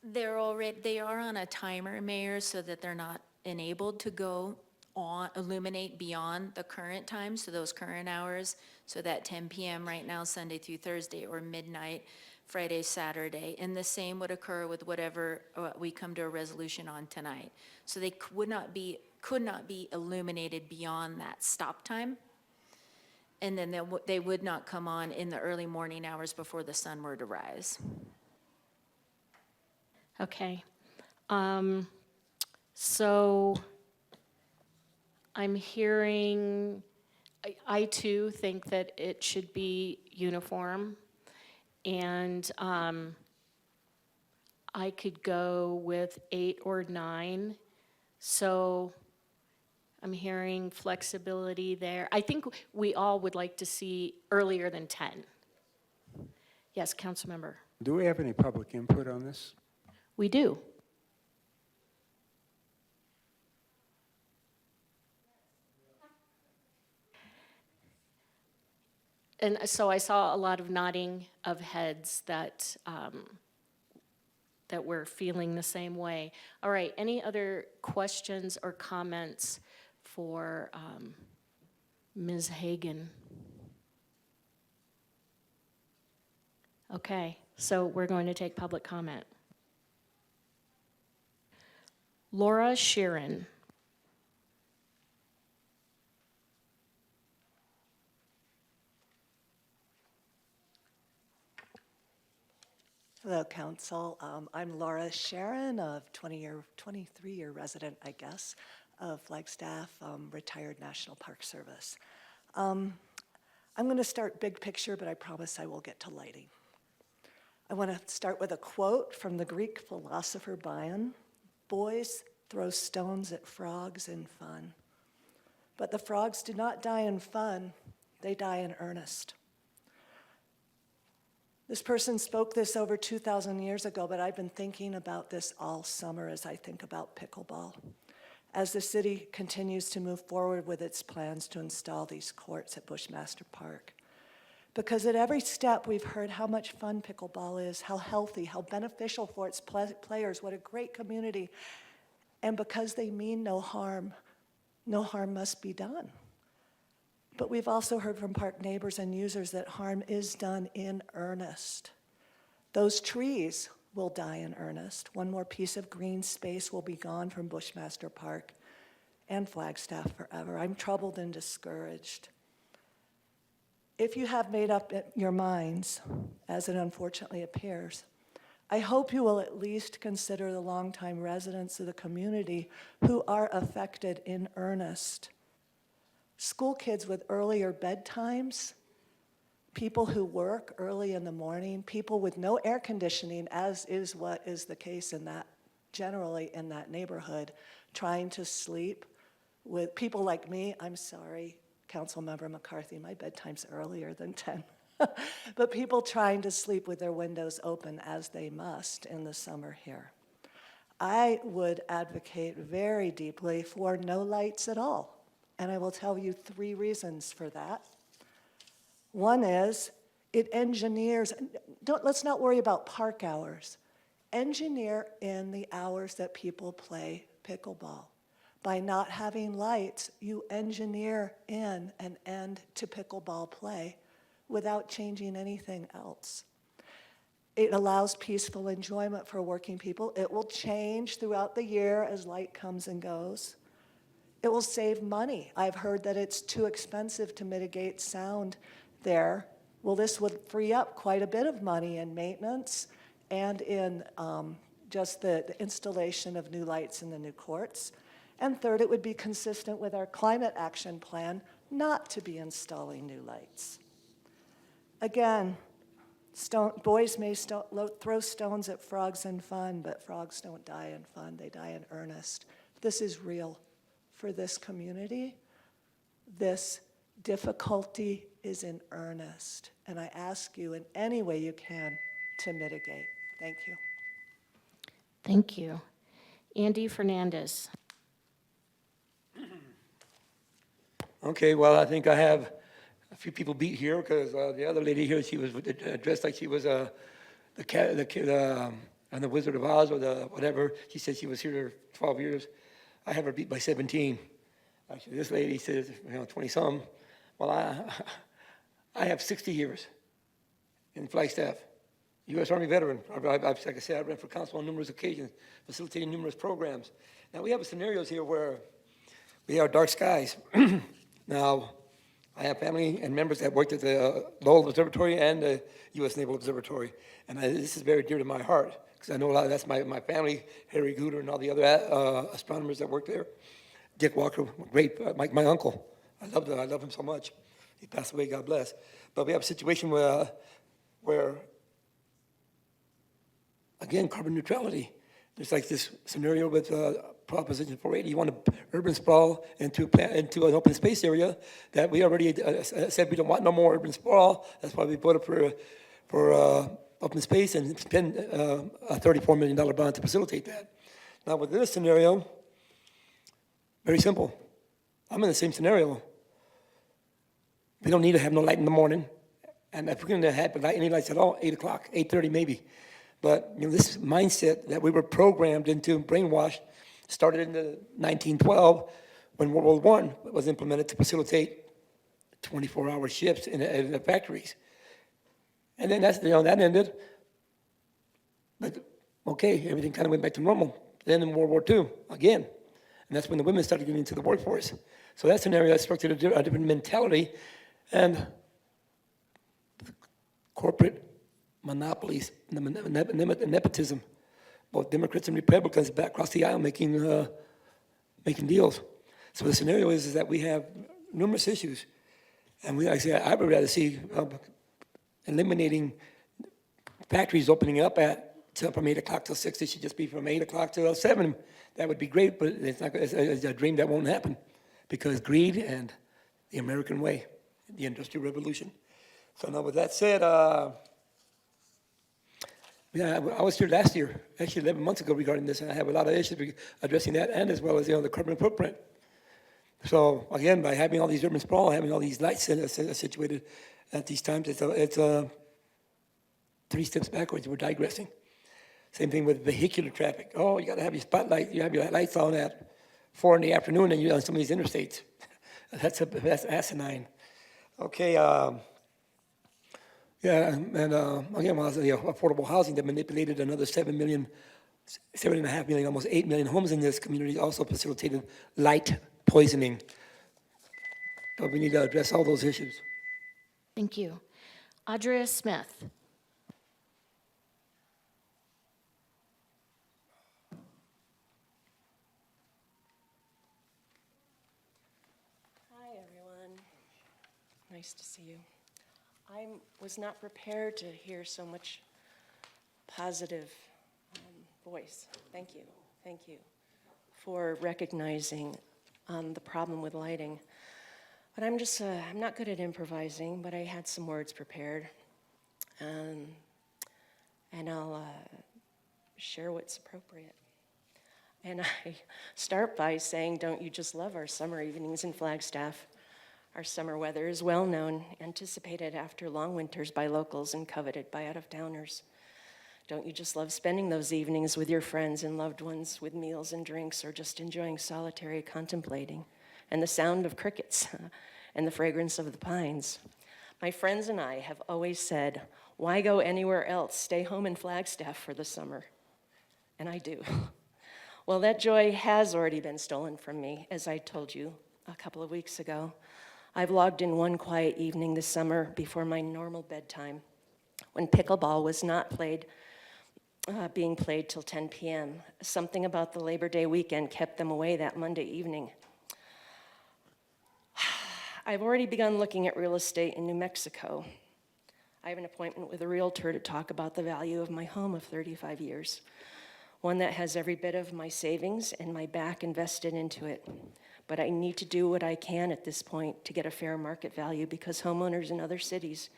They are on a timer, Mayor, so that they're not enabled to go on, illuminate beyond the current time, so those current hours, so that 10 PM right now, Sunday through Thursday, or midnight, Friday, Saturday. And the same would occur with whatever we come to a resolution on tonight. So they could not be illuminated beyond that stop time. And then they would not come on in the early morning hours before the sun were to rise. Okay. So I'm hearing, I too think that it should be uniform. And I could go with 8 or 9. So I'm hearing flexibility there. I think we all would like to see earlier than 10. Yes, Councilmember. Do we have any public input on this? We do. And so I saw a lot of nodding of heads that that we're feeling the same way. All right, any other questions or comments for Ms. Hagan? Okay, so we're going to take public comment. Laura Sheeran. Hello, Council. I'm Laura Sharon, a 23-year resident, I guess, of Flagstaff, retired National Park Service. I'm going to start big picture, but I promise I will get to lighting. I want to start with a quote from the Greek philosopher Bion. Boys throw stones at frogs in fun, but the frogs do not die in fun, they die in earnest. This person spoke this over 2,000 years ago, but I've been thinking about this all summer as I think about pickleball. As the city continues to move forward with its plans to install these courts at Bushmaster Park. Because at every step we've heard how much fun pickleball is, how healthy, how beneficial for its players, what a great community. And because they mean no harm must be done. But we've also heard from park neighbors and users that harm is done in earnest. Those trees will die in earnest. One more piece of green space will be gone from Bushmaster Park and Flagstaff forever. I'm troubled and discouraged. If you have made up your minds, as it unfortunately appears, I hope you will at least consider the longtime residents of the community who are affected in earnest. School kids with earlier bedtimes, people who work early in the morning, people with no air conditioning, as is what is the case generally in that neighborhood, trying to sleep with people like me. I'm sorry, Councilmember McCarthy, my bedtime's earlier than 10. But people trying to sleep with their windows open as they must in the summer here. I would advocate very deeply for no lights at all. And I will tell you 3 reasons for that. One is it engineers, let's not worry about park hours. Engineer in the hours that people play pickleball. By not having lights, you engineer in an end to pickleball play without changing anything else. It allows peaceful enjoyment for working people. It will change throughout the year as light comes and goes. It will save money. I've heard that it's too expensive to mitigate sound there. Well, this would free up quite a bit of money in maintenance and in just the installation of new lights in the new courts. And third, it would be consistent with our climate action plan not to be installing new lights. Again, boys may throw stones at frogs in fun, but frogs don't die in fun, they die in earnest. This is real for this community. This difficulty is in earnest, and I ask you in any way you can to mitigate. Thank you. Thank you. Andy Fernandez. Okay, well, I think I have a few people beat here because the other lady here, she was dressed like she was the on the Wizard of Oz or the whatever. She said she was here 12 years. I have her beat by 17. Actually, this lady says, 20-some. Well, I have 60 years in Flagstaff. U.S. Army veteran. Like I said, I ran for council on numerous occasions, facilitating numerous programs. Now, we have scenarios here where we have dark skies. Now, I have family and members that worked at the Lowell Observatory and the U.S. Naval Observatory. And this is very dear to my heart because I know a lot of that's my family, Harry Gooder and all the other astronomers that worked there. Dick Walker, great, my uncle. I love him so much. He passed away, God bless. But we have a situation where again, carbon neutrality. There's like this scenario with Proposition 480. You want to urban sprawl into an open space area that we already said we don't want no more urban sprawl. That's why we put up for open space and spend a $34 million bond to facilitate that. Now with this scenario, very simple. I'm in the same scenario. We don't need to have no light in the morning. And if we're going to have any lights at all, 8 o'clock, 8:30 maybe. But this mindset that we were programmed into, brainwashed, started in the 1912 when World War I was implemented to facilitate 24-hour shifts in the factories. And then that ended. But okay, everything kind of went back to normal. Then in World War II, again. And that's when the women started getting into the workforce. So that scenario structured a different mentality. And corporate monopolies, nepotism, both Democrats and Republicans back across the aisle making deals. So the scenario is that we have numerous issues, and I would rather see eliminating factories opening up from 8 o'clock till 6. It should just be from 8 o'clock till 7. That would be great, but it's a dream that won't happen because greed and the American way, the Industrial Revolution. So now with that said, I was here last year, actually 11 months ago regarding this, and I have a lot of issues addressing that and as well as the carbon footprint. So again, by having all these urban sprawl, having all these lights situated at these times, it's 3 steps backwards. We're digressing. Same thing with vehicular traffic. Oh, you got to have your spotlight. You have your lights on at 4 in the afternoon, and you're on some of these interstates. That's asinine. Okay. Yeah, and again, while the affordable housing that manipulated another 7.5 million, almost 8 million homes in this community, also facilitated light poisoning. So we need to address all those issues. Thank you. Audra Smith. Hi, everyone. Nice to see you. I was not prepared to hear so much positive voice. Thank you for recognizing the problem with lighting. But I'm not good at improvising, but I had some words prepared. And I'll share what's appropriate. And I start by saying, don't you just love our summer evenings in Flagstaff? Our summer weather is well known, anticipated after long winters by locals and coveted by out-of-towners. Don't you just love spending those evenings with your friends and loved ones with meals and drinks, or just enjoying solitary contemplating and the sound of crickets and the fragrance of the pines? My friends and I have always said, why go anywhere else? Stay home in Flagstaff for the summer. And I do. Well, that joy has already been stolen from me, as I told you a couple of weeks ago. I've logged in one quiet evening this summer before my normal bedtime, when pickleball was not being played till 10 p.m. Something about the Labor Day weekend kept them away that Monday evening. I've already begun looking at real estate in New Mexico. I have an appointment with a realtor to talk about the value of my home of 35 years, one that has every bit of my savings and my back invested into it. But I need to do what I can at this point to get a fair market value, because homeowners in other cities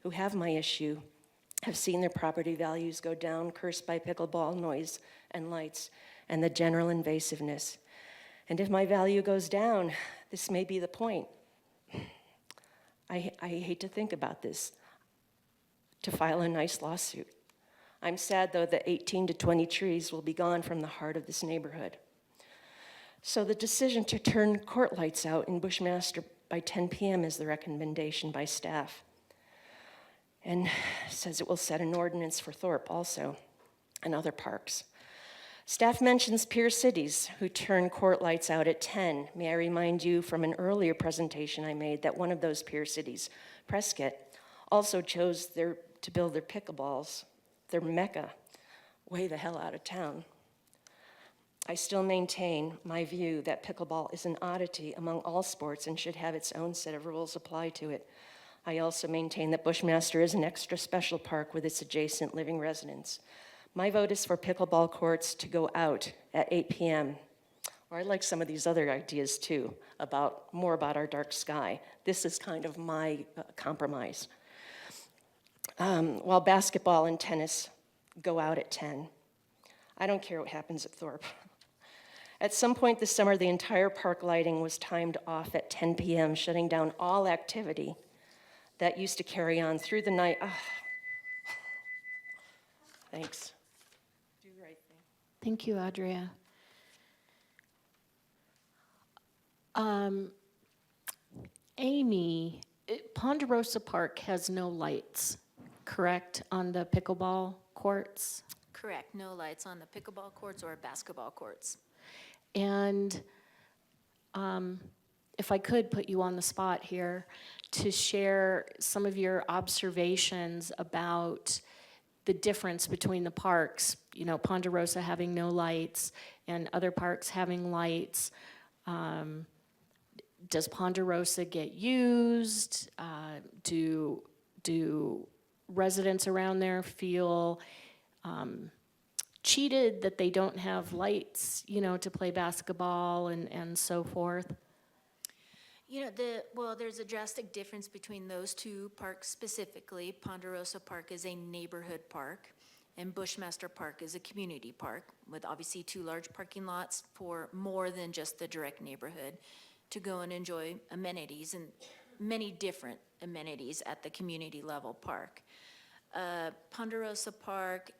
who have my issue have seen their property values go down, cursed by pickleball noise and lights and the general invasiveness. And if my value goes down, this may be the point. I hate to think about this, to file a nice lawsuit. I'm sad, though, that 18 to 20 trees will be gone from the heart of this neighborhood. So the decision to turn court lights out in Bushmaster by 10 p.m. is the recommendation by staff, and says it will set an ordinance for Thorpe also and other parks. Staff mentions peer cities who turn court lights out at 10. May I remind you from an earlier presentation I made that one of those peer cities, Prescott, also chose to build their pickleballs, their mecca, way the hell out of town. I still maintain my view that pickleball is an oddity among all sports and should have its own set of rules applied to it. I also maintain that Bushmaster is an extra special park with its adjacent living residents. My vote is for pickleball courts to go out at 8 p.m. Or I like some of these other ideas too, more about our dark sky. This is kind of my compromise. While basketball and tennis go out at 10. I don't care what happens at Thorpe. At some point this summer, the entire park lighting was timed off at 10 p.m., shutting down all activity that used to carry on through the night. Oh. Thanks. Do the right thing. Thank you, Audrea. Amy, Ponderosa Park has no lights, correct, on the pickleball courts? Correct, no lights on the pickleball courts or basketball courts. And if I could put you on the spot here to share some of your observations about the difference between the parks, you know, Ponderosa having no lights and other parks having lights. Does Ponderosa get used? Do residents around there feel cheated that they don't have lights, you know, to play basketball and so forth? You know, there's a drastic difference between those two parks specifically. Ponderosa Park is a neighborhood park, and Bushmaster Park is a community park with obviously two large parking lots for more than just the direct neighborhood to go and enjoy amenities and many different amenities at the community level park. Ponderosa Park,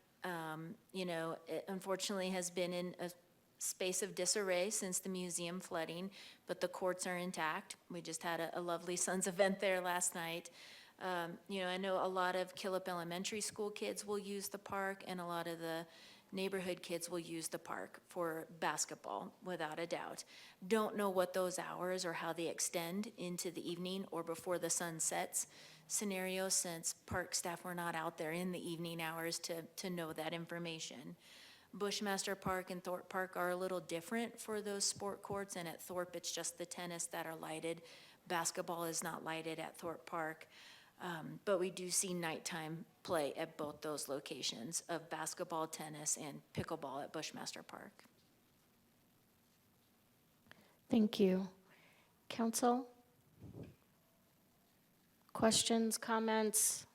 you know, it unfortunately has been in a space of disarray since the museum flooding, but the courts are intact. We just had a lovely Suns event there last night. You know, I know a lot of Killip Elementary School kids will use the park, and a lot of the neighborhood kids will use the park for basketball, without a doubt. Don't know what those hours or how they extend into the evening or before the sun sets scenario, since park staff were not out there in the evening hours to know that information. Bushmaster Park and Thorpe Park are a little different for those sport courts, and at Thorpe it's just the tennis that are lighted. Basketball is not lighted at Thorpe Park, but we do see nighttime play at both those locations of basketball, tennis, and pickleball at Bushmaster Park. Thank you. Council? Questions, comments?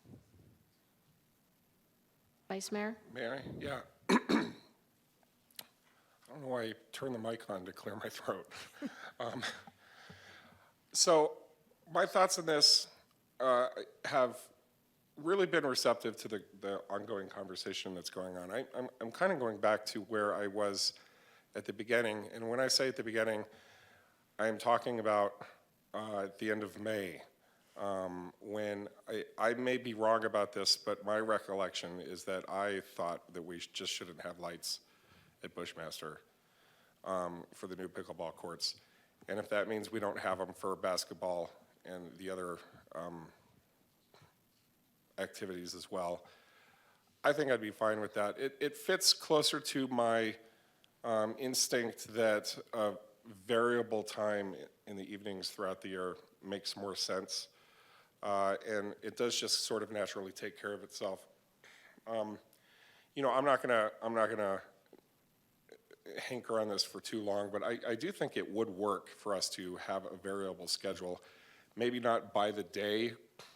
Vice Mayor? May I? Yeah. I don't know why I turned the mic on to clear my throat. So my thoughts on this have really been receptive to the ongoing conversation that's going on. I'm kind of going back to where I was at the beginning, and when I say at the beginning, I am talking about at the end of May, when I may be wrong about this, but my recollection is that I thought that we just shouldn't have lights at Bushmaster for the new pickleball courts. And if that means we don't have them for basketball and the other activities as well, I think I'd be fine with that. It fits closer to my instinct that a variable time in the evenings throughout the year makes more sense. And it does just sort of naturally take care of itself. You know, I'm not gonna hanker on this for too long, but I do think it would work for us to have a variable schedule. Maybe not by the day,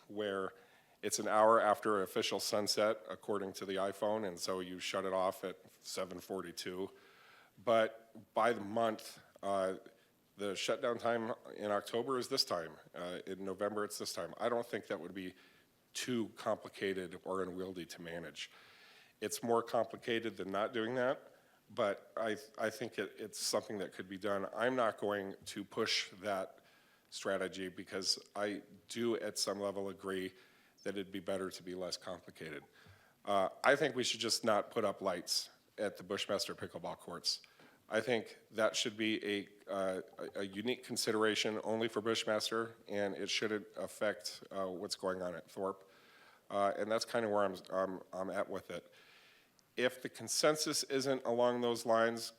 where it's an hour after official sunset, according to the iPhone, and so you shut it off at 7:42. But by the month, the shutdown time in October is this time. In November, it's this time. I don't think that would be too complicated or unwieldy to manage. It's more complicated than not doing that, but I think it's something that could be done. I'm not going to push that strategy because I do at some level agree that it'd be better to be less complicated. I think we should just not put up lights at the Bushmaster pickleball courts. I think that should be a unique consideration only for Bushmaster, and it shouldn't affect what's going on at Thorpe. And that's kind of where I'm at with it. If the consensus isn't along those lines,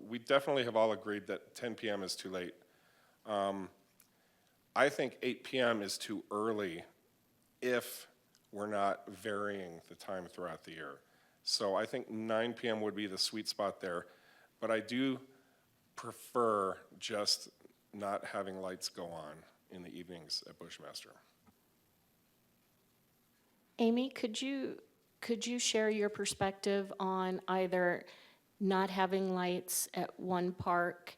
we definitely have all agreed that 10 p.m. is too late. I think 8 p.m. is too early if we're not varying the time throughout the year. So I think 9 p.m. would be the sweet spot there, but I do prefer just not having lights go on in the evenings at Bushmaster. Amy, could you share your perspective on either not having lights at one park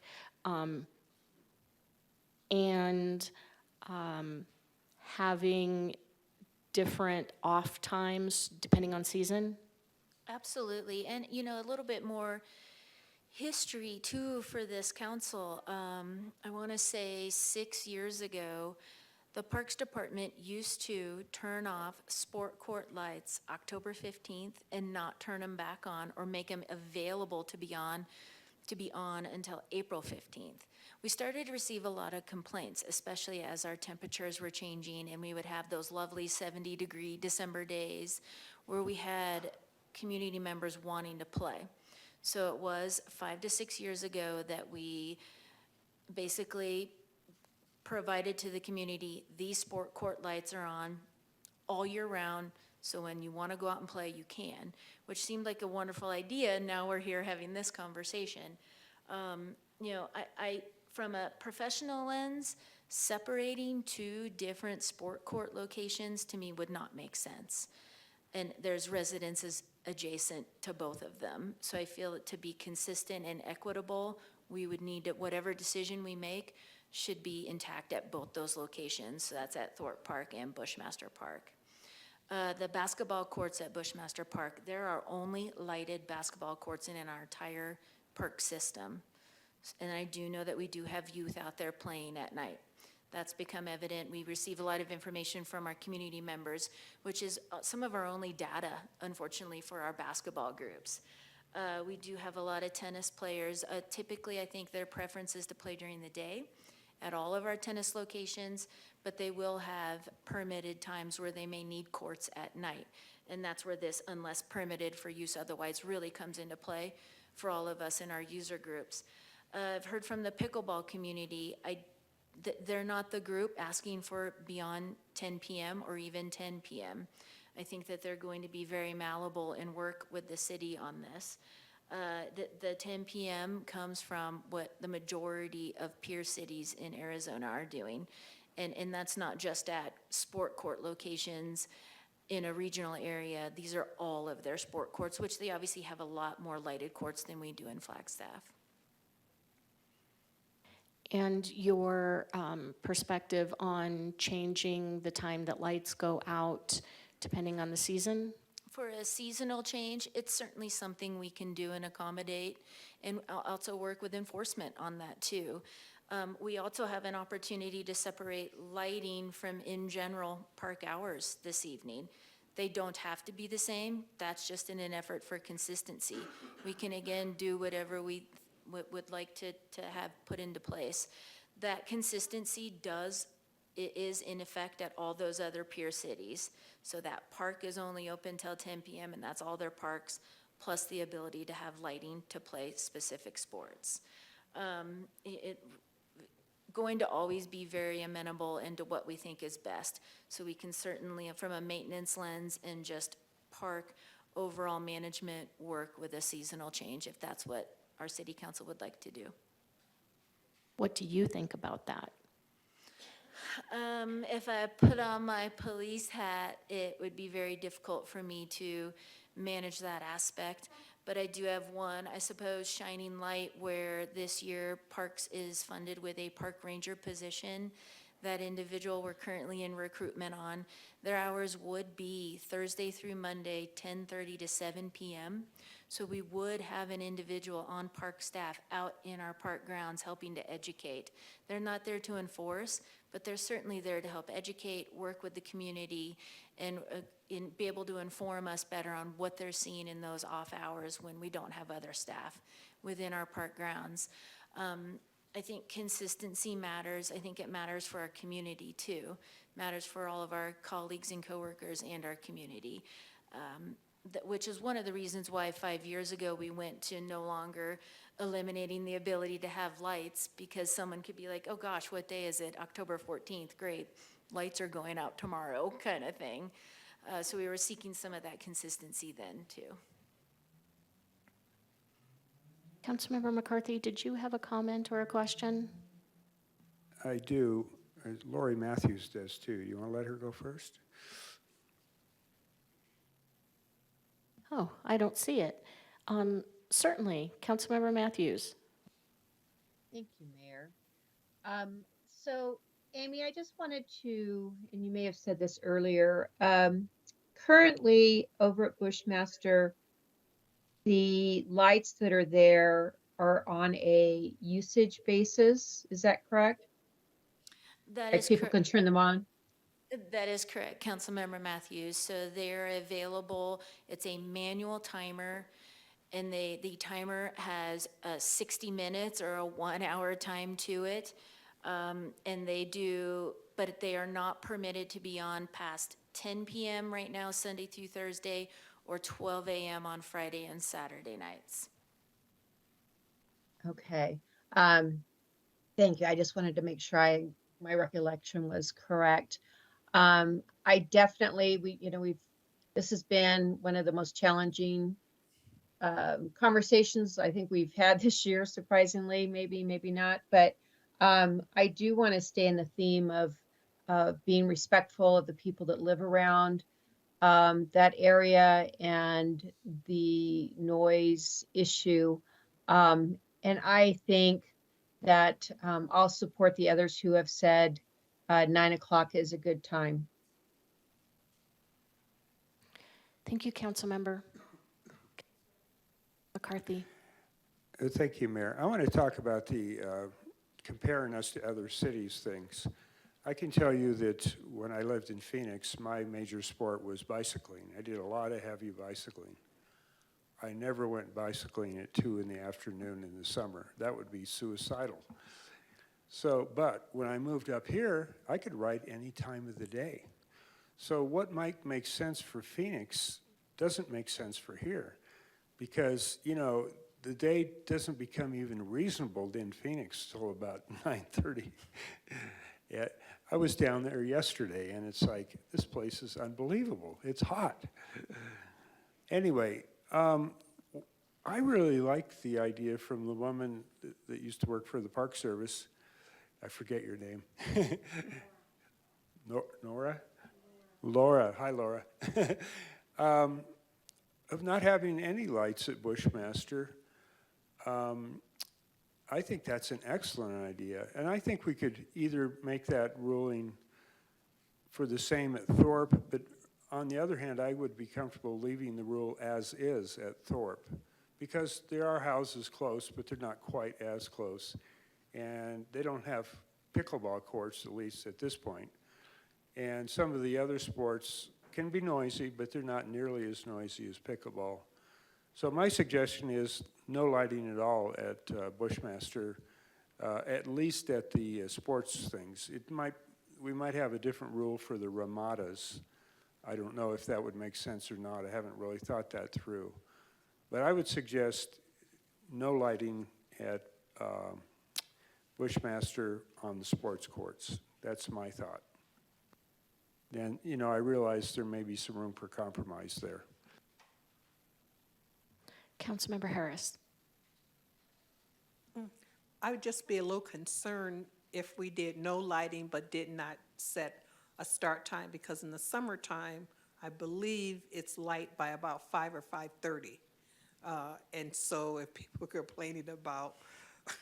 and having different off times depending on season? Absolutely, and you know, a little bit more history too for this council. I want to say 6 years ago, the Parks Department used to turn off sport court lights October 15th and not turn them back on or make them available to be on until April 15th. We started to receive a lot of complaints, especially as our temperatures were changing, and we would have those lovely 70-degree December days where we had community members wanting to play. So it was 5 to 6 years ago that we basically provided to the community, these sport court lights are on all year round, so when you want to go out and play, you can, which seemed like a wonderful idea, and now we're here having this conversation. You know, I from a professional lens, separating two different sport court locations to me would not make sense. And there's residences adjacent to both of them. So I feel that to be consistent and equitable, we would need to, whatever decision we make should be intact at both those locations. So that's at Thorpe Park and Bushmaster Park. The basketball courts at Bushmaster Park, there are only lighted basketball courts in our entire park system. And I do know that we do have youth out there playing at night. That's become evident. We receive a lot of information from our community members, which is some of our only data, unfortunately, for our basketball groups. We do have a lot of tennis players. Typically, I think their preference is to play during the day at all of our tennis locations, but they will have permitted times where they may need courts at night. And that's where this unless permitted for use otherwise really comes into play for all of us in our user groups. I've heard from the pickleball community, they're not the group asking for beyond 10 p.m. or even 10 p.m. I think that they're going to be very malleable and work with the city on this. The 10 p.m. comes from what the majority of peer cities in Arizona are doing. And that's not just at sport court locations in a regional area. These are all of their sport courts, which they obviously have a lot more lighted courts than we do in Flagstaff. And your perspective on changing the time that lights go out depending on the season? For a seasonal change, it's certainly something we can do and accommodate, and I'll also work with enforcement on that too. We also have an opportunity to separate lighting from in general park hours this evening. They don't have to be the same. That's just in an effort for consistency. We can again do whatever we would like to have put into place. That consistency is in effect at all those other peer cities. So that park is only open till 10 p.m. and that's all their parks, plus the ability to have lighting to play specific sports. Going to always be very amenable into what we think is best. So we can certainly, from a maintenance lens and just park overall management, work with a seasonal change if that's what our city council would like to do. What do you think about that? If I put on my police hat, it would be very difficult for me to manage that aspect. But I do have one, I suppose, shining light where this year Parks is funded with a park ranger position. That individual we're currently in recruitment on. Their hours would be Thursday through Monday, 10:30 to 7 p.m. So we would have an individual on park staff out in our park grounds helping to educate. They're not there to enforce, but they're certainly there to help educate, work with the community, and be able to inform us better on what they're seeing in those off hours when we don't have other staff within our park grounds. I think consistency matters. I think it matters for our community too. Matters for all of our colleagues and coworkers and our community. Which is one of the reasons why 5 years ago we went to no longer eliminating the ability to have lights, because someone could be like, oh gosh, what day is it? October 14th, great. Lights are going out tomorrow, kind of thing. So we were seeking some of that consistency then too. Councilmember McCarthy, did you have a comment or a question? I do. Lori Matthews does too. You want to let her go first? Oh, I don't see it. Certainly, Councilmember Matthews. Thank you, Mayor. So, Amy, I just wanted to, and you may have said this earlier, currently over at Bushmaster, the lights that are there are on a usage basis. Is that correct? That Like is people correct. can turn them on? That is correct, Councilmember Matthews. So they're available, it's a manual timer, and the timer has 60 minutes or a 1 hour time to it. And but they are not permitted to be on past 10 p.m. right now, Sunday through Thursday, or 12 a.m. on Friday and Saturday nights. Okay. Thank you. I just wanted to make sure my recollection was correct. I definitely, this has been one of the most challenging conversations I think we've had this year, surprisingly, maybe not, but I do want to stay in the theme of being respectful of the people that live around that area and the noise issue. And I think that I'll support the others who have said 9 o'clock is a good time. Thank you, Councilmember McCarthy. Thank you, Mayor. I want to talk about the comparing us to other cities things. I can tell you that when I lived in Phoenix, my major sport was bicycling. I did a lot of heavy bicycling. I never went bicycling at 2 in the afternoon in the summer. That would be suicidal. So, but when I moved up here, I could ride any time of the day. So what might make sense for Phoenix doesn't make sense for here, because, the day doesn't become even reasonable in Phoenix till about 9:30. Yeah, I was down there yesterday, and it's like, this place is unbelievable. It's hot. Anyway, I really like the idea from the woman that used to work for the Park Service. I forget your name. Nora? Laura. Hi, Laura. Of not having any lights at Bushmaster. I think that's an excellent idea. And I think we could either make that ruling for the same at Thorpe, but On the other hand, I would be comfortable leaving the rule as is at Thorpe, because there are houses close, but they're not quite as close. And they don't have pickleball courts, at least at this point. And some of the other sports can be noisy, but they're not nearly as noisy as pickleball. So my suggestion is no lighting at all at Bushmaster, at least at the sports things. We might have a different rule for the ramadas. I don't know if that would make sense or not. I haven't really thought that through. But I would suggest no lighting at Bushmaster on the sports courts. That's my thought. And, you know, I realize there may be some room for compromise there. Councilmember Harris. I would just be a little concerned if we did no lighting but did not set a start time, because in the summertime, I believe it's light by about 5 or 5:30. And so if people are complaining about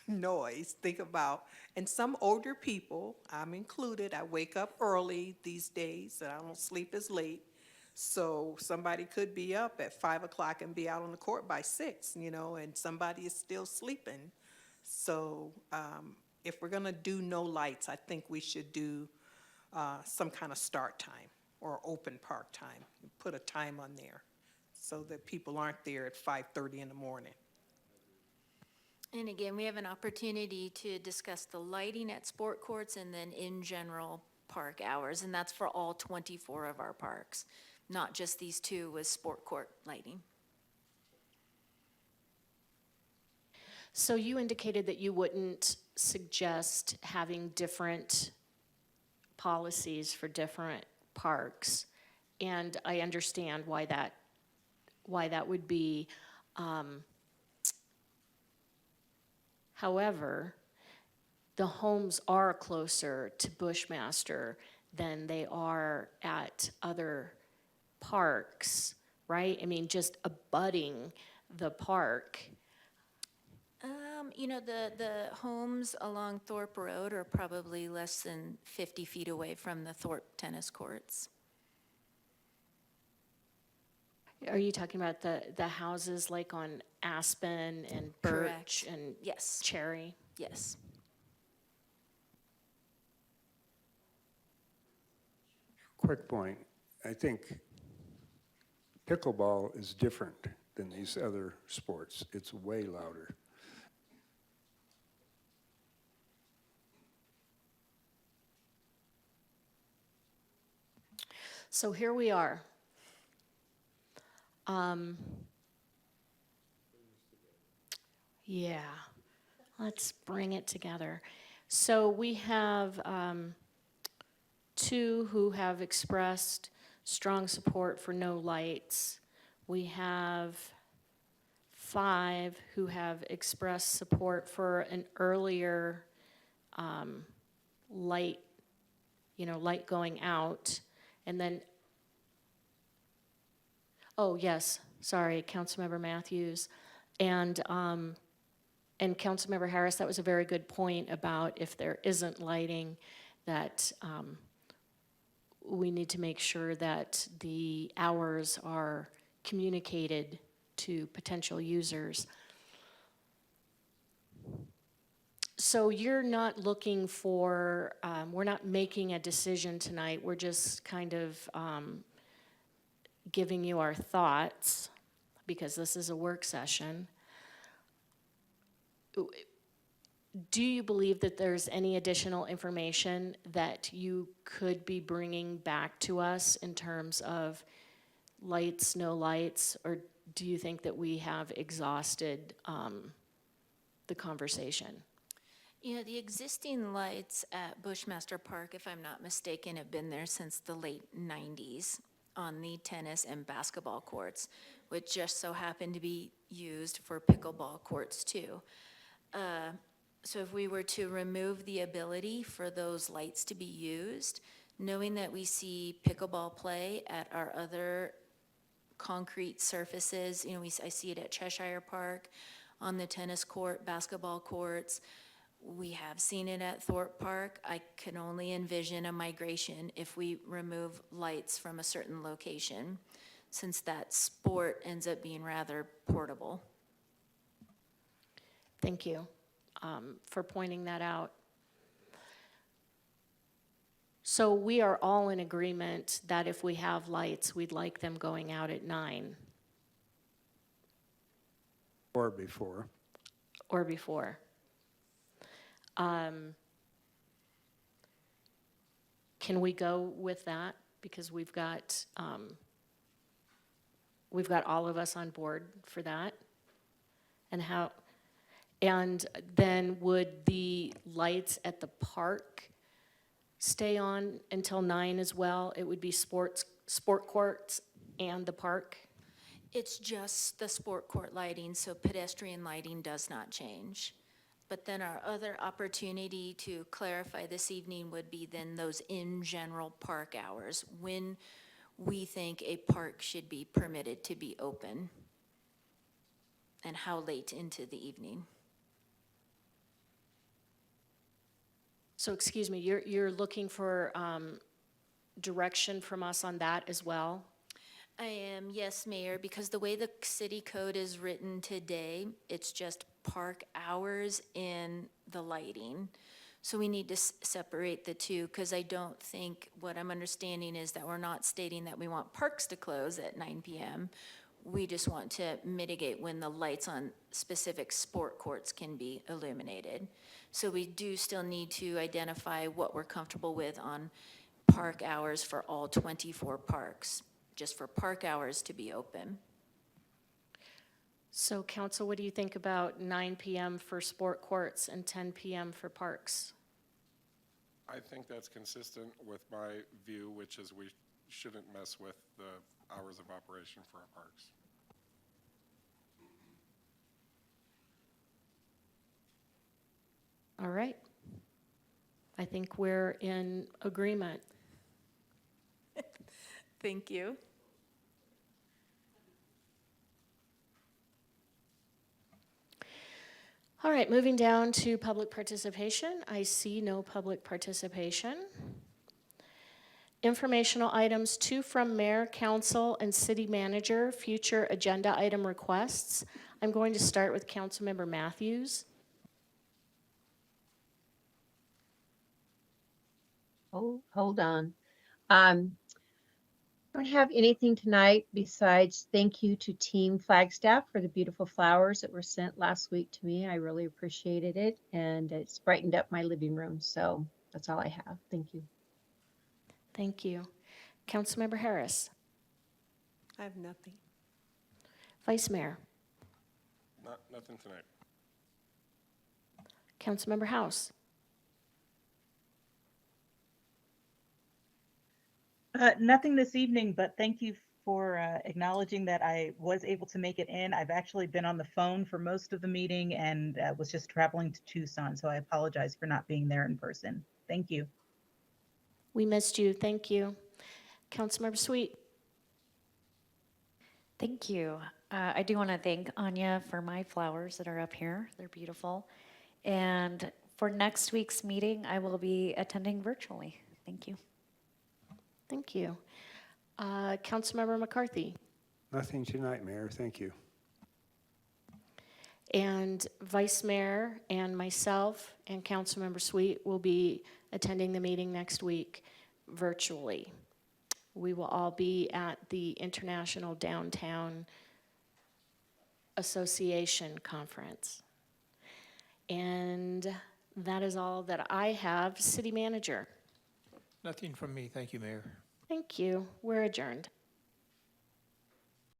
noise, think about, and some older people, I'm included, I wake up early these days and I don't sleep as late. So somebody could be up at 5 o'clock and be out on the court by 6, you know, and somebody is still sleeping. So if we're gonna do no lights, I think we should do some kind of start time or open park time. Put a time on there so that people aren't there at 5:30 in the morning. And again, we have an opportunity to discuss the lighting at sport courts and then in general park hours, and that's for all 24 of our parks, not just these 2 with sport court lighting. So you indicated that you wouldn't suggest having different policies for different parks, and I understand why that would be. However, the homes are closer to Bushmaster than they are at other parks, right? I mean, just abutting the park. You know, the homes along Thorpe Road are probably less than 50 feet away from the Thorpe tennis courts. Are you talking about the houses like on Aspen and Birch Correct. and Yes. Cherry? Yes. Quick point, I think pickleball is different than these other sports. It's way louder. So here we are. Yeah, let's bring it together. So we have 2 who have expressed strong support for no lights. We have 5 who have expressed support for an earlier light going out. And then, oh, yes, sorry, Councilmember Matthews. And Councilmember Harris, that was a very good point about if there isn't lighting, that we need to make sure that the hours are communicated to potential users. So you're not looking for, we're not making a decision tonight, we're just kind of giving you our thoughts, because this is a work session. Do you believe that there's any additional information that you could be bringing back to us in terms of lights, no lights, or do you think that we have exhausted the conversation? You know, the existing lights at Bushmaster Park, if I'm not mistaken, have been there since the late 90s on the tennis and basketball courts, which just so happen to be used for pickleball courts too. So if we were to remove the ability for those lights to be used, knowing that we see pickleball play at our other concrete surfaces, you know, I see it at Cheshire Park, on the tennis court, basketball courts, We have seen it at Thorpe Park. I can only envision a migration if we remove lights from a certain location, since that sport ends up being rather portable. Thank you for pointing that out. So we are all in agreement that if we have lights, we'd like them going out at 9 Or before. or before. Can we go with that? Because we've got all of us on board for that. And then would the lights at the park stay on until 9 as well? It would be sport courts and the park? It's just the sport court lighting, so pedestrian lighting does not change. But then our other opportunity to clarify this evening would be then those in general park hours, when we think a park should be permitted to be open, and how late into the evening. So excuse me, you're looking for direction from us on that as well? I am, yes, Mayor, because the way the city code is written today, it's just park hours and the lighting. So we need to separate the two, because I don't think, what I'm understanding is that we're not stating that we want parks to close at 9 p.m. We just want to mitigate when the lights on specific sport courts can be illuminated. So we do still need to identify what we're comfortable with on park hours for all 24 parks, just for park hours to be open. So council, what do you think about 9 p.m. for sport courts and 10 p.m. for parks? I think that's consistent with my view, which is we shouldn't mess with the hours of operation for our parks. All right. I think we're in agreement. Thank you. All right, moving down to public participation. I see no public participation. Informational items, 2 from mayor, council, and city manager, future agenda item requests. I'm going to start with Councilmember Matthews. Oh, hold on. Don't have anything tonight besides thank you to Team Flagstaff for the beautiful flowers that were sent last week to me. I really appreciated it, and it's brightened up my living room. So that's all I have. Thank you. Thank you. Councilmember Harris. I have nothing. Vice Mayor. Nothing tonight. Councilmember House. Nothing this evening, but thank you for acknowledging that I was able to make it in. I've actually been on the phone for most of the meeting and was just traveling to Tucson, so I apologize for not being there in person. Thank you. We missed you. Thank you. Councilmember Sweet. Thank you. I do want to thank Anya for my flowers that are up here. They're beautiful. And for next week's meeting, I will be attending virtually. Thank you. Thank you. Councilmember McCarthy. Nothing tonight, Mayor. Thank you. And Vice Mayor and myself and Councilmember Sweet will be attending the meeting next week virtually. We will all be at the International Downtown Association Conference. And that is all that I have. City Manager. Nothing from me. Thank you, Mayor. Thank you. We're adjourned.